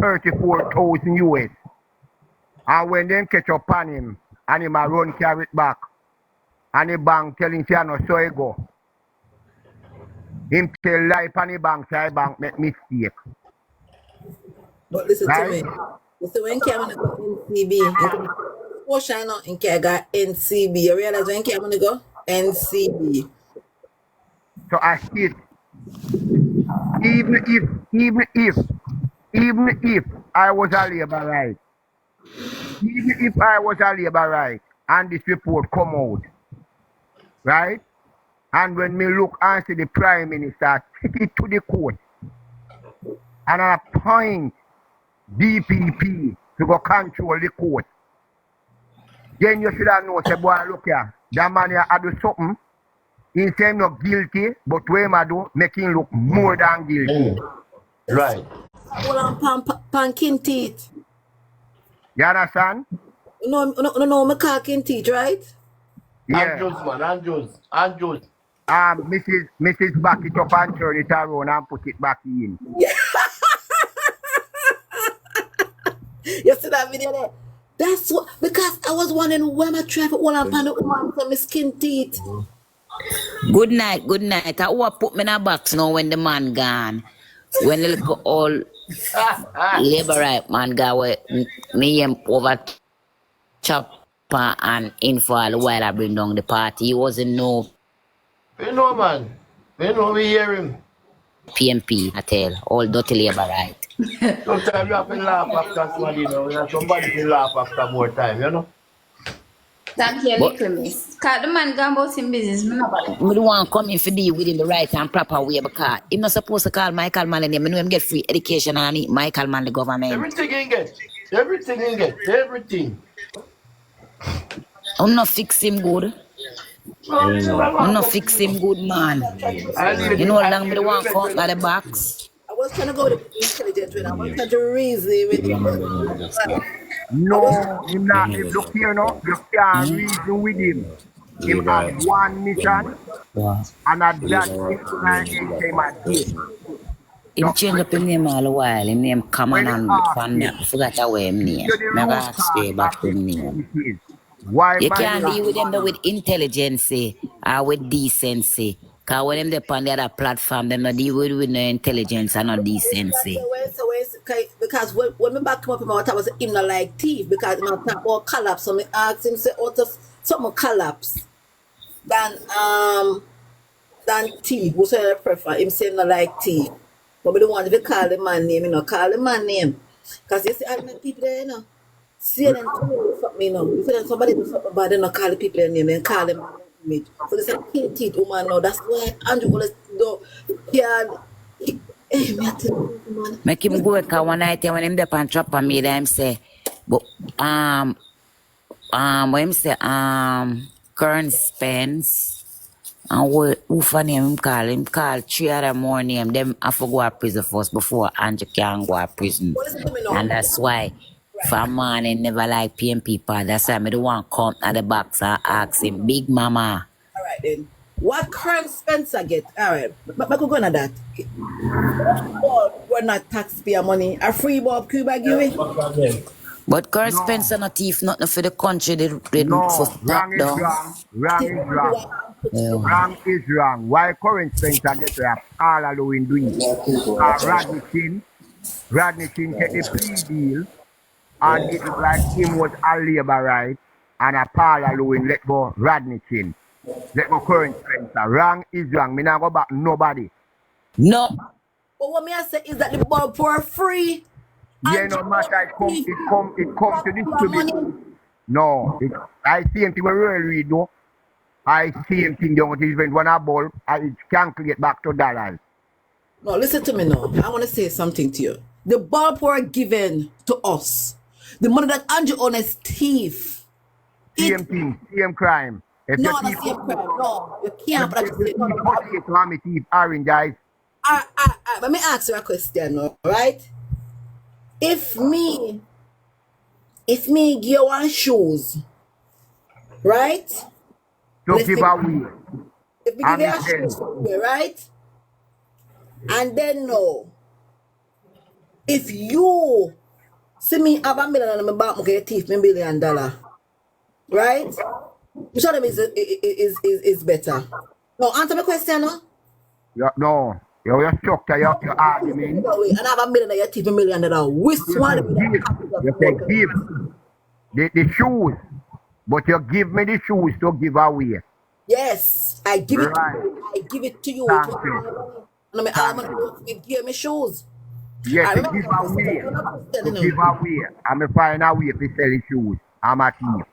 34,000 US. And when them catch up on him, and him a run carry it back, and the bank tell him, no, so he go. Him tell lie on the bank, say bank make mistake. But listen to Right? me. Listen, when K wanna go NCB, oh shine out in K got NCB. You realize when K wanna go? NCB. So I said, even if I was a labor right, even if I was a labor right, and this report come out, right? And when me look and see the Prime Minister take it to the court and appoint DPP to go control the court, then you should have known, say, boy, look here, that man here do something, he say not guilty, but when I do, make him look more than guilty. Right. Hold on, pan kin teeth. You understand? No, me call kin teeth, right? Yeah. Andrews, man, Andrews. Mrs. Back it up and turn it around and put it back in. You see that video there? That's what, because I was wondering where my traffic all up on the woman from my skin teeth. Good night, good night. I will put me in a box now when the man gone. When the little old labor right man go with me and over chopper and info while I bring down the party. He wasn't no We know, man. We know we hear him. PNP, I tell. All dirty labor right. Sometimes you have to laugh after somebody, you know. And somebody can laugh after more time, you know. Thank you, But- little miss. Cause the man gone about him business. Me no bother. I don't want to come in for deal with him the right and proper way because he's not supposed to call Michael Manley name. I know him get free education and he Michael Manley government. Everything he get. Everything he get. Everything. I'm not fix him good. I'm not fix him good, man. You know how long me the one come out the box? I was trying to go with the intelligent when I was trying to reason with him. No, him not. Look here, no. You can't reason with him. Him have one mission, and at that him a day. Him change up his name all the while. Him name come on and find out. Forgot how him name. Never ask stay back to him name. Why You can't deal with them though with intelligence or with decency. Because when them depend on the other platform, them not deal with no intelligence and no decency. Because when me back come up in my I was him not like thief because my talk about collapse. So me asked him say out of some collapse than thief. Who say I prefer? Him say not like thief. But me don't want to call the man name, you know, call the man name. Because you see all the people there, you know. See them fuck me, you know. If somebody do something bad, they not call the people their name, then call them image. So they say kill teeth, woman, no. That's why Andrew always do Make him go because one night when him dey pan trap on me, them say, but when him say current Spence and who for name him call 3 other more name, them have to go to prison first before Andrew can go to prison. And that's why for morning never like PNP part. That's why I don't want to come at the box and ask him, Big Mama. Alright then. What current Spencer get? Alright, but I could go on that. We're not taxpayer money. A free Bob Cuba give it. But current Spencer not thief nothing for the country. They No, for wrong is down. wrong. Wrong is wrong. Yeah. Wrong is wrong. Why current Spencer get rap all Halloween doing? Rodney King take the plea deal and it look like him was a labor right and a Paul Halloween let go Rodney King. Let go current Spencer. Wrong is wrong. Me not go back nobody. No. But what me I say is that the ball for free. Yeah, no matter it come to distribute. No, I see him thing we really read though. I see him thing down to event when I ball, I calculate back to dollars. No, listen to me now. I want to say something to you. The ball pour given to us. The money that Andrew owns is thief. Same thing, same crime. If No, you not thief, same crime. No, you can't. But if you thief orange guys. Let me ask you a question, all right? If me give you one shoes, right? To give away. If we give you a shoes, right? And then no. If you See me have $1 million in my bank, okay, thief me $1 million. Right? Which of them is better? No, answer my question, no? No, your structure, your argument. And I have $1 million, you thief me $1 million. Which You one say of them is give. You say give the shoes, but you give me the shoes to give away. Yes, I give it to Right. you. I give it to you. It Thank was you. my money. And I mean, all Thank money you. you give me shoes. Yeah, I to remember give that question. away. You're not Christian, To you give know. away. I'm a find a way to sell the shoes. I'm a thief.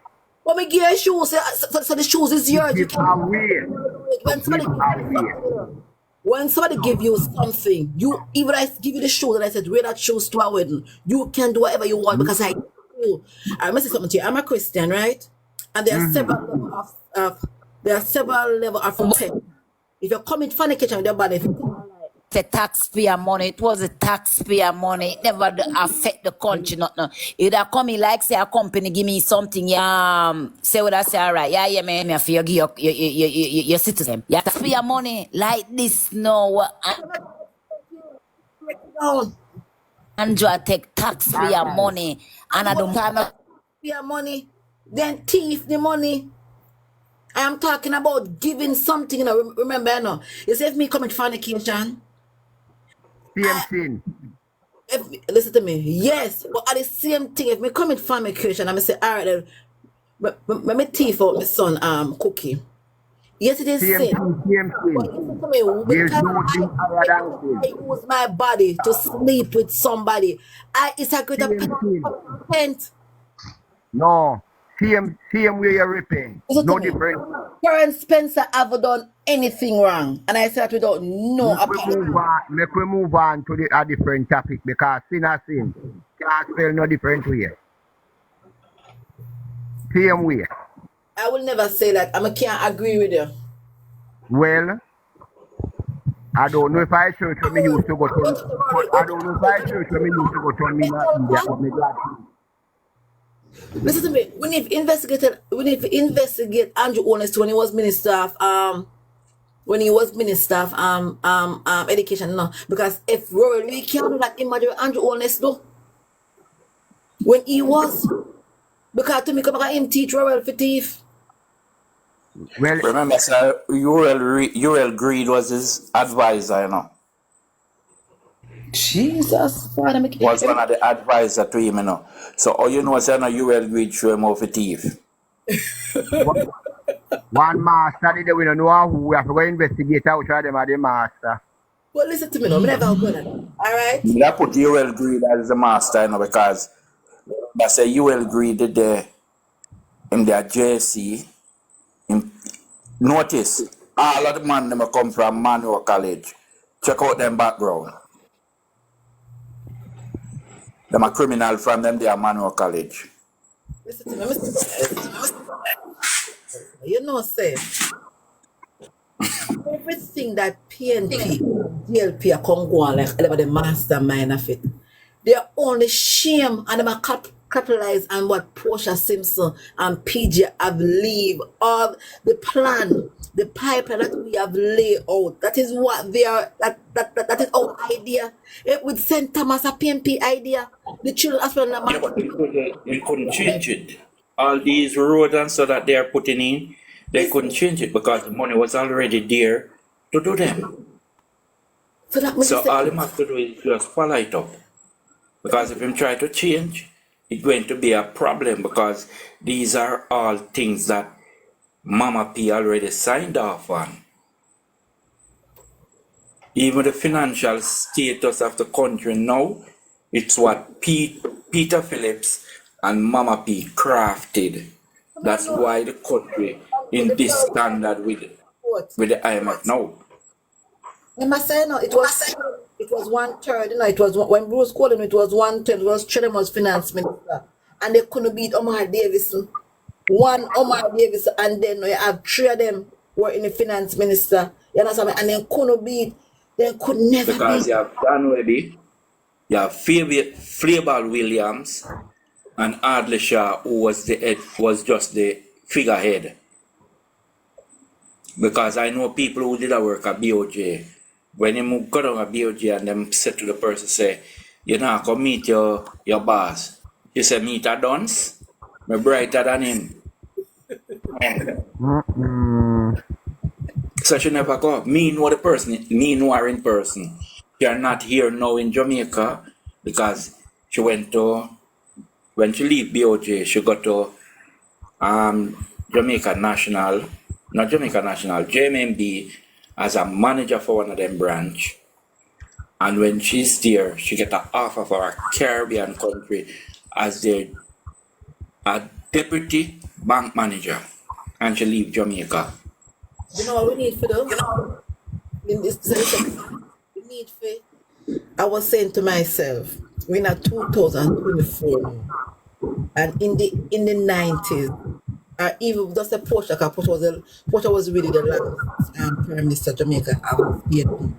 But me give you shoes, so the shoes is To yours. You give can't away. To when somebody give give you away. something, you know. When somebody give you something, you even I give you the shoes and I said, wear that shoes to our wedding. You can do whatever you want because I give you. I must say something to you. I'm a Christian, right? And there are several levels of repentance. If you're coming fornication with your body, if you The taxpayer money, it was the taxpayer money. It never affect the country, nothing. It a come in like say a company give me something, say what I say, all right, yeah, man, me feel give your citizen. Yeah, taxpayer money like this no. break it down, Andrew take taxpayer money and and I what don't time. your money, then thief the money. I am talking about giving something, you know. Remember, you know, you say if me commit fornication, Same thing. listen to me, yes, but at the same thing, if me commit fornication, I'm say, all right, then, let me thief out my son cookie. Yes, it is Same sin. thing. Same But thing. listen to me, There's no thing higher than I sin. use my body to sleep with somebody, it's a greater Same penalty thing. for me to repent. No. Same way you repent. Listen to No me. different. Karen Spencer ever done anything wrong, and I said without no apology. Make we move on to a different topic because sin is sin. Can't spell no different way. Same way. I will never say that. I can't agree with you. Well, I don't know if I church when me used to go to, but I don't know if I church when me used to go to me not idiot, but me glad to. Listen to me. We need to investigate Andrew Honest when he was minister of education, no. Because if Rory we can't do that, imagine Andrew Honest though. When he was, because to me come back him teach Rory for thief. Well, Remember, sir, Uriel Greed was his advisor, you know. Jesus, Father, Was one of the advisor to him, you know. So all you know, sir, no Uriel Greed show him off a thief. one master did we don't know who we have to go investigate out of them are the master. But listen to me now, me never go that. Alright? That put Uriel Greed as the master, you know, because that's a Uriel Greed did the in their JC. Notice, all of the man them come from Manual College. Check out them background. Them a criminal from them, they are Manual College. Listen to me, you know, say everything that PNP, DLP are come go on like about the mastermind of it. They're only shame and them capitalize on what Portia Simpson and PJ have leave all the plan, the pipeline that we have laid out. That is what they are. That is our idea. It would St. Thomas a PNP idea. The children hospital. Yeah, but they couldn't change it. All these roads and so that they are putting in, they couldn't change it because the money was already there to do them. So that means So all him have to do is just follow it up. Because if him try to change, it's going to be a problem because these are all things that Mama P already signed off on. Even the financial status of the country now, it's what Peter Phillips and Mama P crafted. That's why the country in this standard with the IMF now. I must say no, it was 1/3, you know, it was when Bruce called him, it was 1/3, it was Trinidad was finance minister. And they couldn't beat Omar Davison. One Omar Davison, and then you have 3 of them were in the finance minister. You understand me? And they couldn't beat, they could never Because beat. you have Dan Webby, you have Fleaball Williams, and Adley Shaw, who was just the figurehead. Because I know people who did a work at BOJ. When you got on a BOJ and them said to the person, say, You know, come meet your boss. She said, meet a dunce. Me brighter than him. So she never go. Me know the person. Me know her in person. She are not here now in Jamaica because she went to, when she leave BOJ, she got to Jamaica National, not Jamaica National, JMMB as a manager for one of them branch. And when she's there, she get an offer for a Caribbean country as a deputy bank manager. And she leave Jamaica. You know what we need for though? In this we need for. I was saying to myself, we're in a 2024 now, and in the 90s, even just a Portia, because Portia was really the last Prime Minister of Jamaica of PNP.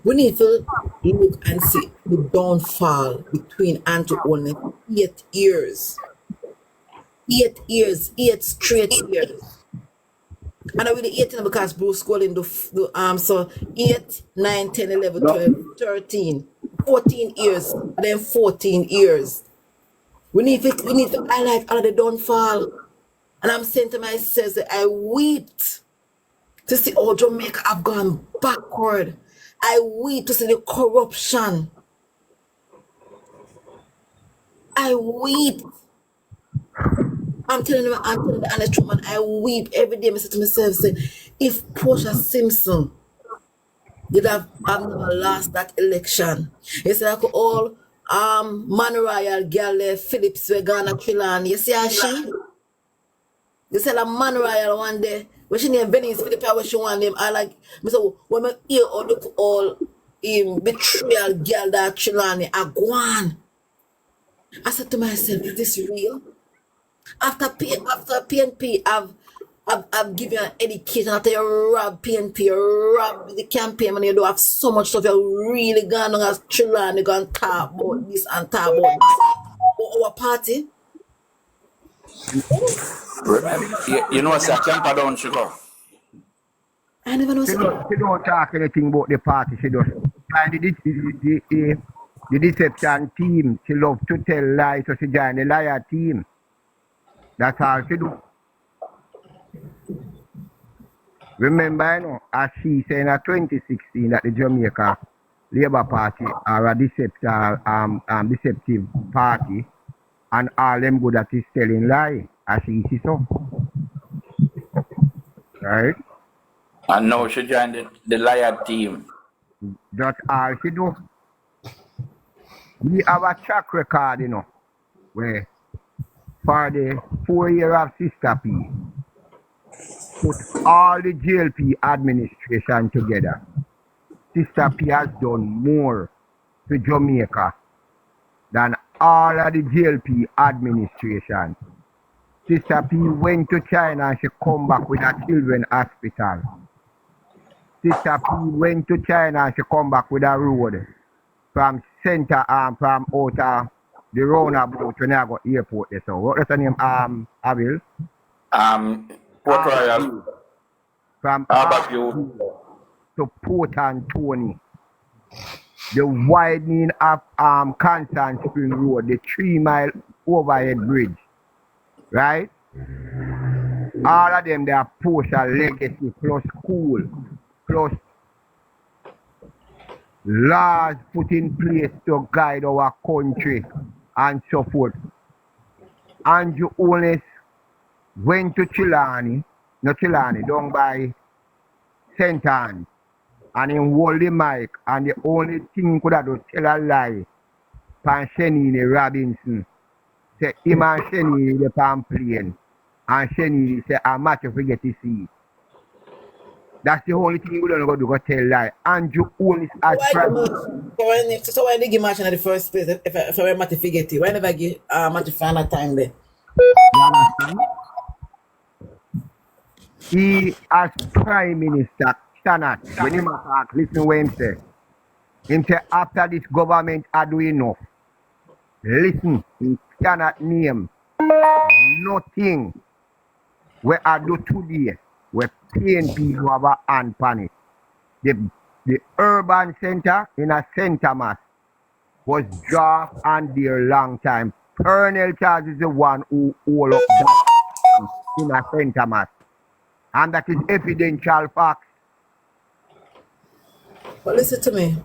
We need to look and see the downfall between Andrew only 8 years. 8 years, 8 straight years. And I really 18 because Bruce Golding do so 8, 9, 10, 11, 12, 13, 14 years, and then 14 years. We need to highlight all of the downfall. And I'm saying to myself that I weep to see how Jamaica have gone backward. I weep to see the corruption. I weep. I'm telling the honest truth, man. I weep every day. I say to myself, say, if Portia Simpson did have never lost that election, it's like all Man Royal girl Phillips were gonna kill her. You see how she? You say a Man Royal one day, when she named Venice Phillips, what she want them. I like me so when I hear all betrayal girl that Chilani, I go on. I said to myself, is this real? After PNP, I've given you an education. After you rob PNP, you rob the campaign, and you do have so much stuff. You're really gone on as children. You're going to talk about this and talk about this. Our party. You know, say, camper down, she go. I never know. She don't talk anything about the party. She just find the deception team. She love to tell lies, so she join the liar team. That's all she do. Remember, you know, as she said in 2016 that the Jamaica Labour Party are a deceptive party, and all them good at is telling lie, as she see so. Right? And now she joined the liar team. That's all she do. We have a track record, you know, where for the 4 years of Sister P, put all the JLP administration together. Sister P has done more to Jamaica than all of the JLP administration. Sister P went to China and she come back with a children's hospital. Sister P went to China and she come back with a road from center from out the roundabout when I got airport there. So what's the name? Avil? Port Royal. From Barbecue. to Port Anthony. The widening of Constant Spring Road, the 3-mile overhead bridge. Right? All of them, they are Portia legacy plus school, plus laws put in place to guide our country and so forth. Andrew Holness went to Chilani, down by St. Anne, and he hold the mic, and the only thing he could have done tell a lie, pan Shenini Robinson. Say him and Shenini the pan plane, and Shenini say a match if we get to see. That's the only thing we don't go do, go tell lie. Andrew Holness has So why they give match in the first place if I were Matty Figeti? Why never give Matty final time there? He as Prime Minister cannot, when he talk, listen what him say. Him say after this government are doing enough. Listen, he cannot name nothing where I do today where PNP have a hand on it. The urban center in a center mass was draft and there long time. Colonel Charles is the one who hold up that in a St. Thomas. And that is evidential facts. But listen to me.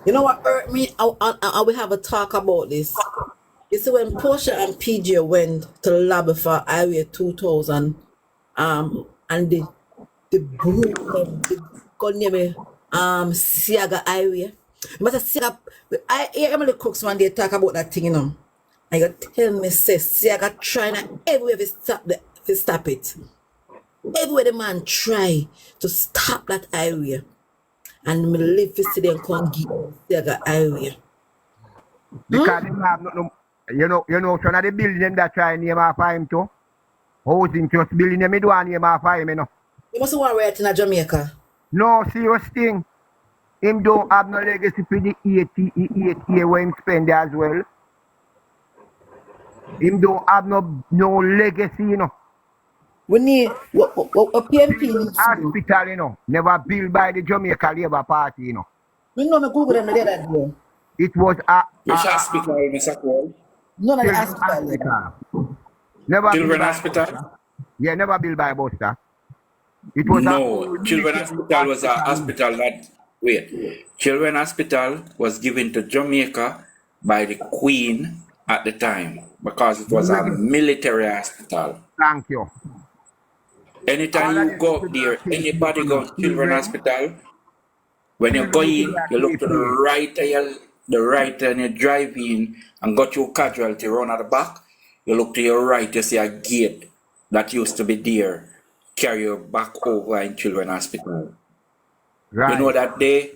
You know what hurt me? I will have a talk about this. You see, when Portia and PJ went to lobby for Highway 2000, and the broke the gun near me, Siaga Highway. But Siaga, I hear Emily Cooks one day talk about that thing, you know. And you tell me, say, Siaga trying everywhere to stop it. Everywhere the man try to stop that highway. And me live to see them come give Siaga Highway. Because them have nothing, you know, some of the building that try name after him too. Housing just building them, do a name after him, you know. You must want right in Jamaica. No, serious thing. Him don't have no legacy for the 8 year where him spend as well. Him don't have no legacy, you know. We need what PNP needs to do. Hospital, you know, never built by the Jamaica Labour Party, you know. We know me Google them the other day. It was a Which hospital, Mr. Cole? None of the children's hospital. Never Children built by Hospital? Yeah, never built by Buster. It was No, a Children Hospital was a hospital that, wait, Children Hospital was given to Jamaica by the Queen at the time because it was a military hospital. Thank you. Anytime you go up there, anybody go to Children Hospital, when you go in, you look to the right and you drive in and go through casualty run at the back, you look to your right, you see a gate that used to be there, carry you back over in Children Hospital. Right. You know that day,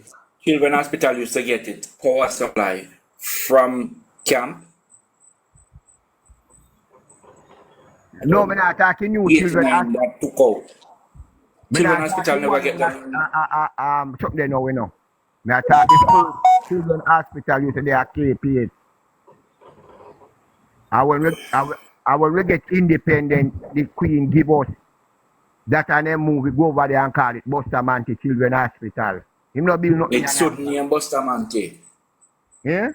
Children Hospital used to get its power supply from camp. No, I'm not talking you. Children 89 that took out. Children Hospital never get that. Something they know, we know. I thought the first Children Hospital used to be a KPH. And when we get independent, the Queen give us that and then move, we go over there and call it Bustamante Children Hospital. Him not build nothing. It should name Bustamante. Yeah?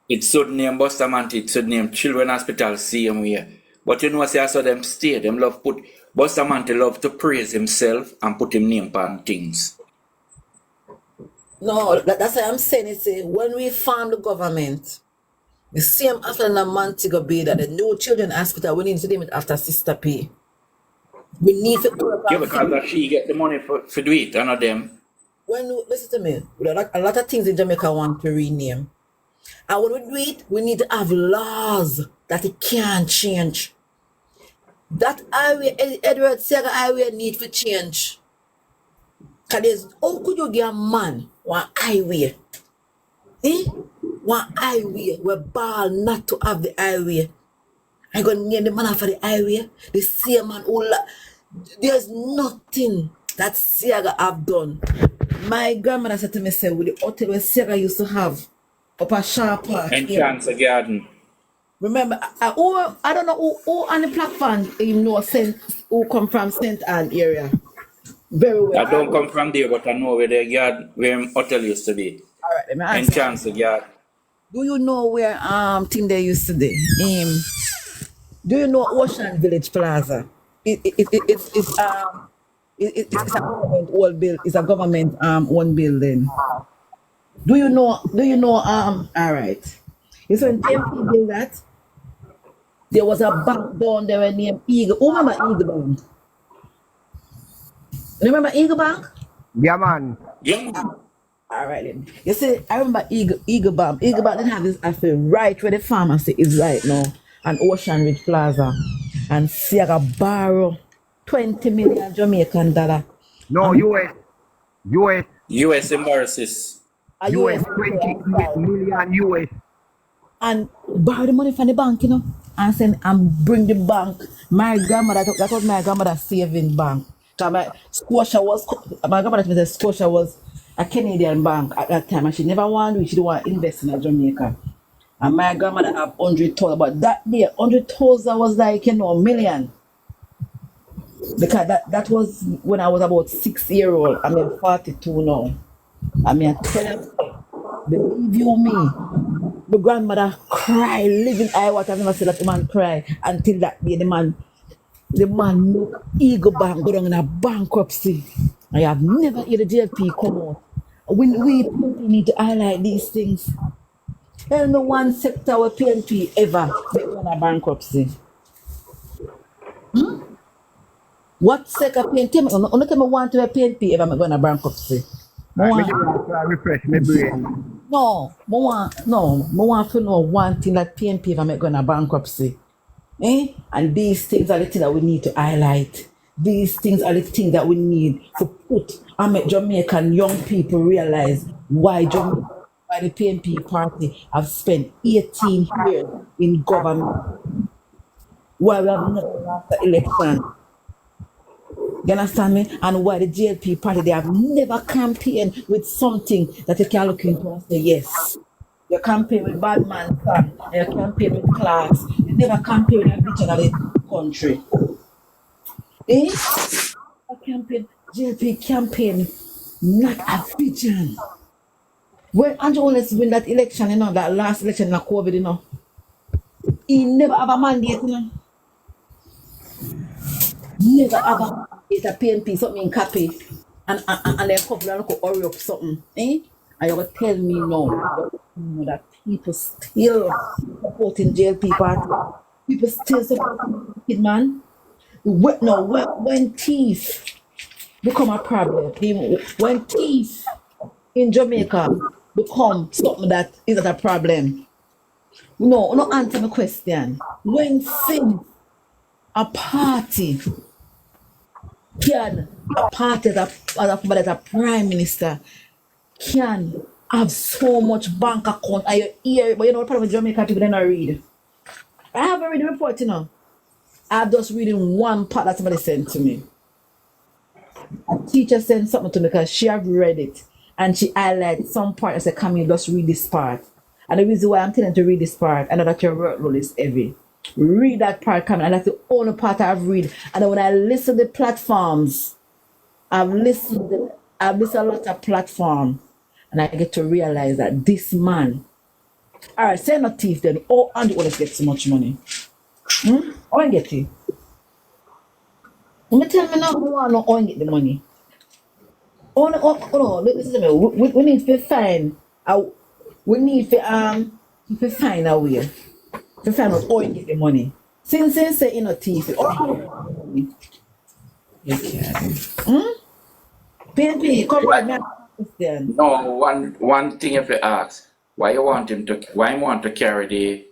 It should name Bustamante, it should name Children Hospital same way. But you know, say I saw them stay, them love put, Bustamante love to praise himself and put him name on things. No, that's what I'm saying. It's when we form the government, the same after the Montego Bay that the new children hospital, we need to name it after Sister P. We need to Yeah, because that she get the money for do it, none of them. Listen to me, a lot of things in Jamaica want to rename. And when we do it, we need to have laws that it can't change. That highway, Edward Siaga highway need to change. Because how could you get a man one highway? One highway where ball not to have the highway. I gonna name the man for the highway. The same man who there's nothing that Siaga have done. My grandmother said to me, say, with the hotel where Siaga used to have up a sharp park. And Cancer Garden. Remember, I don't know who on the platform who come from St. Anne area. Very well. I don't come from there, but I know where the yard, where hotel used to be. All right, let me ask And you. Cancer Garden. Do you know where thing they used to be? Do you know Ocean Village Plaza? It's a government old build. It's a government owned building. Do you know? All right. You saw when TMP built that, there was a bank down there named Eagle. Who remember Eagle Bank? Remember Eagle Bank? Yeah, man. Yeah. All right then. You see, I remember Eagle Bank. Eagle Bank didn't have this. I feel right where the pharmacy is right now, and Ocean Ridge Plaza, and Sierra borrow 20 million Jamaican dollar. No, US. US embarrasses. US 20 million US. And borrow the money from the bank, you know, and send and bring the bank. My grandmother, that was my grandmother's saving bank. My grandmother said Scotia was a Canadian bank at that time, and she never wanted, she didn't want to invest in Jamaica. And my grandmother have 100,000, but that day 100,000 was like, you know, a million. Because that was when I was about 6 years old. I'm 42 now. I mean, Believe you me, my grandmother cry, living eye water. I've never seen that man cry until that day. The man look ego bank go down in a bankruptcy. I have never heard the JLP come out. We PNP need to highlight these things. Tell me one sector where PNP ever make one a bankruptcy. What sector PNP? Only tell me one to a PNP ever make one a bankruptcy. All right, me One. just want to refresh my brain. No, want to know one thing that PNP ever make going a bankruptcy. And these things are the things that we need to highlight. These things are the things that we need to put and make Jamaican young people realize why the PNP party have spent 18 years in government. Why we have never lost the election. You understand me? And why the JLP party, they have never campaigned with something that you can look into and say, yes. You campaign with bad man son, and you campaign with class. You never campaign with a vision of the country. A campaign, JLP campaign, not a vision. When Andrew Holness win that election, that last election in COVID, he never have a mandate, Never have a mandate, a PNP, something in copy. And then couple and look hurry up something. And you will tell me now that people still supporting JLP party. People still supporting Kid Man. When thief become a problem, when thief in Jamaica become something that isn't a problem. No answer my question. When sin a party can a party as a prime minister can have so much bank account and you hear, but you know what problem with Jamaican people, they not read. I haven't read the report, I'm just reading one part that somebody sent to me. A teacher sent something to me because she have read it and she highlighted some part and said, come here, just read this part. And the reason why I'm telling you to read this part, I know that your workload is heavy. Read that part coming, and that's the only part I've read. And then when I listen to the platforms, I've listened a lot of platforms, and I get to realize that this man, all right, say not thief then, and you always get so much money. How I get it? Let me tell me now, who want to get the money? No, listen to me. We need to find we need to find a way to find out how you get the money. Since say you know thief, PNP, come right now. No, one thing if you ask, why you want to carry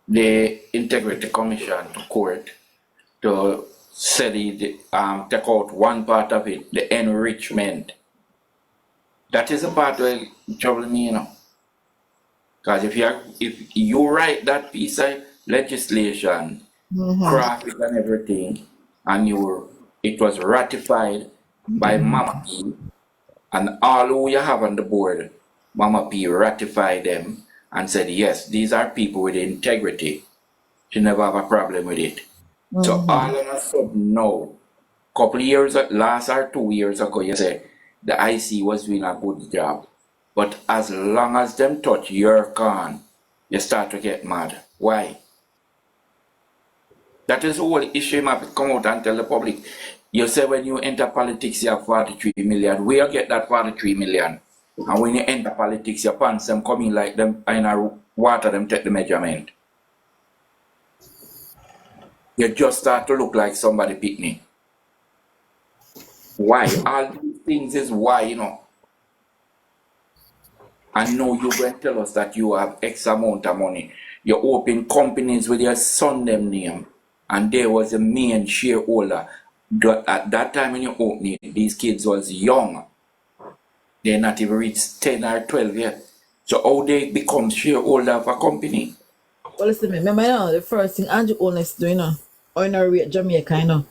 the Integrity Commission to court to say take out one part of it, the enrichment. That is the part where trouble me, Because if you write that piece of legislation, craft it and everything, and it was ratified by Mama P, and all who you have on the board, Mama P ratified them and said, yes, these are people with integrity. She never have a problem with it. So all of a sudden now, couple years, last or 2 years ago, you say the IC was doing a good job. But as long as them touch your con, you start to get mad. Why? That is the whole issue. You have to come out and tell the public. You say when you enter politics, you have 43 million. Where you get that 43 million? And when you enter politics, your pants them come in like them in a water, them take the measurement. You just start to look like somebody picnic. Why? All these things is why, And now you're going to tell us that you have X amount of money. You open companies with your son them name. And there was a main shareholder. At that time when you open it, these kids was young. They're not even reached 10 or 12 yet. So how they become shareholder of a company? Well, listen, remember the first thing Andrew Holness doing, or in a Jamaica,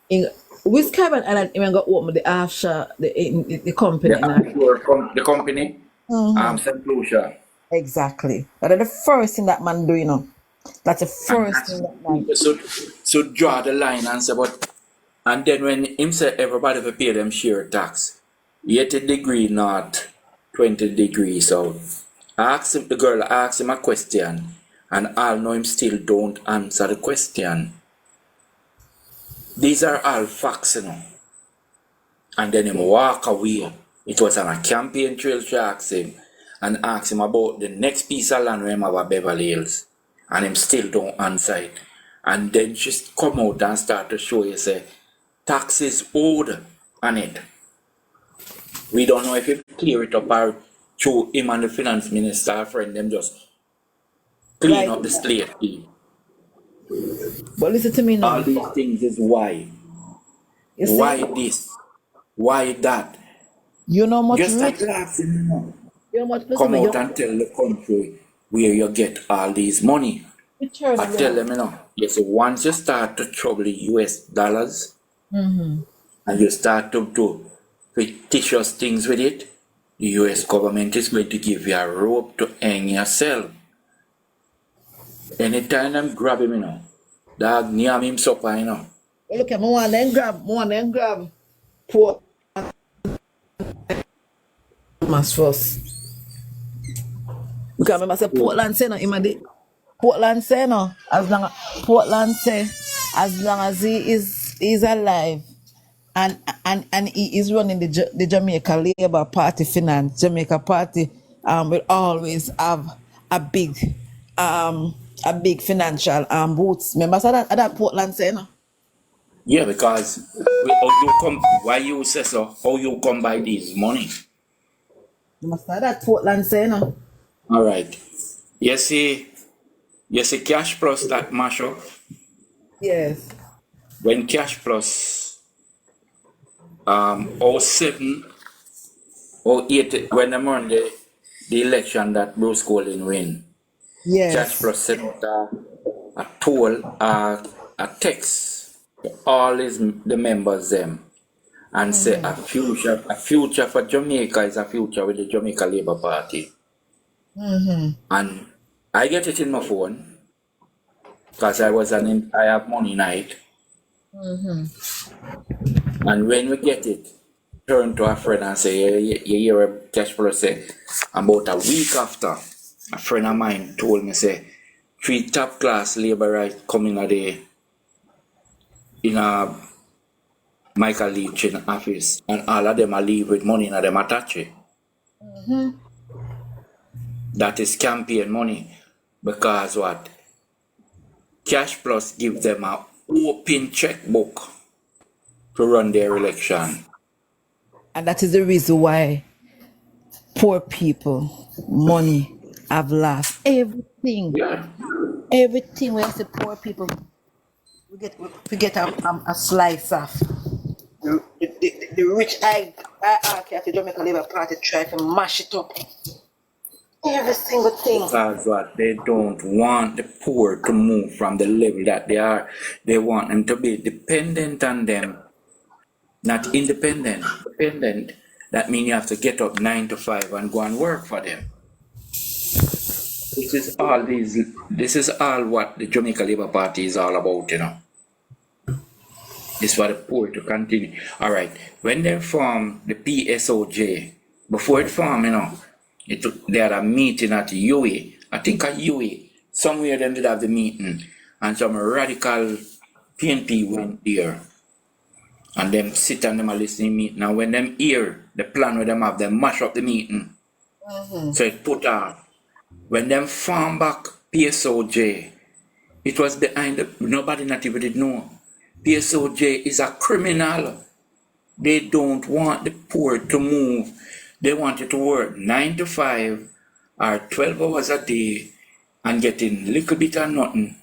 in which Carbon Island even got open the offshore, the company. The company, St. Lucia. Exactly. That is the first thing that man do, That's the first thing that man. So draw the line and say, and then when him say everybody will pay them share tax, yet a degree not 20 degrees out. The girl asked him a question, and all know him still don't answer the question. These are all facts, And then him walk away. It was on a campaign trail she asked him, and asked him about the next piece of land we have at Beverly Hills. And him still don't answer it. And then she come out and start to show you, say, taxes owed on it. We don't know if he clear it up or through him and the finance minister friend, them just clean up the slate. But listen to me All now. these things is why. You see, Why this? Why that? you know much Just rich. start laughing, You know much. Listen Come to me. out and tell the country where you get all these money. Richard, I tell them, yes, once you start to trouble the US dollars and you start to do fictitious things with it, the US government is going to give you a rope to hang yourself. Anytime them grab him, dog near him supper, Look at more than grab. Port Mas first. Because remember say Portland say no, Portland say no, as long as he is alive and he is running the Jamaica Labour Party finance, Jamaica Party will always have a big financial boots. Remember so that Portland say no? Yeah, because why you say so? How you come by this money? You must have that Portland say no? All right. You see Cash Plus that mash up? Yes. When Cash Plus 07 or 8 when they won the election that Bruce Colin win. Yes. Cash Plus sent out a toll a text to all the members them and say a future for Jamaica is a future with the Jamaica Labour Party. And I get it in my phone because I have money night. And when we get it, turn to a friend and say, you hear a Cash Plus say, about a week after, a friend of mine told me, say, 3 top class labor rights coming in a Michael Leach in office, and all of them are leave with money in them attach it. That is campaign money. Because what? Cash Plus give them an open checkbook to run their election. And that is the reason why poor people, money have lost everything. Yeah. Everything when I say poor people, we get a slice of. The rich hierarchy of the Jamaica Labour Party try to mash it up. Every single thing. Because what? They don't want the poor to move from the level that they are. They want them to be dependent on them. Not independent. Dependent. That means you have to get up 9 to 5 and go and work for them. This is all what the Jamaica Labour Party is all about, It's for the poor to continue. All right. When they form the PSOJ, before it formed, they had a meeting at UE. I think at UE, somewhere they did have the meeting, and some radical PNP went there. And them sit and them a listening meeting. Now when them hear the plan with them have, them mash up the meeting. So it put out. When them form back PSOJ, it was behind nobody not even did know. PSOJ is a criminal. They don't want the poor to move. They want you to work 9 to 5 or 12 hours a day and getting little bit of nothing.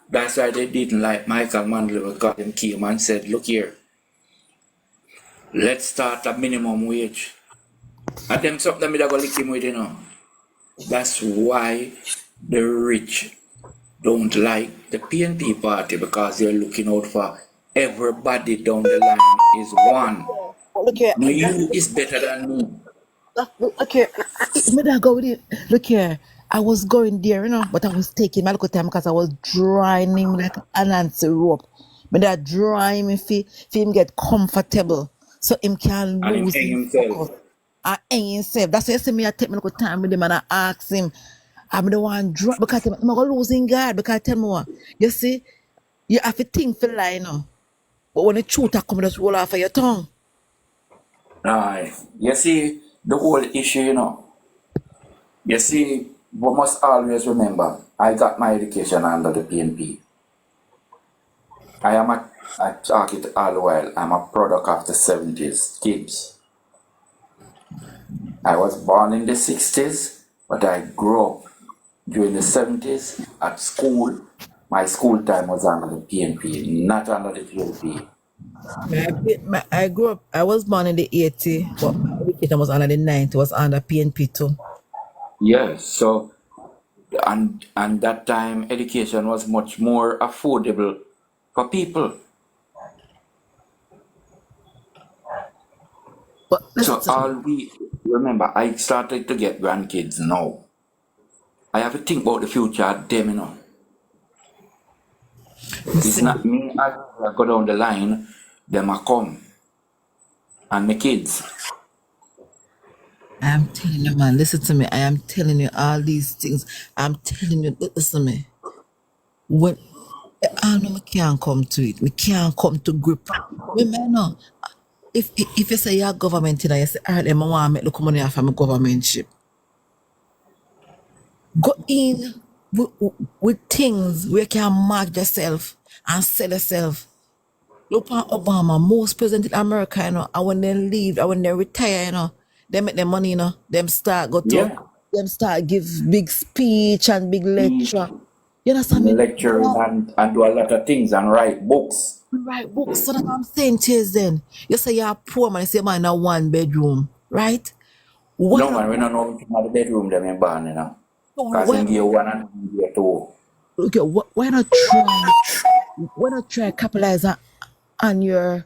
That's why they didn't like Michael Mandel because him came and said, look here, let's start a minimum wage. And them something that go lick him with, That's why the rich don't like the PNP party because they're looking out for everybody down the line is one. Look here. No, you is better than me. Look here. Go with it. Look here. I was going there, but I was taking my little time because I was drying him like an Nancy rope. But that drying him for him get comfortable so him can And him lose hang his himself. focus. I ain't safe. That's why you see me, I take me look time with him and I ask him, I'm the one drop because I'm going to losing God because I tell me what, you see, you have to think for lie now. But when the truth I come, just roll off of your tongue. Aye. You see, the whole issue, you see, we must always remember, I got my education under the PNP. I talk it all the while, I'm a product of the 70s kids. I was born in the 60s, but I grew up during the 70s at school. My school time was under the PNP, not under the PNP. I grew up, I was born in the 80s, but my education was under the 90s, was under PNP too. Yes, so and that time education was much more affordable for people. But listen So to me. all we remember, I started to get grandkids now. I have to think about the future of them. It's Listen, not me I go down the line, them a come. And my kids. I am telling you, man, listen to me. I am telling you all these things. I'm telling you, listen to me. When I know we can't come to it. We can't come to grip. We may know. If you say your government, you say, all right, then I want to make look money off of my governmentship. Go in with things where you can mark yourself and sell yourself. Look at Obama, most president in America, and when they leave, and when they retire, they make their money, them start go to, Yeah. them start give big speech and big Teach, lecture. You understand me? lecturing and do a lot of things and write books. Right books. So that I'm saying to you then. You say you're poor man, you say man in a 1 bedroom, right? Why No not man, we don't know which in the bedroom them in born. Cause why in gear one and in gear two. okay, why not try capitalize on your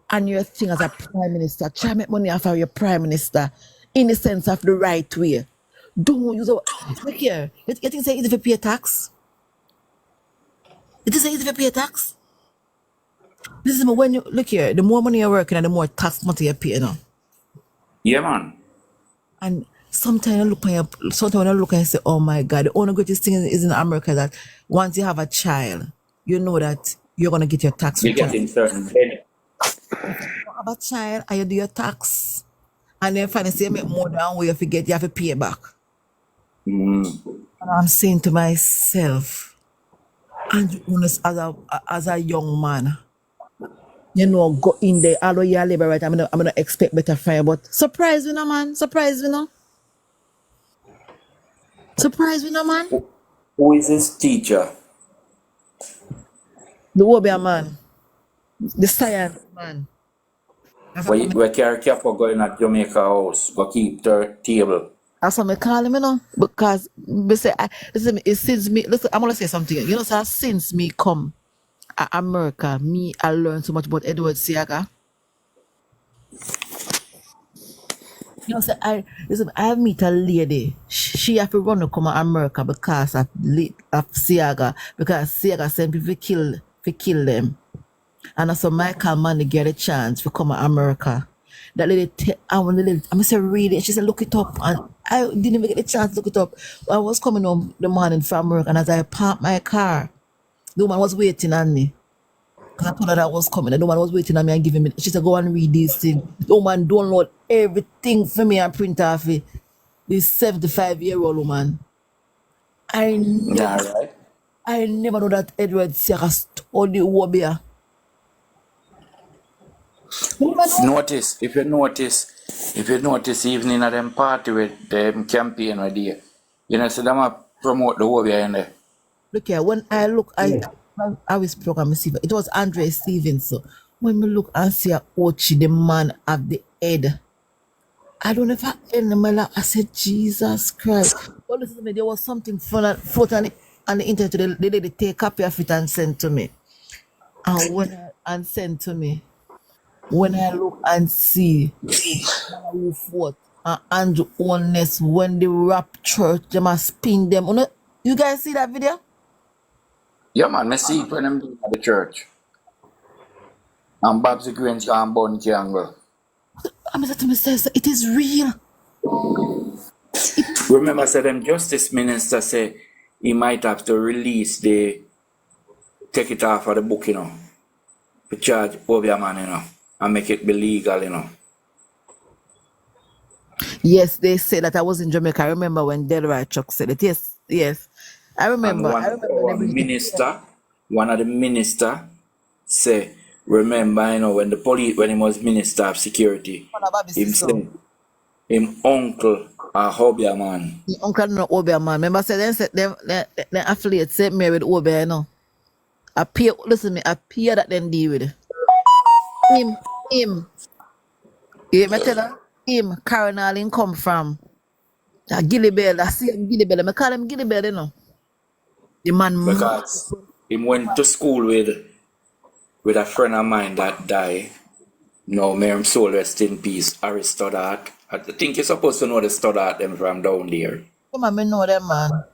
thing as a prime minister? Try make money off of your prime minister in the sense of the right way. Don't use a look here. You think it's easy to pay tax? It is easy to pay tax. This is when you look here, the more money you're working and the more tax money you pay now. Yeah man. And sometimes when I look and I say, oh my God, the only greatest thing is in America that once you have a child, you know that you're gonna get your tax You return. get in certain benefits. If you don't have a child and you do your tax, and then finally say you make more than what you forget, you have to pay it back. Mm. And I'm saying to myself, and honest as a young man, go in there, although you're labor right, I'm gonna expect better fire, but surprise me no man, surprise me no. Surprise me no man. Who is this teacher? The Wobia man, the science man. That's what Where carry Capo going at Jamaica house, go keep table. That's what I call him, because me say, listen, it since me, listen, I'm gonna say something. Sir, since me come to America, I learned so much about Edward Siaga. Sir, I meet a lady. She have to run to come to America because of Siaga, because Siaga sent people to kill them. And also Michael Mann get a chance to come to America. That lady, I'm say read it. She said look it up, and I didn't even get the chance to look it up. I was coming home the morning from work, and as I parked my car, the woman was waiting on me. Cause I told her that I was coming. And the woman was waiting on me and giving me. She said, "Go and read this thing." The woman download everything for me and print off it. This 75-year-old woman. I Yeah, never, right. I never know that Edward Sierra studied Wobia. Never know. Notice, if you notice evening at them party with them campaign idea, see them a promote the whole behind there. Look here, when I look, I was program see it was Andre Stevens. So when me look and see a Ochi, the man of the head, I don't know if I end my life. I said, Jesus Christ. But listen to me, there was something float on the internet today. They did take a copy of it and send to me. And send to me. When I look and see who fought and Andrew Honest when they rap church, they must spin them. You guys see that video? Yeah, man, I see it when them do at the church. And Babsy Grange and Bunny Triangle. I'm to myself, it is real. Remember, said them justice minister say he might have to release take it off of the book, to charge Obiaman, and make it be legal, Yes, they said that I was in Jamaica. I remember when Delroy Chuck said it. Yes, yes. I And remember. one I of remember our them releasing it. one of the minister say, remember, when the police, when he was minister of security, One of Bobby him sister. say, him uncle, a Obiaman. The uncle no Obia man. Remember said them said them affiliate St. Mary with Obia, Appear listen me, appear that them deal with it. Him. You hear me tell her? Him, Caroline come from. Gilly Bell, I see him Gilly Bell. I call him Gilly Bell. The man mad. Because him went to school with a friend of mine that died. No, may him soul rest in peace, Harry Stoddart. I think you're supposed to know the Stoddart them from down there. Come on, me know them man.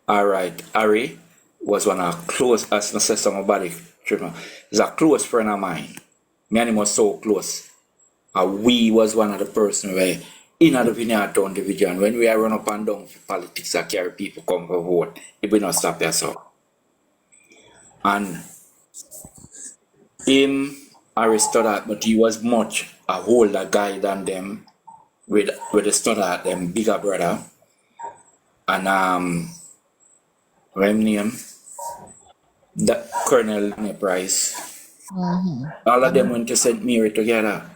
Alright, Harry was one of close, as I said somebody, he's a close friend of mine. Me and him was so close. And we was one of the person where in the Vineyard Town Division, when we are run up and down for politics, I carry people come for vote. It will not stop yourself. And him, Harry Stoddart, but he was much a older guy than them with the Stoddart, them bigger brother. And what him name? That Colonel Price. All of them went to St. Mary together.